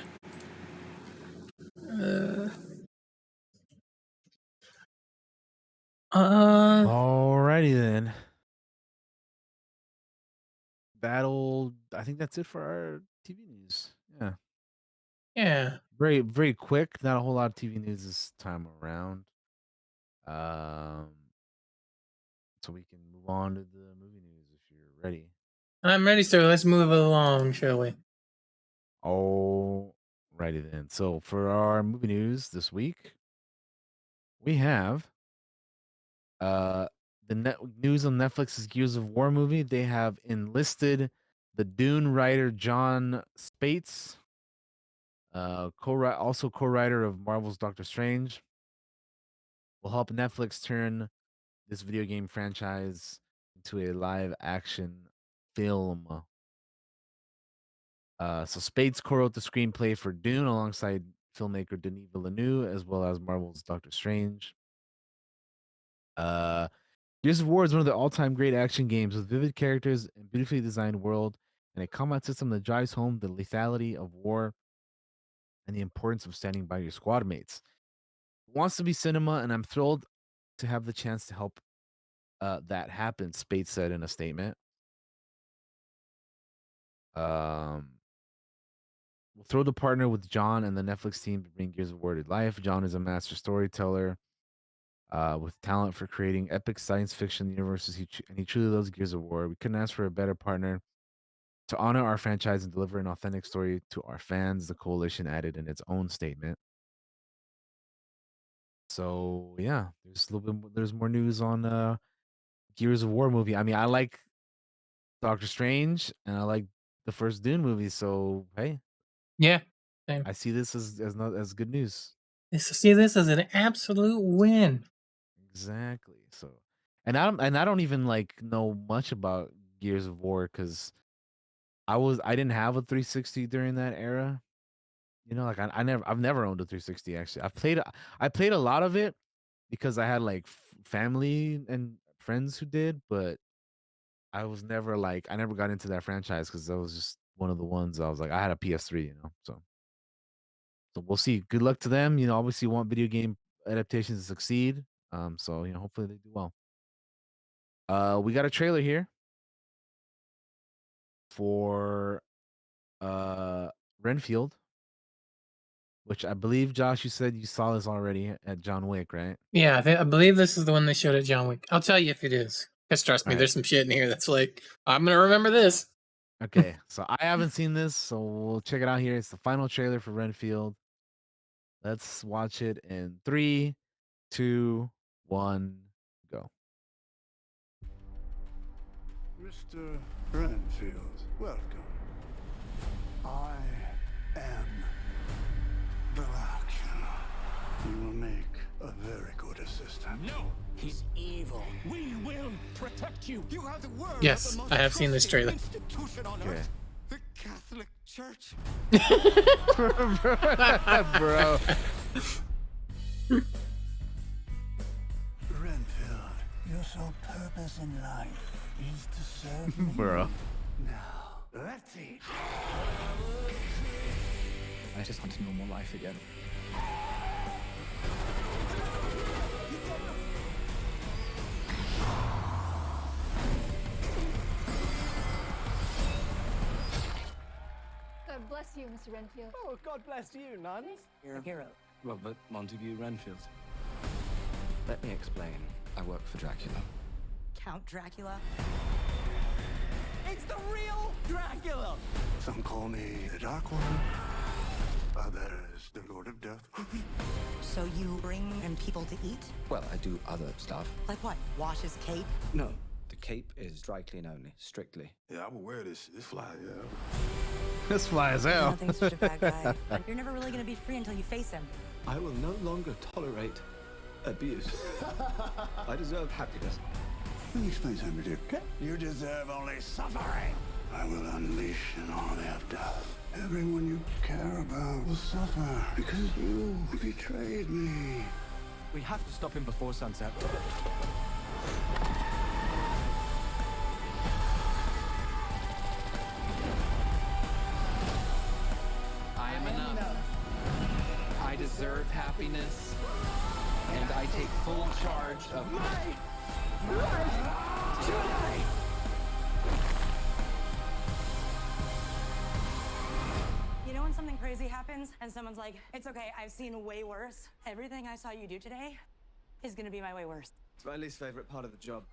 Alrighty then. I think that's it for our TV news. Yeah. Yeah. Very, very quick. Not a whole lot of TV news this time around. So we can move on to the movie news if you're ready. I'm ready, sir. Let's move along, shall we? Alrighty then. So for our movie news this week, we have news on Netflix's Gears of War movie. They have enlisted the Dune writer John Spates, also co-writer of Marvel's Doctor Strange, will help Netflix turn this video game franchise into a live action film. So Spates co-wrote the screenplay for Dune alongside filmmaker Denis Villeneuve, as well as Marvel's Doctor Strange. Gears of War is one of the all-time great action games with vivid characters and beautifully designed world, and a combat system that drives home the lethality of war and the importance of standing by your squad mates. It wants to be cinema, and I'm thrilled to have the chance to help that happen, Spates said in a statement. We'll throw the partner with John and the Netflix team to bring Gears of War to life. John is a master storyteller with talent for creating epic science fiction universes, and he truly loves Gears of War. We couldn't ask for a better partner to honor our franchise and deliver an authentic story to our fans, the coalition added in its own statement. So yeah, there's more news on Gears of War movie. I mean, I like Doctor Strange and I like the first Dune movie, so hey. Yeah. Same. I see this as good news. See this as an absolute win. Exactly. So and I don't even like know much about Gears of War because I didn't have a 360 during that era. You know, like I've never owned a 360 actually. I played a lot of it because I had like family and friends who did, but I was never like I never got into that franchise because that was just one of the ones I was like I had a PS3, you know. So we'll see. Good luck to them. You know, obviously want video game adaptations to succeed. So you know, hopefully they do well. We got a trailer here for Renfield, which I believe, Josh, you said you saw this already at John Wick, right? Yeah, I believe this is the one they showed at John Wick. I'll tell you if it is. Because trust me, All right. there's some shit in here that's like, I'm going to remember this. Okay, so I haven't seen this, so we'll check it out here. It's the final trailer for Renfield. Let's watch it in 3, 2, 1, go. Mr. Renfield, welcome. I am Dracula. You will make a very good assistant. No, he's evil. We will protect you. You have the word Yes, of the most I have seen this trailer. institution on Okay. earth, the Catholic Church. Bro. Renfield, your sole purpose in life is to serve me. Bro. Now, let's eat. I just want a normal life again. God bless you, Mr. Renfield. Oh, God bless you, nuns. You're a hero. Robert Montague Renfield. Let me explain. I work for Dracula. Count Dracula? It's the real Dracula! Some call me the Dark One. Others, the Lord of Death. So you bring in people to eat? Well, I do other stuff. Like what? Wash his cape? No, the cape is dry clean only, strictly. Yeah, I will wear this fly, yeah. This fly as hell. Nothing's such a bad guy. You're never really gonna be free until you face him. I will no longer tolerate abuse. I deserve happiness. Let me explain something to you, okay? You deserve only suffering. I will unleash an army of death. Everyone you care about will suffer because you betrayed me. We have to stop him before sunset. I am enough. I deserve happiness, and I take full charge of my life today. You know when something crazy happens and someone's like, it's okay, I've seen way worse. Everything I saw you do today is gonna be my way worse. It's my least favorite part of the job.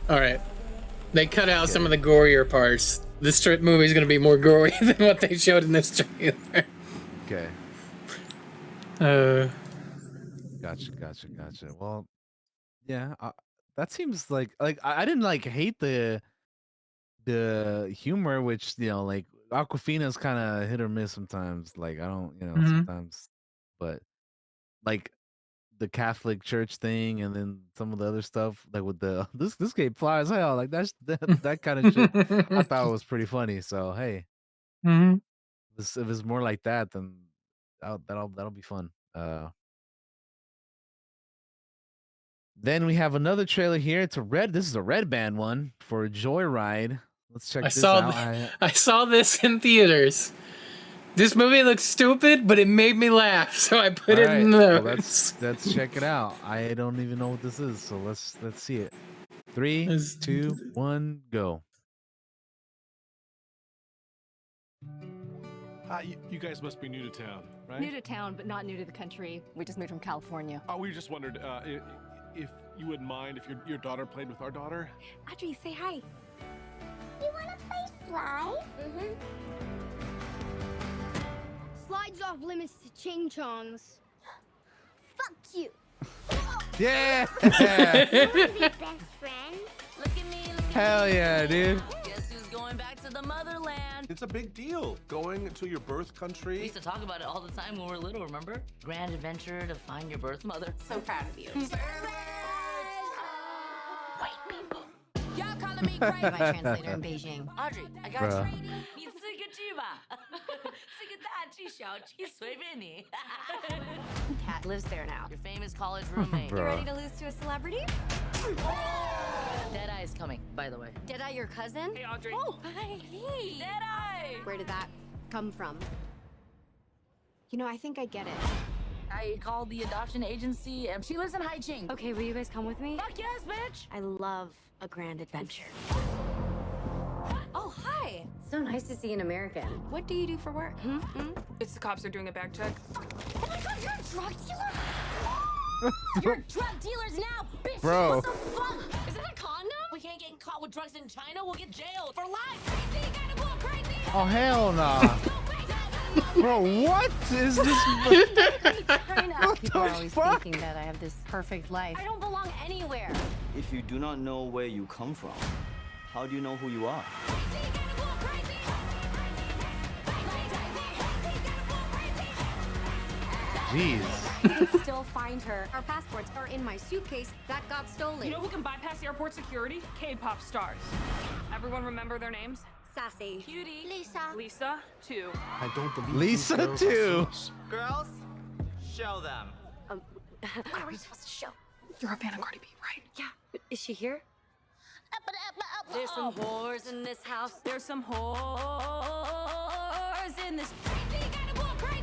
All right. They cut out some of the gorier parts. This movie is going to be more gory than what they showed in this trailer. Okay. Gotcha. Well, yeah, that seems like I didn't like hate the humor, which like Aquafina's kind of hit or miss sometimes. Like I don't, sometimes, but like the Catholic Church thing, and then some of the other stuff, like with the this game flies hell, like that kind of shit. I thought it was pretty funny. So hey, Mm-hmm. if it's more like that, then that'll be fun. Then we have another trailer here. This is a Red Band one for Joyride. Let's check this out. I saw this in theaters. This movie looks stupid, but it made me laugh, so I put it in the notes. Let's check it out. I don't even know what this is, so let's see it. 3, 2, 1, go. You guys must be new to town, right? New to town, but not new to the country. We just moved from California. Oh, we just wondered if you wouldn't mind if your daughter played with our daughter. Audrey, say hi. You want to play slide? Mm-hmm. Slides off limits to Ching Chongs. Fuck you. Yeah! You want to be best friends? Look at me, look at Hell me. yeah, dude. Guess who's going back to the motherland? It's a big deal, going to your birth country. We used to talk about it all the time when we were little, remember? Grand adventure to find your birth mother. So proud of you. White people. Y'all calling me crazy. My translator in Beijing. Audrey, I got Bruh. you. 你自个去吧，这个大气小气随便你。 Cat lives there now. Your famous college roommate. You ready to lose to a celebrity? Deadeye's coming, by the way. Deadeye, your cousin? Hey, Audrey. Oh, hi. Hey. Deadeye! Where did that come from? You know, I think I get it. I called the adoption agency, and she lives in Haiching. Okay, will you guys come with me? Fuck yes, bitch! I love a grand adventure. Oh, hi. So nice to see an American. What do you do for work? It's the cops are doing a bag check. Oh my god, you're a drug dealer? You're drug dealers now, bitch! Bro. What the fuck? Is that a condom? We can't get caught with drugs in China. We'll get jailed for life. Crazy, gotta go crazy. Oh hell nah. Bro, what is this? What People are the always fuck? thinking that I have this perfect life. I don't belong anywhere. If you do not know where you come from, how do you know who you are? Jeez. You can still find her. Our passports are in my suitcase that got stolen. You know who can bypass airport security? K-pop stars. Everyone remember their names? Sassy. Cutie. Lisa. Lisa, 2. I don't believe Lisa these girls too. are sus. Girls, show them. What are we supposed to show? You're a fan of Cardi B, right? Yeah. Is she here? There's some whores in this house. There's some whores in this.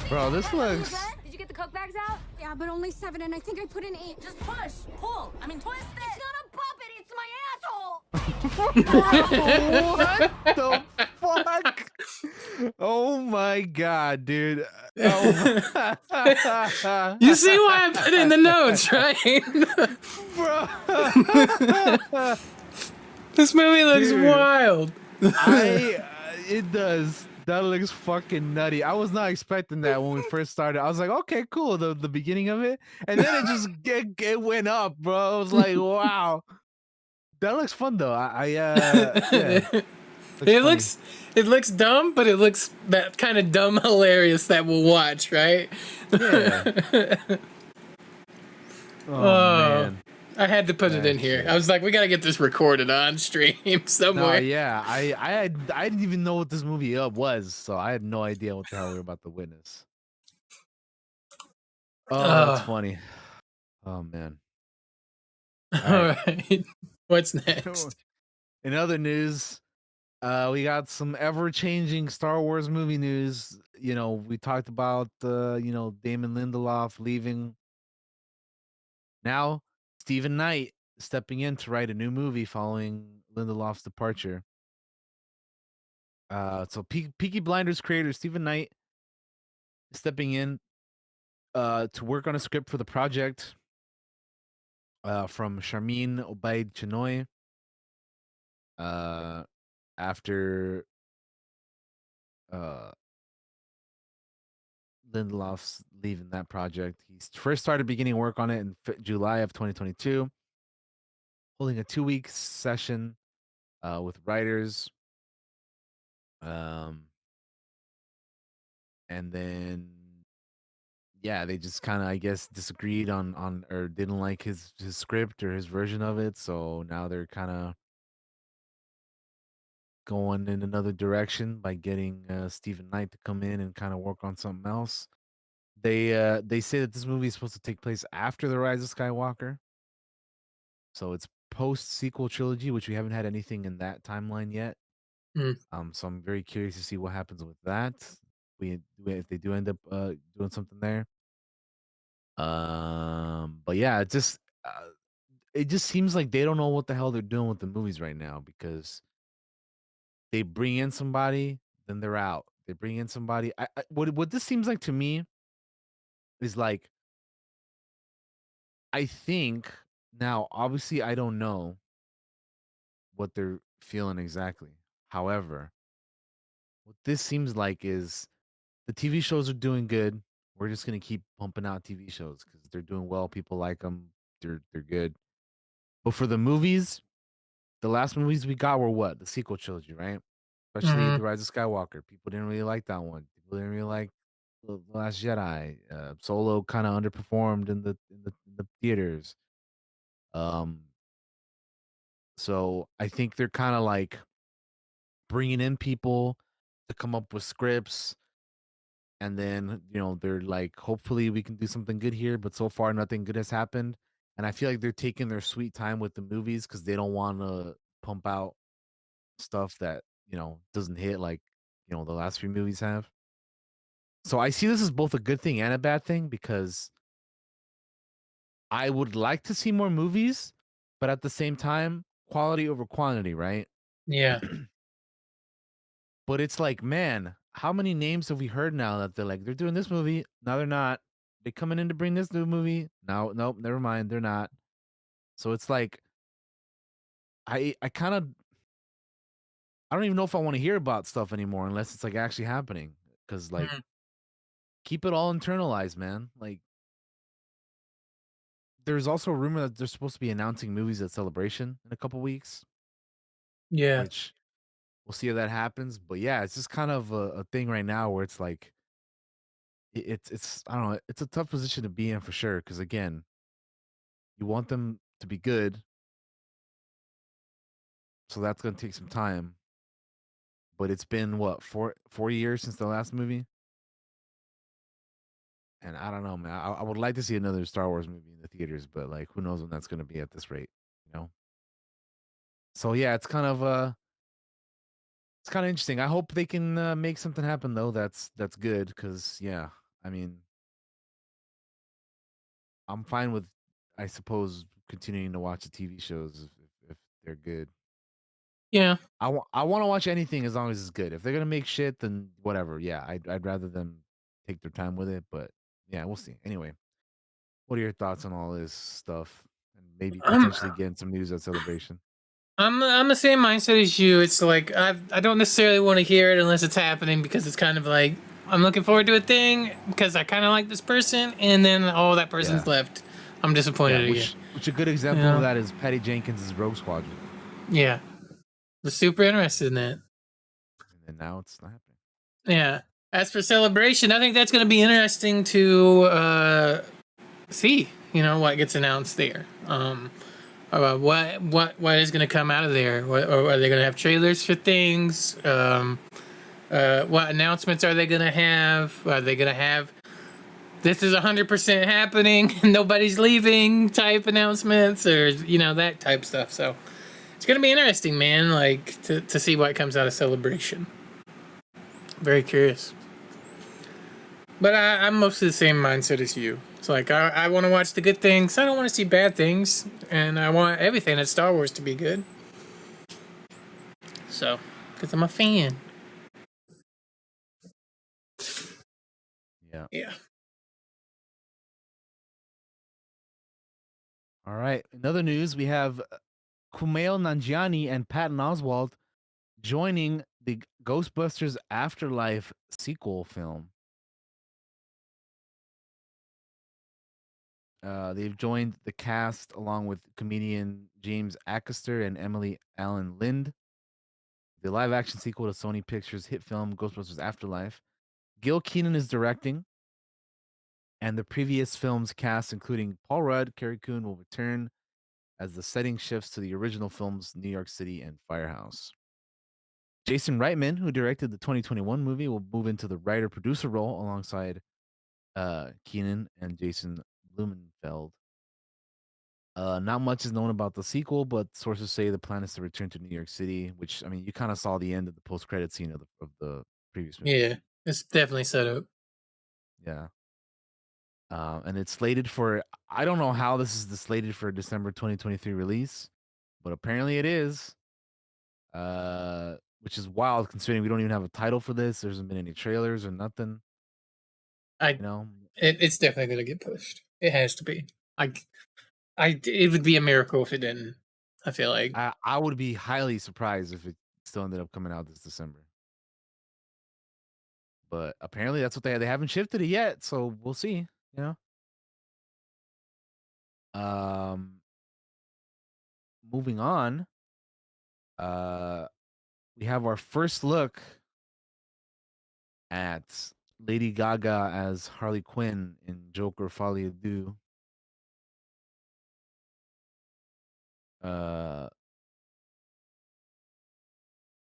Bro, this looks. Did you get the Coke bags out? Yeah, but only 7, and I think I put in 8. Just push, pull. I mean, twist it. It's not a puppet, it's my asshole! What the fuck? Oh my god, dude. Oh my... You see why I put it in the notes, right? Bro. This movie looks Dude. wild. It does. That looks fucking nutty. I was not expecting that when we first started. I was like, okay, cool, the beginning of it, and then it just it went up, bro. I was like, wow, that looks fun though. Yeah. It looks dumb, but it looks that kind of dumb hilarious that we'll watch, right? Yeah. Oh man. I had to put it in here. I was like, we gotta get this recorded on stream somewhere. No, yeah, I didn't even know what this movie was, so I had no idea what the hell we were about to witness. Oh, that's funny. Oh man. All right. What's next? In other news, we got some ever-changing Star Wars movie news. You know, we talked about Damon Lindelof leaving. Now, Stephen Knight stepping in to write a new movie following Lindelof's departure. So Peaky Blinders creator Stephen Knight is stepping in to work on a script for the project from Sharmeen Obaid Chinoy. After uh Lindelof's leaving that project. He first started beginning work on it in July of 2022, holding a 2-week session with writers. And then, yeah, they just kind of, I guess, disagreed on or didn't like his script or his version of it. So now they're kind of going in another direction by getting Stephen Knight to come in and kind of work on something else. They say that this movie is supposed to take place after the Rise of Skywalker. So it's post sequel trilogy, which we haven't had anything in that timeline yet. Mm. So I'm very curious to see what happens with that. If they do end up doing something there. But yeah, it just seems like they don't know what the hell they're doing with the movies right now, because they bring in somebody, then they're out. They bring in somebody. What this seems like to me is like, I think now, obviously, I don't know what they're feeling exactly. However, what this seems like is the TV shows are doing good. We're just gonna keep pumping out TV shows because they're doing well. People like them. They're good. But for the movies, the last movies we got were what? The sequel trilogy, right? Especially Mhm. The Rise of Skywalker. People didn't really like that one. People didn't really like The Last Jedi. Solo kind of underperformed in the theaters. Um, so I think they're kind of like bringing in people to come up with scripts, and then they're like, hopefully we can do something good here, but so far nothing good has happened. And I feel like they're taking their sweet time with the movies because they don't want to pump out stuff that doesn't hit like the last few movies have. So I see this as both a good thing and a bad thing, because I would like to see more movies, but at the same time, quality over quantity, right? Yeah. But it's like, man, how many names have we heard now that they're doing this movie? Now they're not. They coming in to bring this new movie. No, nope, never mind. They're not. So it's like, I kind of, I don't even know if I want to hear about stuff anymore unless it's like actually happening. Because like, Mhm. keep it all internalized, man. Like, there's also a rumor that they're supposed to be announcing movies at Celebration in a couple weeks, Yeah. which we'll see if that happens. But yeah, it's just kind of a thing right now where it's like, it's I don't know, it's a tough position to be in for sure. Because again, you want them to be good, so that's gonna take some time. But it's been what, 4 years since the last movie, and I don't know, man. I would like to see another Star Wars movie in the theaters, but like, who knows when that's gonna be at this rate, you know? So yeah, it's kind of interesting. I hope they can make something happen though. That's good, because yeah, I mean, I'm fine with, I suppose, continuing to watch the TV shows if they're good. Yeah. I want to watch anything as long as it's good. If they're gonna make shit, then whatever. Yeah, I'd rather them take their time with it. But yeah, we'll see. Anyway, what are your thoughts on all this stuff, and maybe I'm potentially getting some news at Celebration? I'm the same mindset as you. It's like I don't necessarily want to hear it unless it's happening, because it's kind of like I'm looking forward to a thing because I kind of like this person, and then that person's Yeah, left. I'm yeah. disappointed again. Which a good You example of know? that is Patty Jenkins' Rogue Squadron, Yeah. Was super interested in that. and now it's not happening. Yeah. As for Celebration, I think that's going to be interesting to see. What gets announced there. About what is going to come out of there. Or are they going to have trailers for things? What announcements are they going to have? Are they going to have this is 100% happening, nobody's leaving type announcements, or that type stuff. So it's gonna be interesting, man. Like to see what comes out of Celebration. Very curious. But I'm mostly the same mindset as you. It's like I want to watch the good things. I don't want to see bad things, and I want everything at Star Wars to be good. So, because I'm a fan. Yeah. Yeah. All right. In other news, we have Kumail Nanjiani and Patton Oswalt joining the Ghostbusters Afterlife sequel film. They've joined the cast along with comedian James Acaster and Emily Allen Lind. The live action sequel to Sony Pictures' hit film Ghostbusters Afterlife. Gil Keenan is directing, and the previous film's cast, including Paul Rudd, Carrie Coon, will return as the setting shifts to the original film's New York City and Firehouse. Jason Reitman, who directed the 2021 movie, will move into the writer-producer role alongside Keenan and Jason Blumenfeld. Not much is known about the sequel, but sources say the plan is to return to New York City, which, I mean, you kind of saw the end of the post-credit scene of the previous movie. Yeah, it's definitely set up. Yeah. And it's slated for, I don't know how this is slated for a December 2023 release, but apparently it is. Which is wild considering we don't even have a title for this. There hasn't been any trailers or nothing. It's definitely gonna get pushed. It has to be. It would be a miracle if it didn't. I feel like. I would be highly surprised if it still ended up coming out this December. But apparently that's what they haven't shifted it yet, so we'll see. You know. Moving on. We have our first look at Lady Gaga as Harley Quinn in Joker Folie à Deux.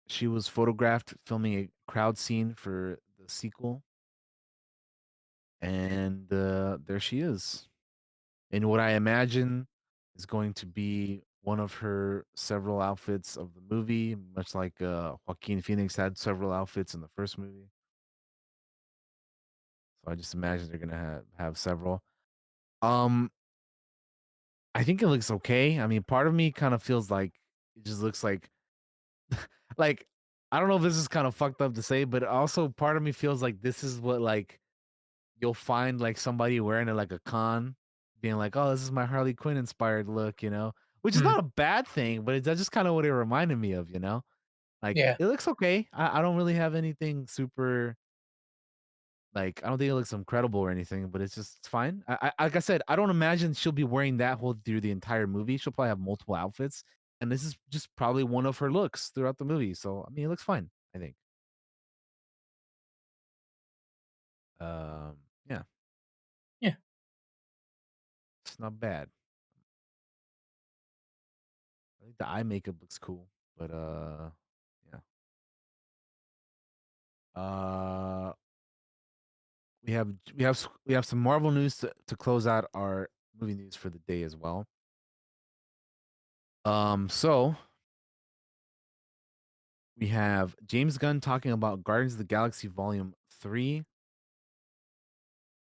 She was photographed filming a crowd scene for the sequel. And there she is. In what I imagine is going to be one of her several outfits of the movie, much like Joaquin Phoenix had several outfits in the first movie. So I just imagine they're gonna have several. I think it looks okay. I mean, part of me kind of feels like it just looks like I don't know if this is kind of fucked up to say, but also part of me feels like this is what like you'll find like somebody wearing it like a con, being like, "Oh, this is my Harley Quinn inspired look," which is not a bad thing, but that's just kind of what it reminded me of. Like Yeah. it looks okay. I don't really have anything super. Like, I don't think it looks incredible or anything, but it's fine. Like I said, I don't imagine she'll be wearing that whole through the entire movie. She'll probably have multiple outfits, and this is just probably one of her looks throughout the movie. So, I mean, it looks fine, I think. Yeah. Yeah. It's not bad. I think the eye makeup looks cool, but yeah. Uh, we have some Marvel news to close out our movie news for the day as well. So we have James Gunn talking about Guardians of the Galaxy Volume 3.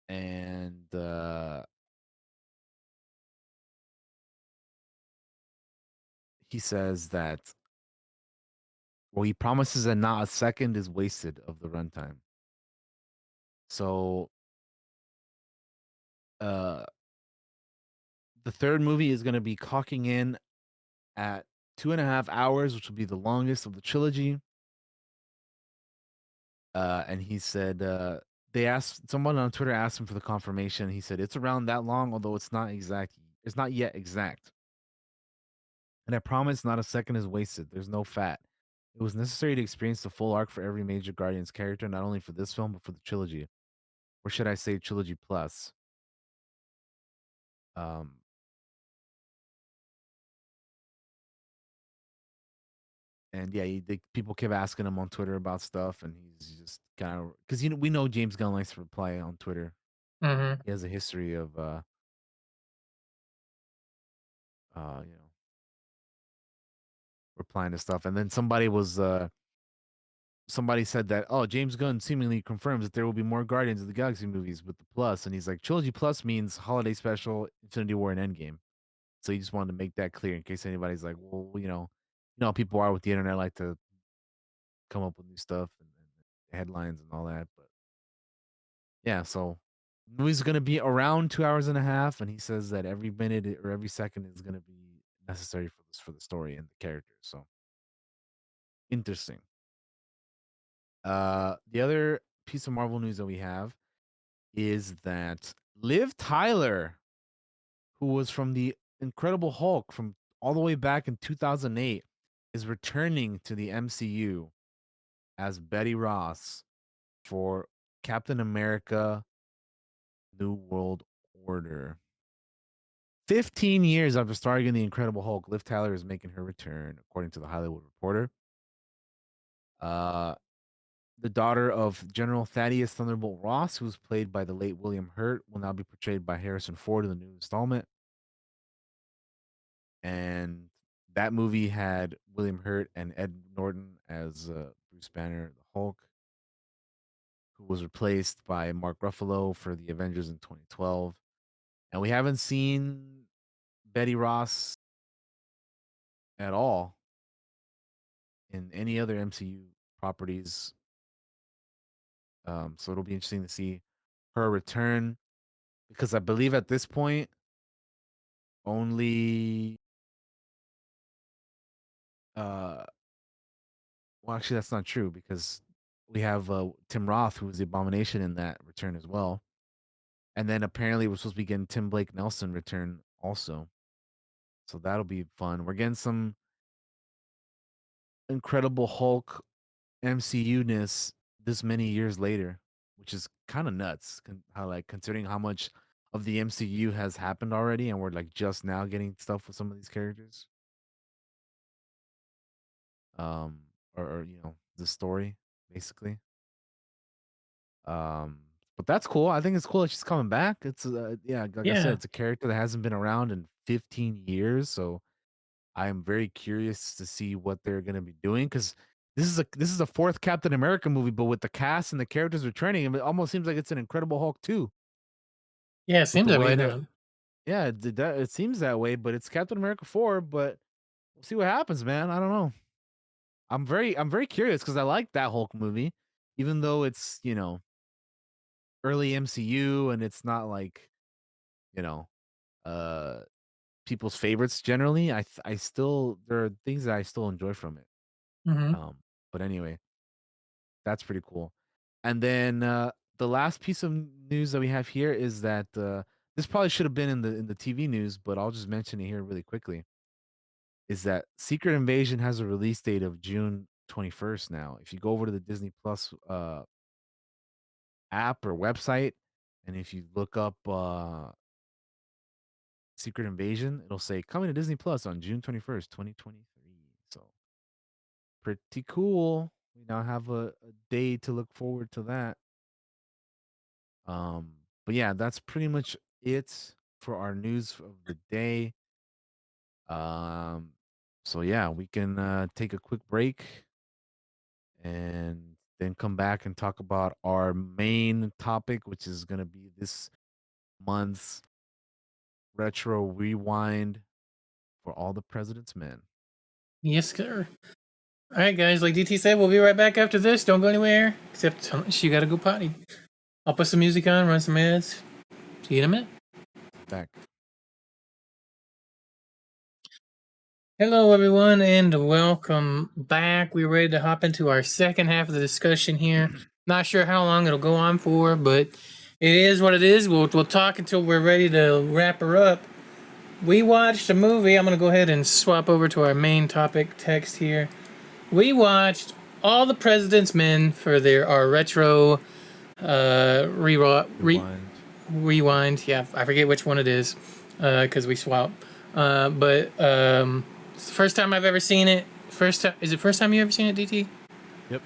And he says that, well, he promises that not a second is wasted of the runtime. So uh the third movie is going to be clocking in at 2.5 hours, which will be the longest of the trilogy. And he said they asked someone on Twitter asked him for the confirmation. He said it's around that long, although it's not exact. It's not yet exact. And I promise not a second is wasted. There's no fat. It was necessary to experience the full arc for every major Guardians character, not only for this film, but for the trilogy. Or should I say trilogy plus? Um and yeah, people kept asking him on Twitter about stuff, and he's just kind of because we know James Gunn likes to reply on Twitter Mm-hmm. He has a history of replying to stuff. And then somebody said that, oh, James Gunn seemingly confirms that there will be more Guardians of the Galaxy movies with the plus, and he's like, Trilogy Plus means Holiday Special, Infinity War, and Endgame. So he just wanted to make that clear in case anybody's like, well, how people are with the internet, like to come up with new stuff and headlines and all that. But yeah, so the movie's gonna be around 2 hours and a half, and he says that every minute or every second is gonna be necessary for the story and the characters. So interesting. The other piece of Marvel news that we have is that Liv Tyler, who was from the Incredible Hulk from all the way back in 2008, is returning to the MCU as Betty Ross for Captain America New World Order. 15 years after starring in The Incredible Hulk, Liv Tyler is making her return, according to the Hollywood Reporter. The daughter of General Thaddeus Thunderbolt Ross, who was played by the late William Hurt, will now be portrayed by Harrison Ford in the new installment. And that movie had William Hurt and Ed Norton as Bruce Banner, the Hulk, who was replaced by Mark Ruffalo for the Avengers in 2012. And we haven't seen Betty Ross at all in any other MCU properties. So it'll be interesting to see her return, because I believe at this point only well, actually that's not true, because we have Tim Roth, who was the Abomination in that return as well. And then apparently we're supposed to be getting Tim Blake Nelson return also. So that'll be fun. We're getting some Incredible Hulk MCU-ness this many years later, which is kind of nuts. How, like, considering how much of the MCU has happened already, and we're like just now getting stuff with some of these characters. Um, or the story basically. Um, but that's cool. I think it's cool that she's coming back. It's yeah, like I said, Yeah. it's a character that hasn't been around in 15 years, so I am very curious to see what they're gonna be doing, because this is a fourth Captain America movie, but with the cast and the characters returning, it almost seems like it's an Incredible Hulk 2. Yeah, it With seems the that way way, that, though. yeah, it seems that way, but it's Captain America 4, but we'll see what happens, man. I don't know. I'm very curious, because I like that Hulk movie, even though it's early MCU and it's not like you know uh people's favorites generally. I still, there are things that I still enjoy from it. Mm-hmm. But anyway, that's pretty cool. And then the last piece of news that we have here is that this probably should have been in the TV news, but I'll just mention it here really quickly. Is that Secret Invasion has a release date of June 21st now. If you go over to the Disney Plus app or website, and if you look up Secret Invasion, it'll say coming to Disney Plus on June 21st, 2023. So pretty cool. We now have a day to look forward to that. Um, but yeah, that's pretty much it for our news of the day. Um, so yeah, we can take a quick break and then come back and talk about our main topic, which is going to be this month's retro rewind for All the President's Men. Yes, sir. All right, guys. Like DT said, we'll be right back after this. Don't go anywhere, except she got to go potty. I'll put some music on, run some ads. See you in a minute. Back. Hello, everyone, and welcome back. We're ready to hop into our second half of the discussion here. Not sure how long it'll go on for, but it is what it is. We'll talk until we're ready to wrap her up. We watched a movie. I'm going to go ahead and swap over to our main topic text here. We watched All the President's Men for our retro rewind. Yeah, I forget which one it is because we swap. But it's the first time I've ever seen it. Is it first time you ever seen it, DT? Yep.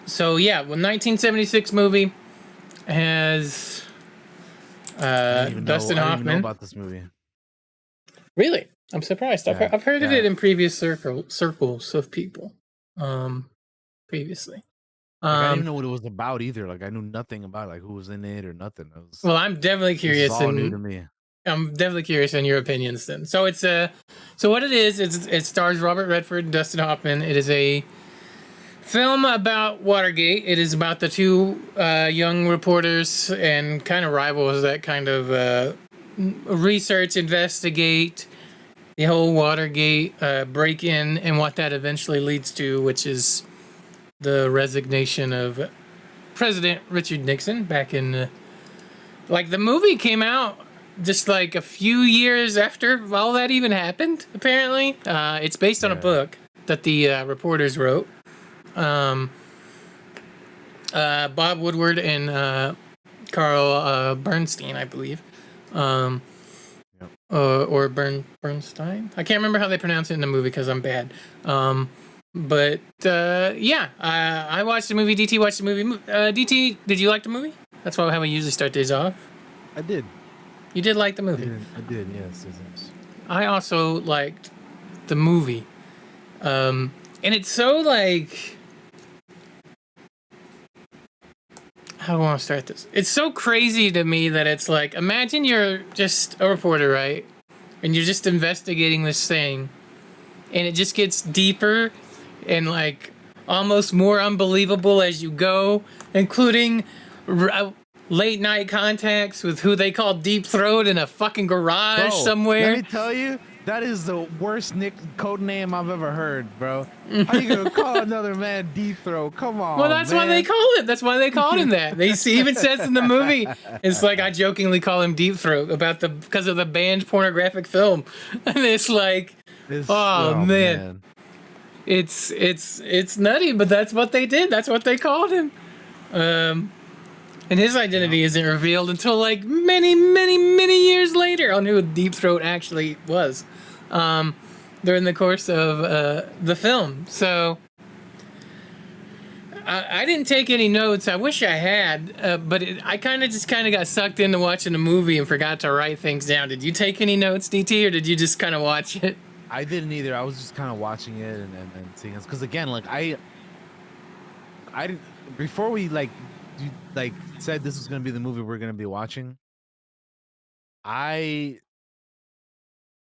So yeah, well, 1976 movie has I didn't even Dustin know. I didn't even know Hoffman. about this movie. Really, I'm surprised. Yeah, I've heard of yeah. it in previous circles of people. Previously. Like I didn't even know what it was about either. Like I knew nothing about like who was in it or nothing. Well, I'm definitely This is curious, all new and to me. I'm definitely curious in your opinions. Then, so it's so what it is it stars Robert Redford and Dustin Hoffman. It is a film about Watergate. It is about the two young reporters and kind of rivals that kind of research, investigate the whole Watergate break-in and what that eventually leads to, which is the resignation of President Richard Nixon back in like the movie came out just like a few years after all that even happened. Apparently, it's based on a book that the reporters wrote. Bob Woodward and Carl Bernstein, I believe, or Bernstein. I can't remember how they pronounce it in the movie because I'm bad. But yeah, I watched the movie. DT watched the movie. DT, did you like the movie? That's how we usually start days off. I did. You did like the movie? I did, yes. I also liked the movie. And it's so like... How do I want to start this? It's so crazy to me that it's like, imagine you're just a reporter, right? And you're just investigating this thing. And it just gets deeper and like almost more unbelievable as you go, including late night contacts with who they call Deep Throat in a fucking garage somewhere. Let me tell you, that is the worst code name I've ever heard, bro. How you gonna call another man Deep Throat? Come on. Well, that's why they called it. That's why they called him that. They even says in the movie, it's like I jokingly call him Deep Throat because of the banned pornographic film, and it's like, oh man. It's nutty, but that's what they did. That's what they called him. And his identity isn't revealed until like many years later on who Deep Throat actually was during the course of the film. So I didn't take any notes. I wish I had, but I kind of got sucked into watching the movie and forgot to write things down. Did you take any notes, DT, or did you just kind of watch it? I didn't either. I was just kind of watching it and seeing it. Because again, like I didn't, before we said this was going to be the movie we're going to be watching, I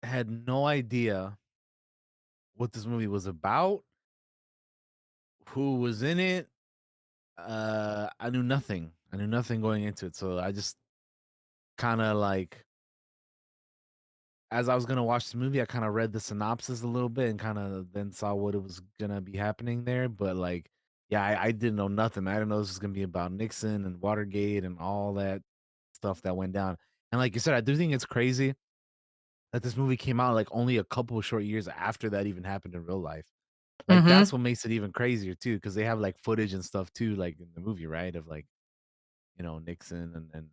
had no idea what this movie was about, who was in it. I knew nothing. I knew nothing going into it. So I just kind of like, as I was going to watch the movie, I kind of read the synopsis a little bit and kind of then saw what it was going to be happening there. But like, yeah, I didn't know nothing. I didn't know this was going to be about Nixon and Watergate and all that stuff that went down. And like you said, I do think it's crazy that this movie came out like only a couple of short years after that even happened in real life. Like that's what makes it even crazier too, because they have like footage and stuff too, like in the movie, right? Of like, Nixon and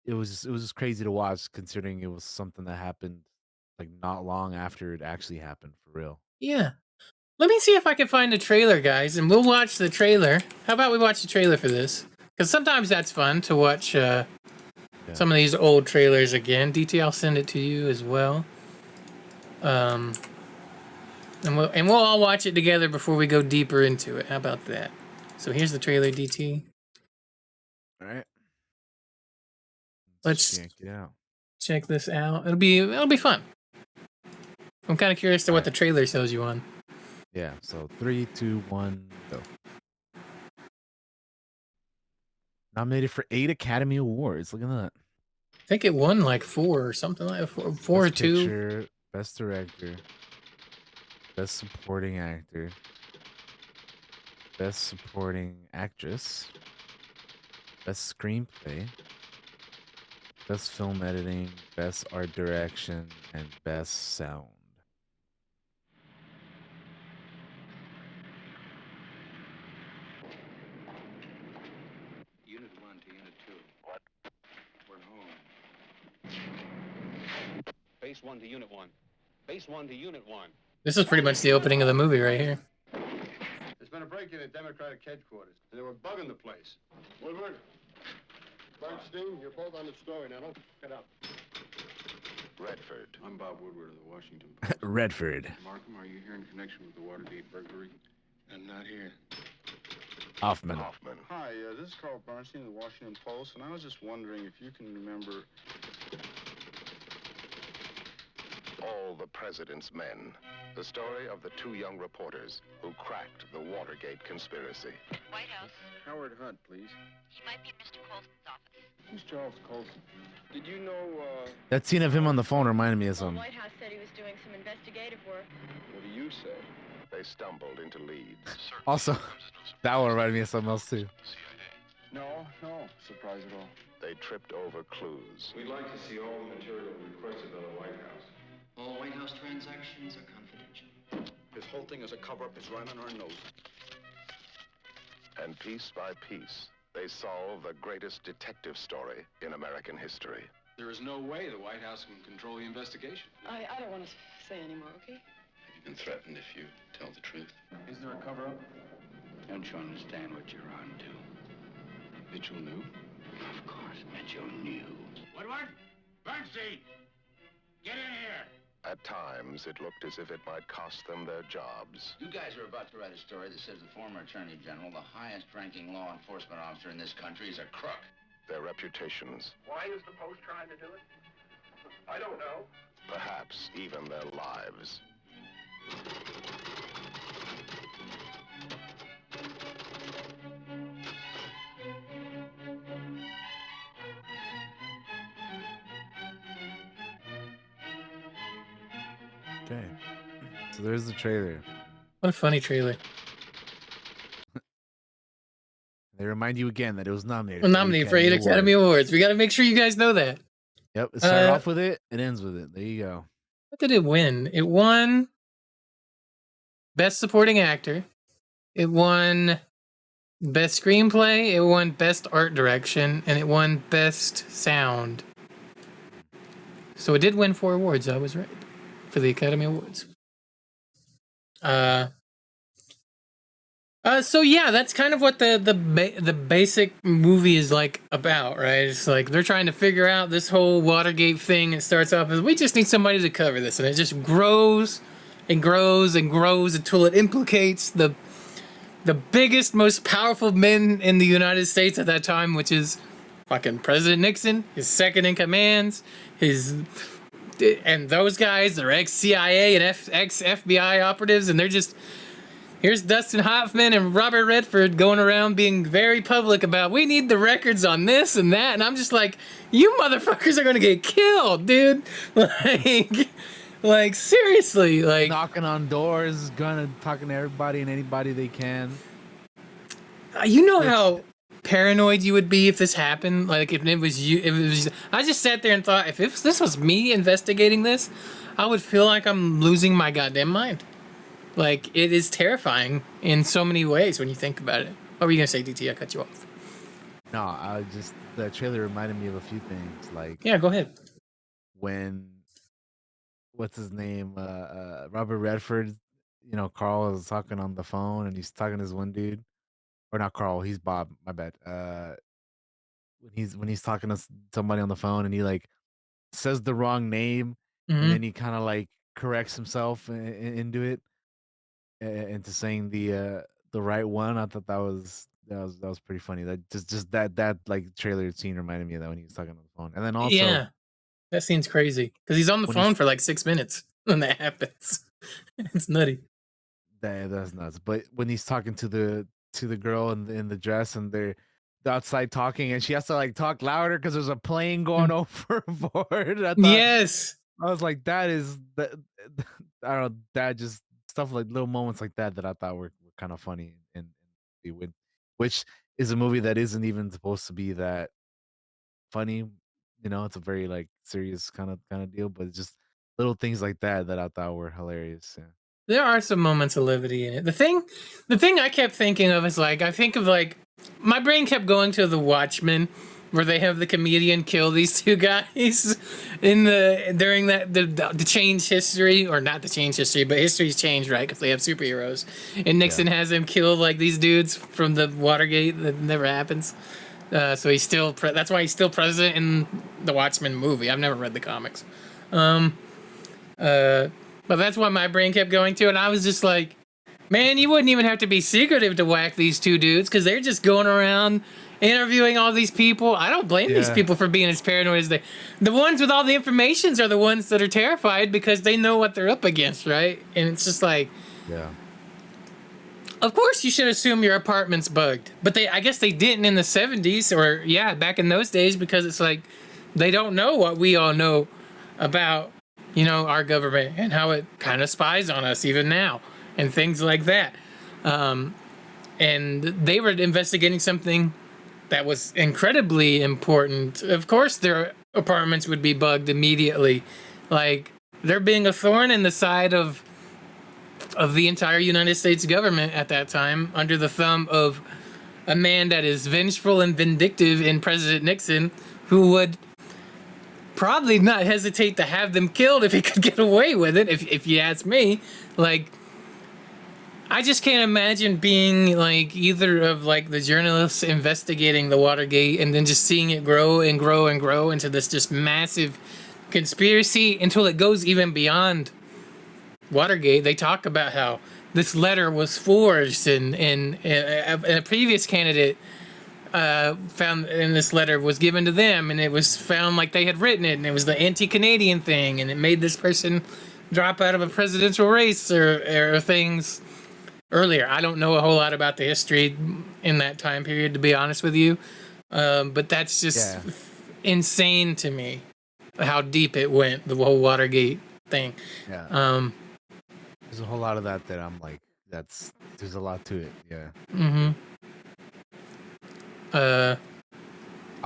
it was just crazy to watch, considering it was something that happened like not long after it actually happened for real. Yeah. Let me see if I can find the trailer, guys, and we'll watch the trailer. How about we watch the trailer for this? Because sometimes that's fun to watch some of these old trailers again. DT, I'll send it to you as well. And we'll all watch it together before we go deeper into it. How about that? So here's the trailer, DT. All right. Let's check it out. Check this out. It'll be fun. I'm kind of curious to what the trailer shows you on. Yeah, so 3, 2, 1, go. Nominated for 8 Academy Awards. Look at that. I think it won like 4 or something like 4 or 2. Picture, Best Director, Best Supporting Actor, Best Supporting Actress, Best Screenplay, Best Film Editing, Best Art Direction, and Best Sound. Unit 1 to Unit 2. What? We're home. Base 1 to Unit 1. Base 1 to Unit 1. This is pretty much the opening of the movie right here. trying to break in at Democratic headquarters. And they were bugging the place. Woodward, Bernstein, you're both on the story now. Don't get up. Redford. I'm Bob Woodward of the Washington Post. Redford. Markham, are you here in connection with the Watergate burglary? I'm not here. Hoffman. Hi, this is Carl Bernstein of the Washington Post, and I was just wondering if you can remember... All the President's Men. The story of the two young reporters who cracked the Watergate conspiracy. White House. Howard Hunt, please. He might be in Mr. Colson's office. Who's Charles Colson? Did you know, That scene of him on the phone reminded me of Well, something. White House said he was doing some investigative work. What do you say? They stumbled into leads. Also, that one reminded me of something else too. No surprise at all. They tripped over clues. We'd like to see all the material requested by the White House. All White House transactions are confidential. This whole thing is a cover-up. It's right on our nose. And piece by piece, they solve the greatest detective story in American history. There is no way the White House can control the investigation. I don't want to say anymore, okay? Have you been threatened if you tell the truth? Is there a cover-up? Don't you understand what you're on to? Mitchell knew? Of course, Mitchell knew. Woodward? Bernstein! Get in here! At times, it looked as if it might cost them their jobs. You guys are about to write a story that says the former Attorney General, the highest-ranking law enforcement officer in this country, is a crook. Their reputations, Why is the Post trying to do it? I don't know. perhaps even their lives. Okay. So there's the trailer. What a funny trailer. They remind you again that it was nominated. Well, nominated for 8 Academy Awards. We got to make sure you guys know that. Yep. It started off with it. It ends with it. There you go. What did it win? It won Best Supporting Actor. It won Best Screenplay. It won Best Art Direction. And it won Best Sound. So it did win 4 awards. I was right. For the Academy Awards. So yeah, that's kind of what the basic movie is like about, right? It's like they're trying to figure out this whole Watergate thing. It starts off as we just need somebody to cover this, and it just grows and grows and grows until it implicates the biggest, most powerful men in the United States at that time, which is fucking President Nixon, his second in commands, and those guys, they're ex-CIA and ex-FBI operatives, and they're just... Here's Dustin Hoffman and Robert Redford going around being very public about, we need the records on this and that, and I'm just like, you motherfuckers are gonna get killed, dude. Like seriously, like... Knocking on doors, talking to everybody and anybody they can. You know how paranoid you would be if this happened? Like, if it was you, I just sat there and thought, if this was me investigating this, I would feel like I'm losing my goddamn mind. Like, it is terrifying in so many ways when you think about it. What were you gonna say, DT? I cut you off. No, the trailer reminded me of a few things. Like, yeah, go ahead. When, what's his name? Robert Redford, Carl is talking on the phone and he's talking to this one dude. Or not Carl, he's Bob, my bad. When he's talking to somebody on the phone and he like says the wrong name and then he kind of like corrects himself into it into saying the right one. I thought that was pretty funny. That just that like trailer scene reminded me of that when he was talking on the phone. And then also, yeah, that scene's crazy because he's on the phone for like 6 minutes when that happens. It's nutty. That's nuts. But when he's talking to the girl in the dress and they're outside talking and she has to like talk louder because there's a plane going overboard. Yes, I was like, that is that. I don't know. That just stuff like little moments like that I thought were kind of funny and which is a movie that isn't even supposed to be that funny. It's a very like serious kind of deal, but it's just little things like that I thought were hilarious. Yeah. There are some moments of levity in it. The thing I kept thinking of is like, I think of like, my brain kept going to The Watchmen where they have the comedian kill these two guys during the change history, or not the change history, but history's changed, right? Because they have superheroes, and Nixon has him kill like these dudes from the Watergate that never happens. So he's still that's why he's still president in the Watchmen movie. I've never read the comics, but that's why my brain kept going to, and I was just like, man, you wouldn't even have to be secretive to whack these two dudes, because they're just going around interviewing all these people. I don't blame these people for being as paranoid as they. The ones with all the informations are the ones that are terrified because they know what they're up against, right? And it's just like, of course you should assume your apartment's bugged, but I guess they didn't in the 70s or back in those days, because it's like they don't know what we all know about, our government and how it kind of spies on us even now and things like that. And they were investigating something that was incredibly important. Of course, their apartments would be bugged immediately. Like, they're being a thorn in the side of the entire United States government at that time, under the thumb of a man that is vengeful and vindictive in President Nixon, who would probably not hesitate to have them killed if he could get away with it, if you ask me. Like, I just can't imagine being like either of like the journalists investigating the Watergate and then just seeing it grow and grow and grow into this just massive conspiracy until it goes even beyond Watergate. They talk about how this letter was forged, and a previous candidate found, and this letter was given to them, and it was found like they had written it, and it was the anti-Canadian thing, and it made this person drop out of a presidential race or things earlier. I don't know a whole lot about the history in that time period, to be honest with you, but that's just insane to me how deep it went, the whole Watergate thing. There's a whole lot of that I'm like, there's a lot to it. I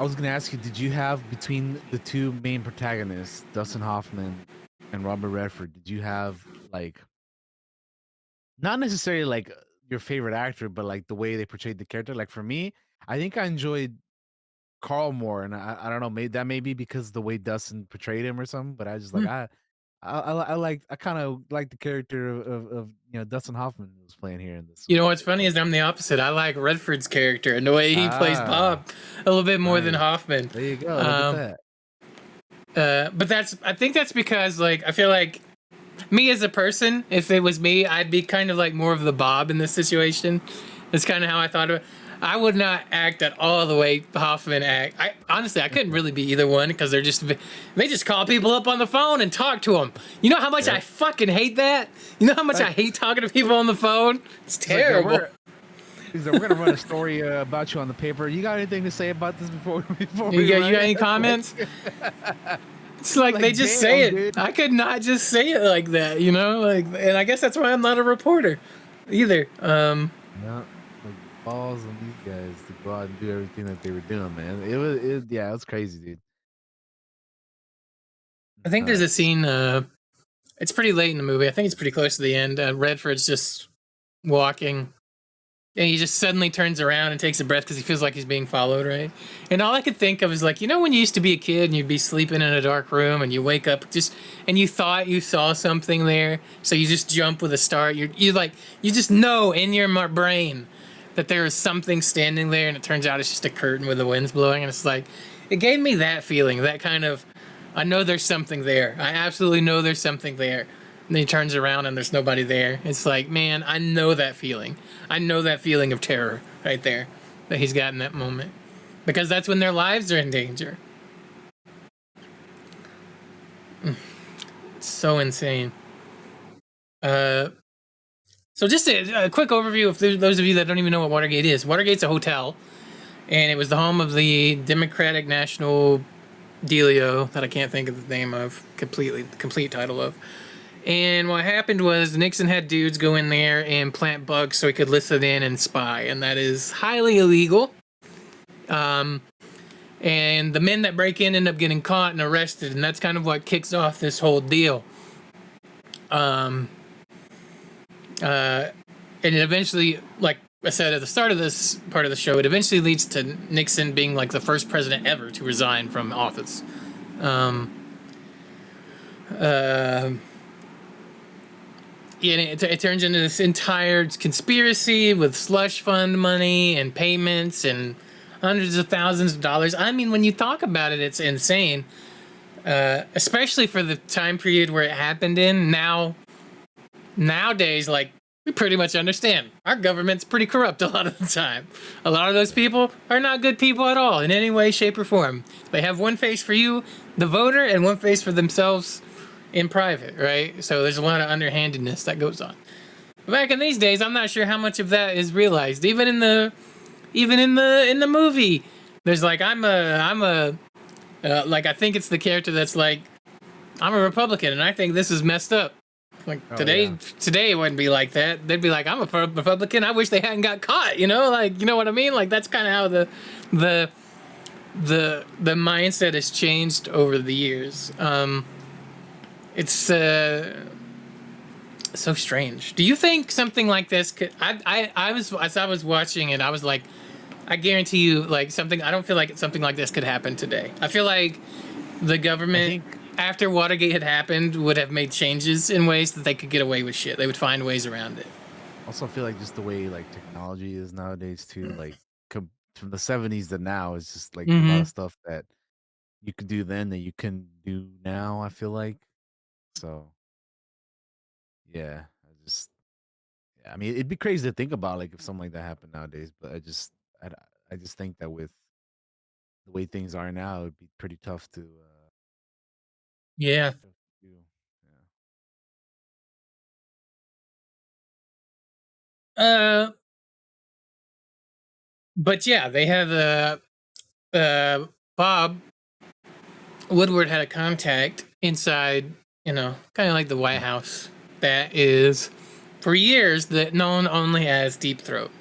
was gonna ask you, did you have, between the two main protagonists, Dustin Hoffman and Robert Redford, did you have like, not necessarily like your favorite actor, but like the way they portrayed the character? Like for me, I think I enjoyed Carl more, and I don't know, maybe that may be because the way Dustin portrayed him or something. But I just like I kind of like the character of Dustin Hoffman who was playing here in this. You know what's funny is I'm the opposite. I like Redford's character and the way he plays Bob a little bit more than Hoffman. There you go. Look at that. But I think that's because like I feel like me as a person, if it was me, I'd be kind of like more of the Bob in this situation. That's kind of how I thought of it. I would not act at all the way Hoffman act. Honestly, I couldn't really be either one, because they just call people up on the phone and talk to them. You know how much I fucking hate that? You know how much I hate talking to people on the phone? It's terrible. He's like, we're gonna run a story about you on the paper. You got anything to say about this before you got any comments? It's like they just say it. Dude. I could not just say it like that, and I guess that's why I'm not a reporter either. Balls on these guys to go out and do everything that they were doing, man. It was crazy, dude. I think there's a scene, it's pretty late in the movie. I think it's pretty close to the end. Redford's just walking, and he just suddenly turns around and takes a breath because he feels like he's being followed, right? And all I could think of is like, when you used to be a kid and you'd be sleeping in a dark room and you wake up and you thought you saw something there, so you just jump with a start. You just know in your brain that there is something standing there, and it turns out it's just a curtain with the winds blowing, and it's like, it gave me that feeling, that kind of, I know there's something there. I absolutely know there's something there. And then he turns around and there's nobody there. It's like, man, I know that feeling. I know that feeling of terror right there that he's got in that moment, because that's when their lives are in danger. It's so insane. So just a quick overview of those of you that don't even know what Watergate is. Watergate's a hotel, and it was the home of the Democratic National Dealio that I can't think of the name of completely, the complete title of. And what happened was Nixon had dudes go in there and plant bugs so he could listen in and spy, and that is highly illegal. And the men that break in end up getting caught and arrested, and that's kind of what kicks off this whole deal. And it eventually, like, I said at the start of this part of the show, it eventually leads to Nixon being like the first president ever to resign from office. Yeah, it turns into this entire conspiracy with slush fund money and payments and hundreds of thousands of dollars. I mean, when you talk about it, it's insane. Especially for the time period where it happened in. Nowadays, like, we pretty much understand our government's pretty corrupt a lot of the time. A lot of those people are not good people at all in any way, shape, or form. They have one face for you, the voter, and one face for themselves in private, right? So there's a lot of underhandedness that goes on. Back in these days, I'm not sure how much of that is realized. Even in the movie, there's like like I think it's the character that's like, I'm a Republican and I think this is messed up. Like today it wouldn't be like that. They'd be like, I'm a Republican. I wish they hadn't got caught. You know, like, you know what I mean? Like, that's kind of how the mindset has changed over the years. It's so strange. Do you think something like this could? I was, as I was watching it, I was like, I guarantee you, like, something. I don't feel like something like this could happen today. I feel like the government, after Watergate had happened, would have made changes in ways that they could get away with shit. They would find ways around it. Also, I feel like just the way like technology is nowadays too, like from the 70s to now, is just like a lot of stuff that you could do then that you can do now. I feel like so. Yeah, I mean, it'd be crazy to think about like if something like that happened nowadays. But I just think that with the way things are now, it'd be pretty tough to. Yeah. Tough to do. But yeah, they have Bob Woodward had a contact inside, you know, kind of like the White House, that is for years that known only as Deep Throat.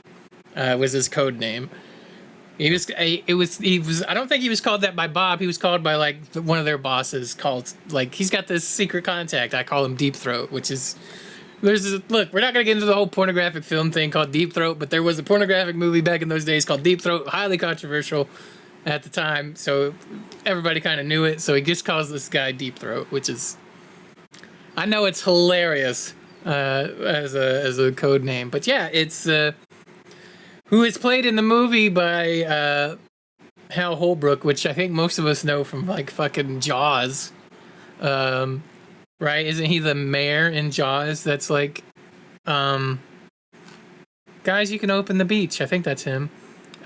Was his code name. He was I don't think he was called that by Bob. He was called by like one of their bosses, called, like, he's got this secret contact. I call him Deep Throat, which is, look, we're not gonna get into the whole pornographic film thing called Deep Throat, but there was a pornographic movie back in those days called Deep Throat, highly controversial at the time, so everybody kind of knew it. So he just calls this guy Deep Throat, which is, I know it's hilarious as a code name, but yeah, it's who is played in the movie by Hal Holbrook, which I think most of us know from like fucking Jaws, right? Isn't he the mayor in Jaws? That's like, guys, you can open the beach. I think that's him.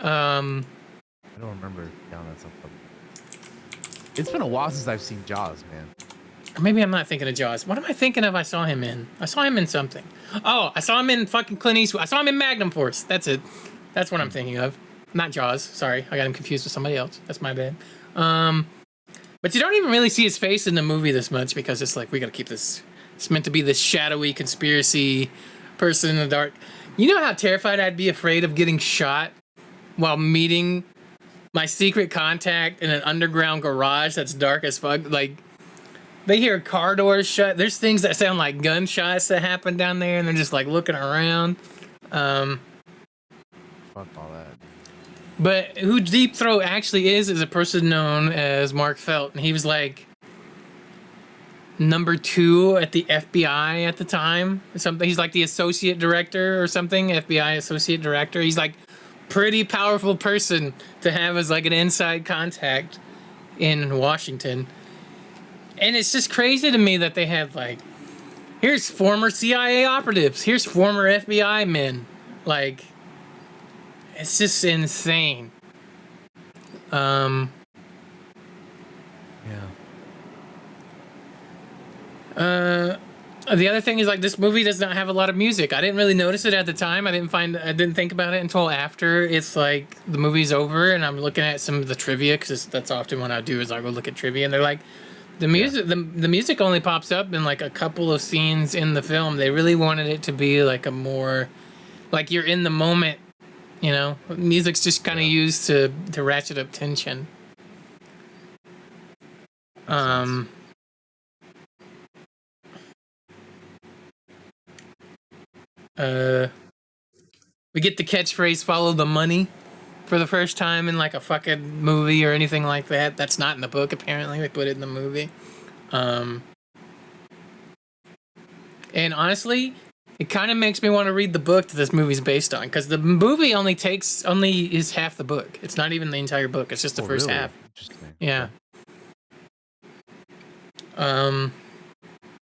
I don't remember. Yeah, that's something. It's been a while since I've seen Jaws, man. Or maybe I'm not thinking of Jaws. What am I thinking of? I saw him in something. Oh, I saw him in fucking Clint Eastwood. I saw him in Magnum Force. That's it. That's what I'm thinking of. Not Jaws. Sorry, I got him confused with somebody else. That's my bad. But you don't even really see his face in the movie this much because it's like, we gotta keep this. It's meant to be this shadowy conspiracy person in the dark. You know how terrified I'd be afraid of getting shot while meeting my secret contact in an underground garage that's dark as fuck? Like, they hear car doors shut. There's things that sound like gunshots that happen down there, and they're just like looking around. Fuck all that. But who Deep Throat actually is a person known as Mark Felt, and he was like number 2 at the FBI at the time. Something. He's like the associate director or something. FBI associate director. He's like pretty powerful person to have as like an inside contact in Washington. And it's just crazy to me that they have like, here's former CIA operatives, here's former FBI men. Like, it's just insane. Yeah. The other thing is, like, this movie does not have a lot of music. I didn't really notice it at the time. I didn't think about it until after it's like the movie's over and I'm looking at some of the trivia, because that's often what I do is I go look at trivia, and they're like, the music, the music only pops up in like a couple of scenes in the film. They really wanted it to be like a more, like, you're in the moment, you know. Music's just kind of used to ratchet up tension. We get the catchphrase "follow the money" for the first time in like a fucking movie or anything like that. That's not in the book. Apparently, they put it in the movie. And honestly, it kind of makes me want to read the book that this movie's based on, because the movie only is half the book. It's not even the entire book. It's just the first really? half. Interesting. Yeah.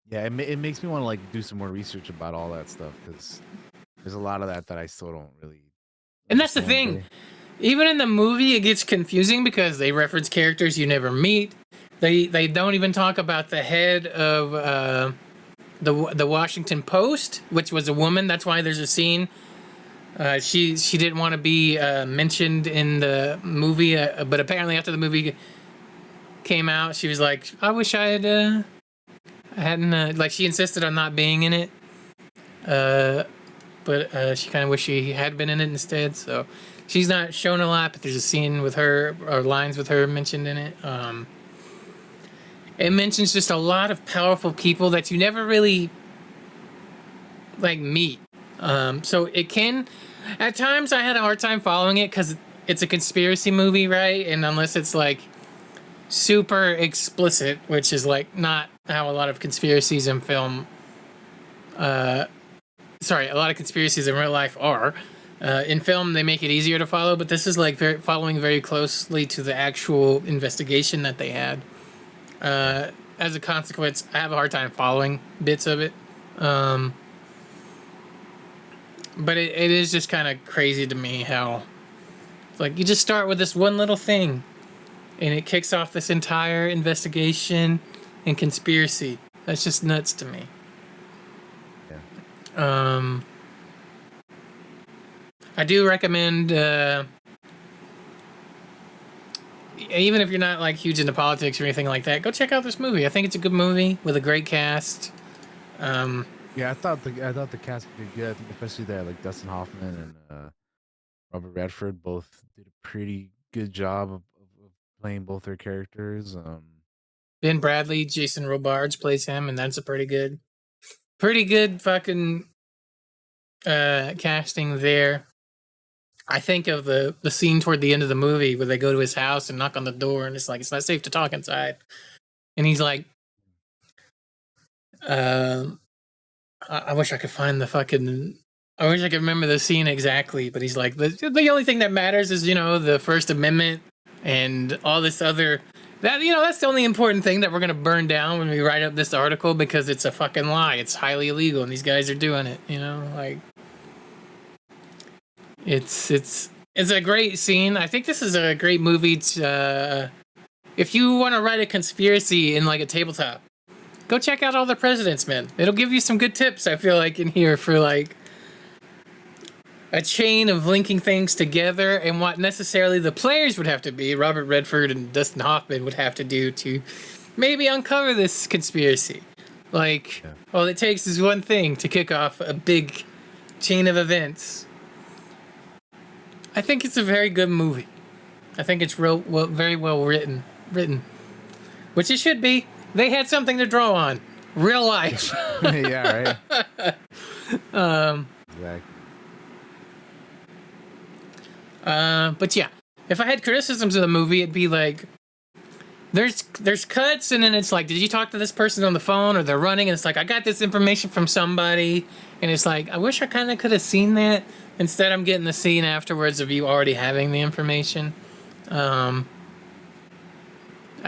Yeah, it makes me want to like do some more research about all that stuff, because there's a lot of that I still don't really. And that's the understand thing. really. Even in the movie, it gets confusing because they reference characters you never meet. They don't even talk about the head of the Washington Post, which was a woman. That's why there's a scene. She didn't want to be mentioned in the movie, but apparently after the movie came out, she was like, "I wish I hadn't." Like she insisted on not being in it, but she kind of wished she had been in it instead. So she's not shown a lot, but there's a scene with her or lines with her mentioned in it. It mentions just a lot of powerful people that you never really like meet. So it can, at times I had a hard time following it because it's a conspiracy movie, right? And unless it's like super explicit, which is like not how a lot of conspiracies in film, a lot of conspiracies in real life are. In film, they make it easier to follow, but this is like following very closely to the actual investigation that they had. As a consequence, I have a hard time following bits of it. But it is just kind of crazy to me how, like, you just start with this one little thing, and it kicks off this entire investigation and conspiracy. That's just nuts to me. Yeah. I do recommend, even if you're not like huge into politics or anything like that, go check out this movie. I think it's a good movie with a great cast. Yeah, I thought the cast did good. I think especially that like Dustin Hoffman and Robert Redford both did a pretty good job of playing both their characters. Ben Bradley, Jason Robards plays him, and that's a pretty good fucking casting there. I think of the scene toward the end of the movie where they go to his house and knock on the door, and it's like, it's not safe to talk inside. And he's like, I wish I could find the fucking. I wish I could remember the scene exactly, but he's like, the only thing that matters is, the First Amendment and all this other. That's the only important thing that we're going to burn down when we write up this article, because it's a fucking lie. It's highly illegal, and these guys are doing it, like. It's a great scene. I think this is a great movie to, if you want to write a conspiracy in like a tabletop, go check out All the President's Men. It'll give you some good tips, I feel like, in here for like a chain of linking things together and what necessarily the players would have to be. Robert Redford and Dustin Hoffman would have to do to maybe uncover this conspiracy. Like, all it takes is one thing to kick off a big chain of events. I think it's a very good movie. I think it's very well written, which it should be. They had something to draw on, real life. Yeah, right. Exactly. But yeah, if I had criticisms of the movie, it'd be like, there's cuts, and then it's like, did you talk to this person on the phone, or they're running, and it's like, I got this information from somebody, and it's like, I wish I kind of could have seen that. Instead, I'm getting the scene afterwards of you already having the information. I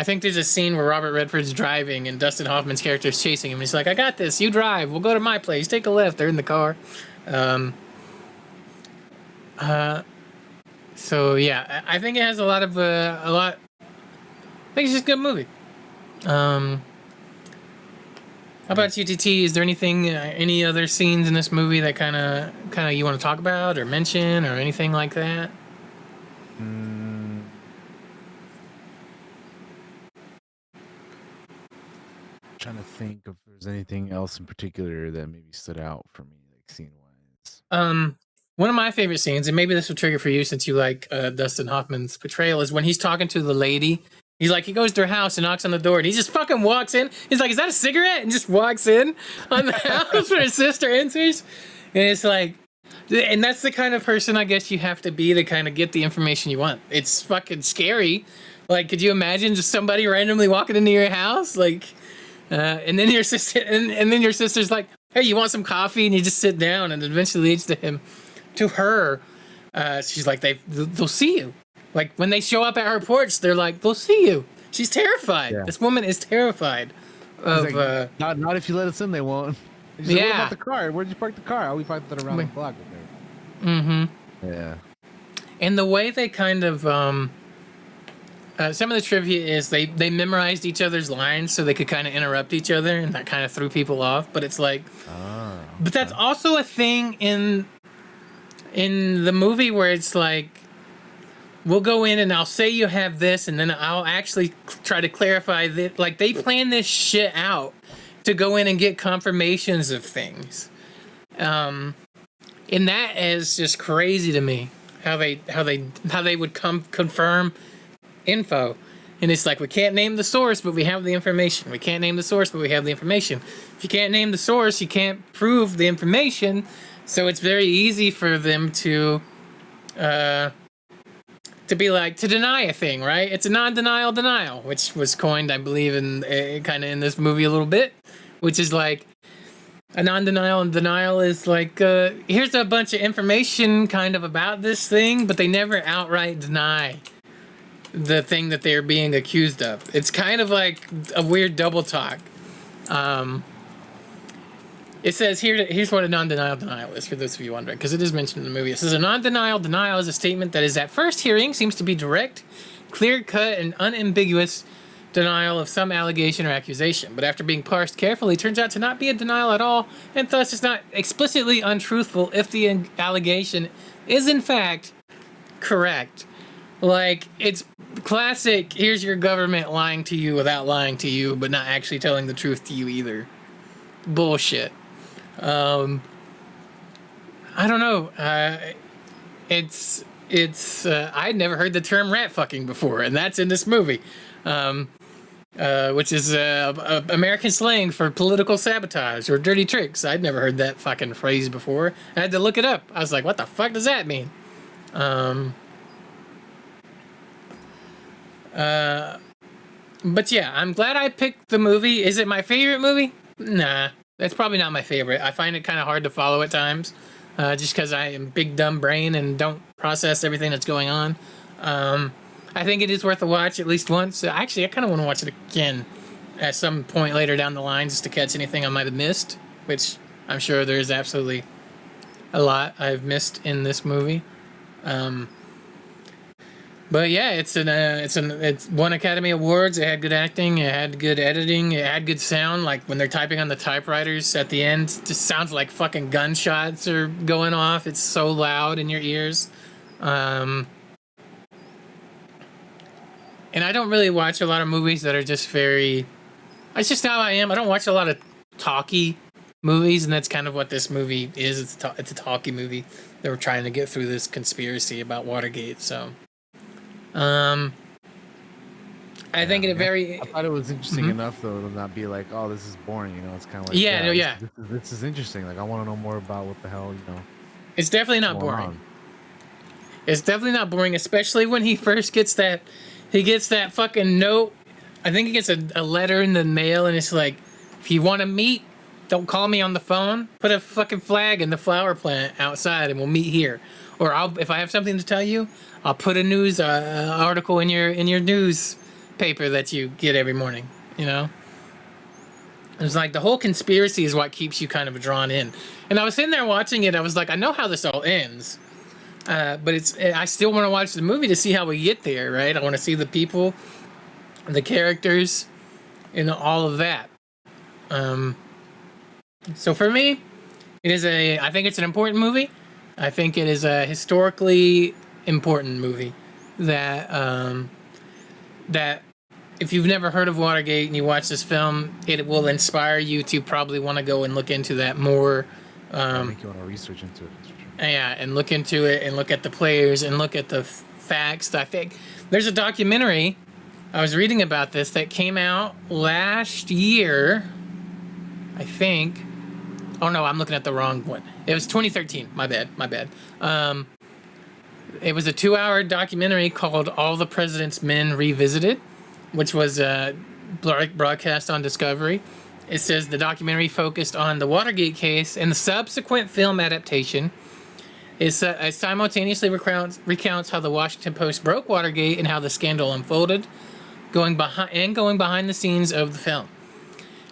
think there's a scene where Robert Redford's driving and Dustin Hoffman's character is chasing him. He's like, I got this. You drive. We'll go to my place. Take a left. They're in the car. So, yeah, I think it has I think it's just a good movie. How about you, TT? Is there anything, any other scenes in this movie that kind of you want to talk about or mention or anything like that? Trying to think if there's anything else in particular that maybe stood out for me, like scene wise. One of my favorite scenes, and maybe this will trigger for you since you like Dustin Hoffman's portrayal, is when he's talking to the lady. He's like, he goes to her house and knocks on the door, and he just fucking walks in. He's like, is that a cigarette? And just walks in on the house when his sister enters. And it's like, And that's the kind of person I guess you have to be to kind of get the information you want. It's fucking scary. Like, could you imagine just somebody randomly walking into your house? Like, and then your sister, and then your sister's like, "Hey, you want some coffee?" And you just sit down, and it eventually leads to her. She's like, they'll see you. Like when they show up at her porch, they're like, they'll see you. She's terrified. Yeah. This woman is terrified of. Like, not if you let us in, they won't. She's like, what about the car? Where'd you park the car? Oh, we parked it around the block. Yeah. And the way they kind of some of the trivia is they memorized each other's lines so they could kind of interrupt each other, and that kind of threw people off. But it's like, but that's also a thing in the movie where it's like, we'll go in and I'll say you have this, and then I'll actually try to clarify that. Like, they plan this shit out to go in and get confirmations of things. And that is just crazy to me. How they would confirm info. And it's like, we can't name the source, but we have the information. We can't name the source, but we have the information. If you can't name the source, you can't prove the information. So it's very easy for them to be like, to deny a thing, right? It's a non-denial denial, which was coined, I believe, in kind of in this movie a little bit, which is like, a non-denial and denial is like, here's a bunch of information kind of about this thing, but they never outright deny the thing that they're being accused of. It's kind of like a weird double talk. It says here's what a non-denial denial is, for those of you wondering, because it is mentioned in the movie. It says a non-denial denial is a statement that is at first hearing seems to be direct, clear-cut, and unambiguous denial of some allegation or accusation, but after being parsed carefully, turns out to not be a denial at all, and thus is not explicitly untruthful if the allegation is in fact correct. Like, it's classic, here's your government lying to you without lying to you, but not actually telling the truth to you either. Bullshit. I don't know. It's I'd never heard the term rat fucking before, and that's in this movie. Which is American slang for political sabotage or dirty tricks. I'd never heard that fucking phrase before. I had to look it up. I was like, what the fuck does that mean? But yeah, I'm glad I picked the movie. Is it my favorite movie? Nah, that's probably not my favorite. I find it kind of hard to follow at times, just because I am big dumb brain and don't process everything that's going on. I think it is worth a watch at least once. Actually, I kind of want to watch it again at some point later down the line just to catch anything I might have missed, which I'm sure there is absolutely a lot I've missed in this movie. But yeah, it's won Academy Awards. It had good acting. It had good editing. It had good sound. Like when they're typing on the typewriters at the end, it just sounds like fucking gunshots are going off. It's so loud in your ears. And I don't really watch a lot of movies that are just very... It's just how I am. I don't watch a lot of talky movies, and that's kind of what this movie is. It's a talky movie. They were trying to get through this conspiracy about Watergate, so... I think it very... I thought it was interesting enough, though, to not be like, oh, this is boring, you know? It's kind of like... Yeah. This is interesting. Like, I want to know more about what the hell, you know... It's definitely not boring. It's definitely not boring, especially when he first gets that... He gets that fucking note. I think he gets a letter in the mail, and it's like, if you want to meet, don't call me on the phone. Put a fucking flag in the flower plant outside, and we'll meet here. Or if I have something to tell you, I'll put a news article in your newspaper that you get every morning. You know, it's like the whole conspiracy is what keeps you kind of drawn in. And I was sitting there watching it. I was like, I know how this all ends. But I still want to watch the movie to see how we get there, right? I want to see the people, the characters, and all of that. So for me, I think it's an important movie. I think it is a historically important movie that if you've never heard of Watergate and you watch this film, it will inspire you to probably want to go and look into that more. I think you want to research into it. Yeah, and look into it and look at the players and look at the facts. I think there's a documentary, I was reading about this, that came out last year, I think, Oh no, I'm looking at the wrong one. It was 2013. My bad. It was a 2-hour documentary called All the President's Men Revisited, which was broadcast on Discovery. It says the documentary focused on the Watergate case and the subsequent film adaptation. It simultaneously recounts how the Washington Post broke Watergate and how the scandal unfolded, going behind the scenes of the film.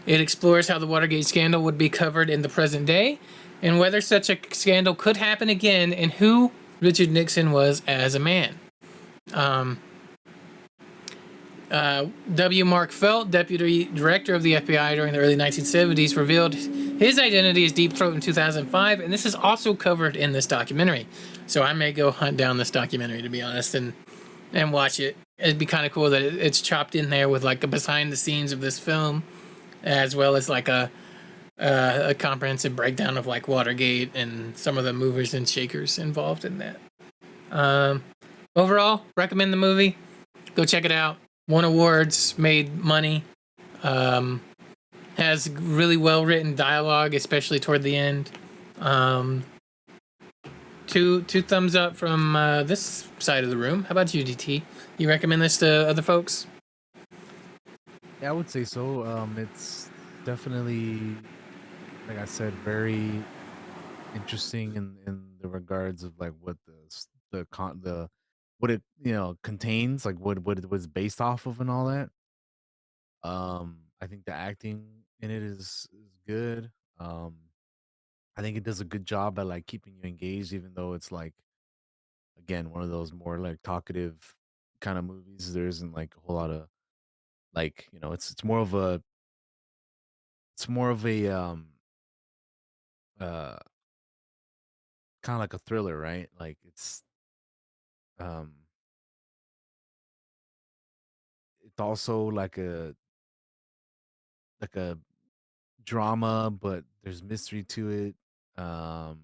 It explores how the Watergate scandal would be covered in the present day, and whether such a scandal could happen again, and who Richard Nixon was as a man. W. Mark Felt, deputy director of the FBI during the early 1970s, revealed his identity as Deep Throat in 2005, and this is also covered in this documentary. So I may go hunt down this documentary, to be honest, and watch it. It'd be kind of cool that it's chopped in there with like a behind the scenes of this film, as well as like a comprehensive breakdown of like Watergate and some of the movers and shakers involved in that. Overall, recommend the movie. Go check it out. Won awards, made money. Has really well written dialogue, especially toward the end. Two thumbs up from this side of the room. How about you, DT? You recommend this to other folks? Yeah, I would say so. It's definitely, like I said, very interesting in the regards of like what the what it contains, like what it was based off of and all that. I think the acting in it is good. I think it does a good job at like keeping you engaged, even though it's like, again, one of those more like talkative kind of movies. There isn't like a whole lot of like, it's more of a uh kind of like a thriller, right? Like um it's also like a drama, but there's mystery to it. Um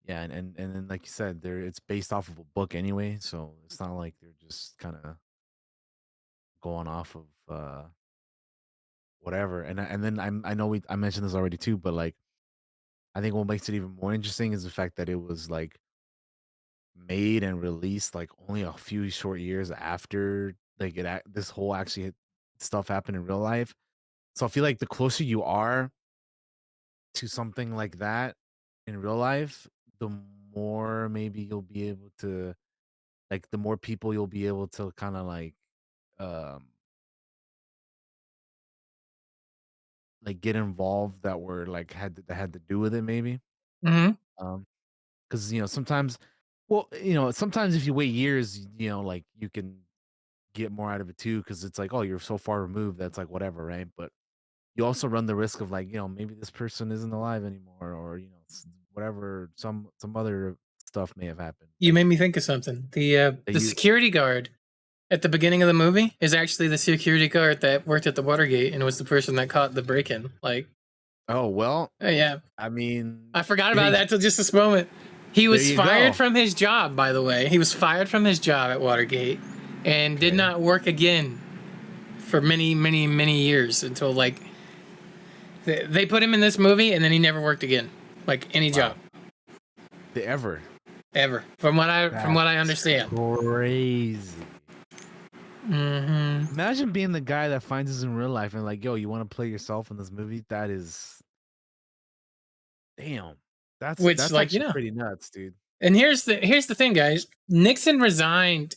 yeah, and then like you said, it's based off of a book anyway, so it's not like they're just kind of going off of whatever. And then I know I mentioned this already too, but like I think what makes it even more interesting is the fact that it was like made and released like only a few short years after like this whole stuff happened in real life. So I feel like the closer you are to something like that in real life, the more maybe you'll be able to like the more people you'll be able to kind of um like get involved that were like that had to do with it maybe. Mm-hmm. Because sometimes, sometimes if you wait years, like you can get more out of it too. Because it's like, oh, you're so far removed that's like whatever, right? But you also run the risk of like, maybe this person isn't alive anymore, or whatever, some other stuff may have happened You made me think of something. The security guard at the beginning of the movie is actually the security guard that worked at the Watergate and was the person that caught the break-in. Like, oh well, yeah. I mean, I forgot about that till just this moment. He was fired go. from his job, by the way. He was fired from his job at Watergate and did not work again for many, many, many years until like they put him in this movie and then he never worked again. Like any job. Ever. From what I understand. Crazy. Mm-hmm. Imagine being the guy that finds this in real life and like, yo, you want to play yourself in this movie? That is, damn. That's like, actually pretty nuts, dude. And here's the thing, guys. Nixon resigned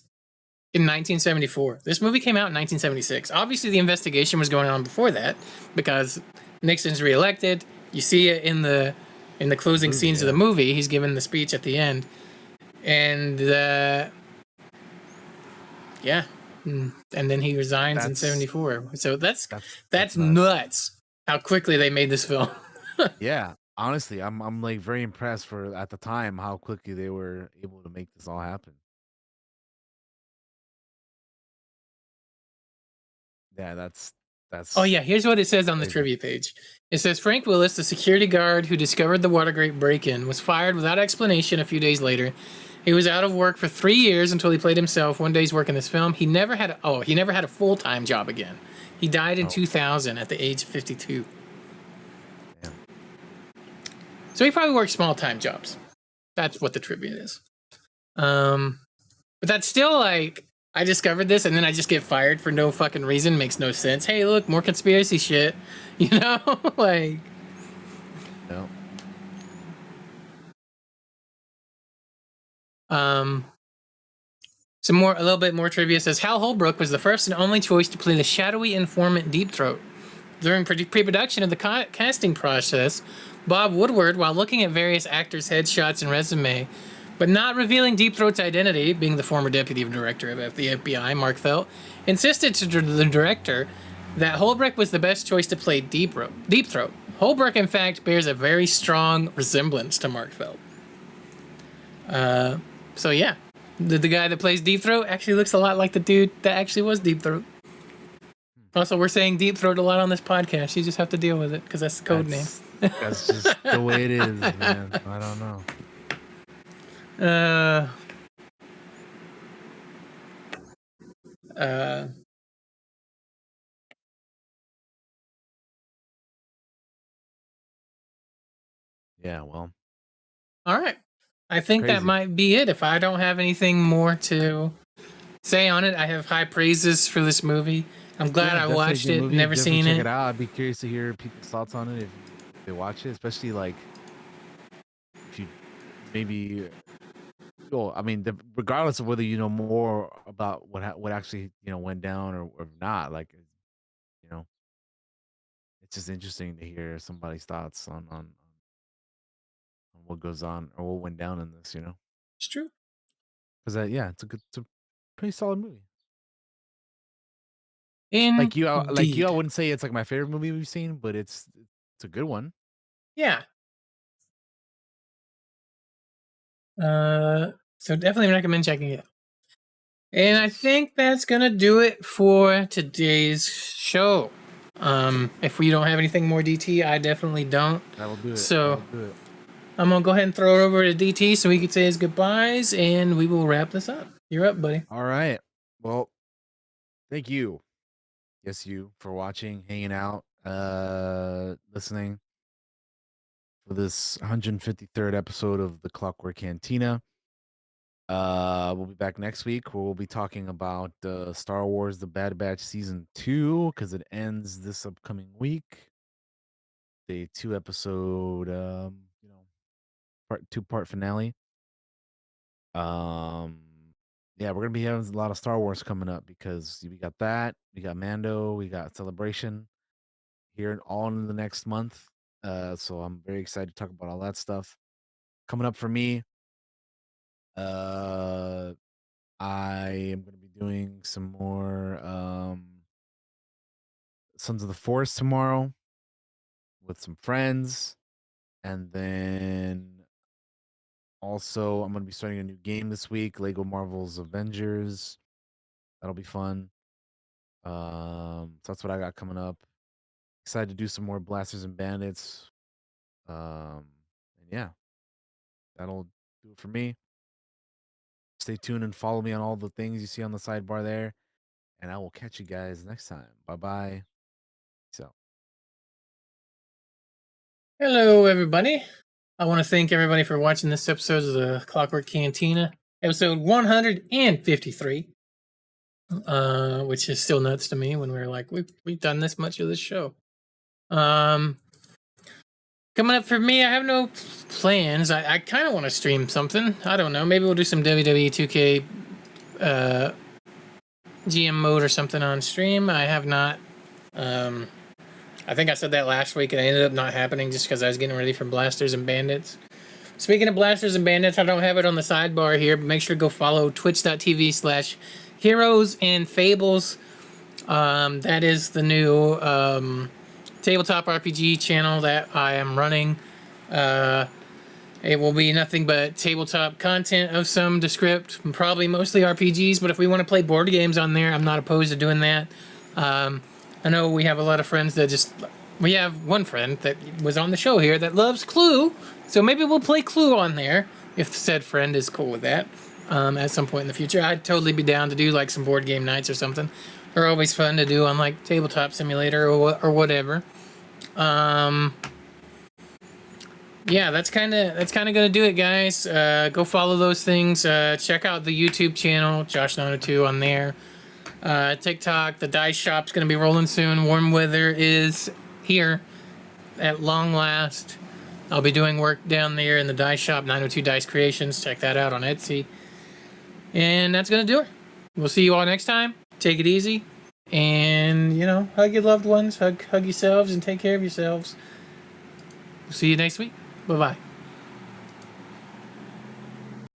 in 1974. This movie came out in 1976. Obviously, the investigation was going on before that because Nixon's reelected. You see it in the closing scenes of the movie. He's giving the speech at the end, and yeah, and then he resigns in 74. So that's nuts. How quickly they made this film. Yeah, honestly, I'm like very impressed for at the time how quickly they were able to make this all happen. Yeah, that's. Oh yeah, here's what it says on the trivia page. It says Frank Willis, the security guard who discovered the Watergate break-in, was fired without explanation a few days later. He was out of work for 3 years until he played himself one day's work in this film. He never had a full-time job again. He died in 2000 at the age of 52. So he probably worked small-time jobs. That's what the trivia is. But that's still like, I discovered this and then I just get fired for no fucking reason. Makes no sense. Hey, look, more conspiracy shit. You know, like. No. A little bit more trivia says Hal Holbrook was the first and only choice to play the shadowy informant Deep Throat. During pre-production of the casting process, Bob Woodward, while looking at various actors' headshots and resume, but not revealing Deep Throat's identity, being the former deputy director of the FBI, Mark Felt, insisted to the director that Holbrook was the best choice to play Deep Throat. Holbrook, in fact, bears a very strong resemblance to Mark Felt. So yeah, the guy that plays Deep Throat actually looks a lot like the dude that actually was Deep Throat. Also, we're saying Deep Throat a lot on this podcast. You just have to deal with it because that's the code name. That's just the way it is, man. I don't know. Yeah, well. All right. I think that might be it. If I don't have anything more to say on it, I have high praises for this movie. I'm glad I watched it. Never seen check it. it out. I'd be curious to hear people's thoughts on it if they watch it, especially like if you maybe. Well, I mean, regardless of whether you know more about what actually went down or not, like it's just interesting to hear somebody's thoughts on what goes on or what went down in this. It's true. Because it's a pretty solid movie. Like you, I wouldn't say it's like my favorite movie we've seen, but it's a good one. Yeah. So definitely recommend checking it out. And I think that's gonna do it for today's show. If we don't have anything more, DT, I definitely don't. That'll do it. So I'm gonna go ahead and throw it over to DT so he can say his goodbyes, and we will wrap this up. You're up, buddy. All right. Well, thank you. Yes, you for watching, hanging out, listening for this 153rd episode of the Clockwork Cantina. We'll be back next week where we'll be talking about Star Wars The Bad Batch Season 2 because it ends this upcoming week. The 2-episode, two-part finale. Yeah, we're gonna be having a lot of Star Wars coming up because we got that, we got Mando, we got Celebration here all in the next month. So I'm very excited to talk about all that stuff coming up for me. I am gonna be doing some more Sons of the Forest tomorrow with some friends, and then also I'm gonna be starting a new game this week, Lego Marvel's Avengers. That'll be fun. So that's what I got coming up. Excited to do some more Blasters and Bandits. And yeah, that'll do it for me. Stay tuned and follow me on all the things you see on the sidebar there. And I will catch you guys next time. Bye-bye. So. Hello, everybody. I want to thank everybody for watching this episode of the Clockwork Cantina, episode 153. Which is still nuts to me when we're like, we've done this much of this show. Coming up for me, I have no plans. I kind of want to stream something. I don't know. Maybe we'll do some WWE 2K GM mode or something on stream. I have not. I think I said that last week and it ended up not happening just because I was getting ready for Blasters and Bandits. Speaking of Blasters and Bandits, I don't have it on the sidebar here, but make sure to go follow twitch.tv/Heroes and Fables. That is the new tabletop RPG channel that I am running. It will be nothing but tabletop content of some descript, probably mostly RPGs, but if we want to play board games on there, I'm not opposed to doing that. I know we have a lot of friends that we have one friend that was on the show here that loves Clue, so maybe we'll play Clue on there if said friend is cool with that. At some point in the future, I'd totally be down to do like some board game nights or something. They're always fun to do on like Tabletop Simulator or whatever. yeah, that's kind of gonna do it, guys. Go follow those things. Check out the YouTube channel, Josh902 on there. TikTok, the Dice Shop's gonna be rolling soon. Warm weather is here at long last. I'll be doing work down there in the Dice Shop, 902 Dice Creations. Check that out on Etsy. And that's gonna do it. We'll see you all next time. Take it easy, and you know, hug your loved ones, hug yourselves, and take care of yourselves. We'll see you next week. Bye-bye.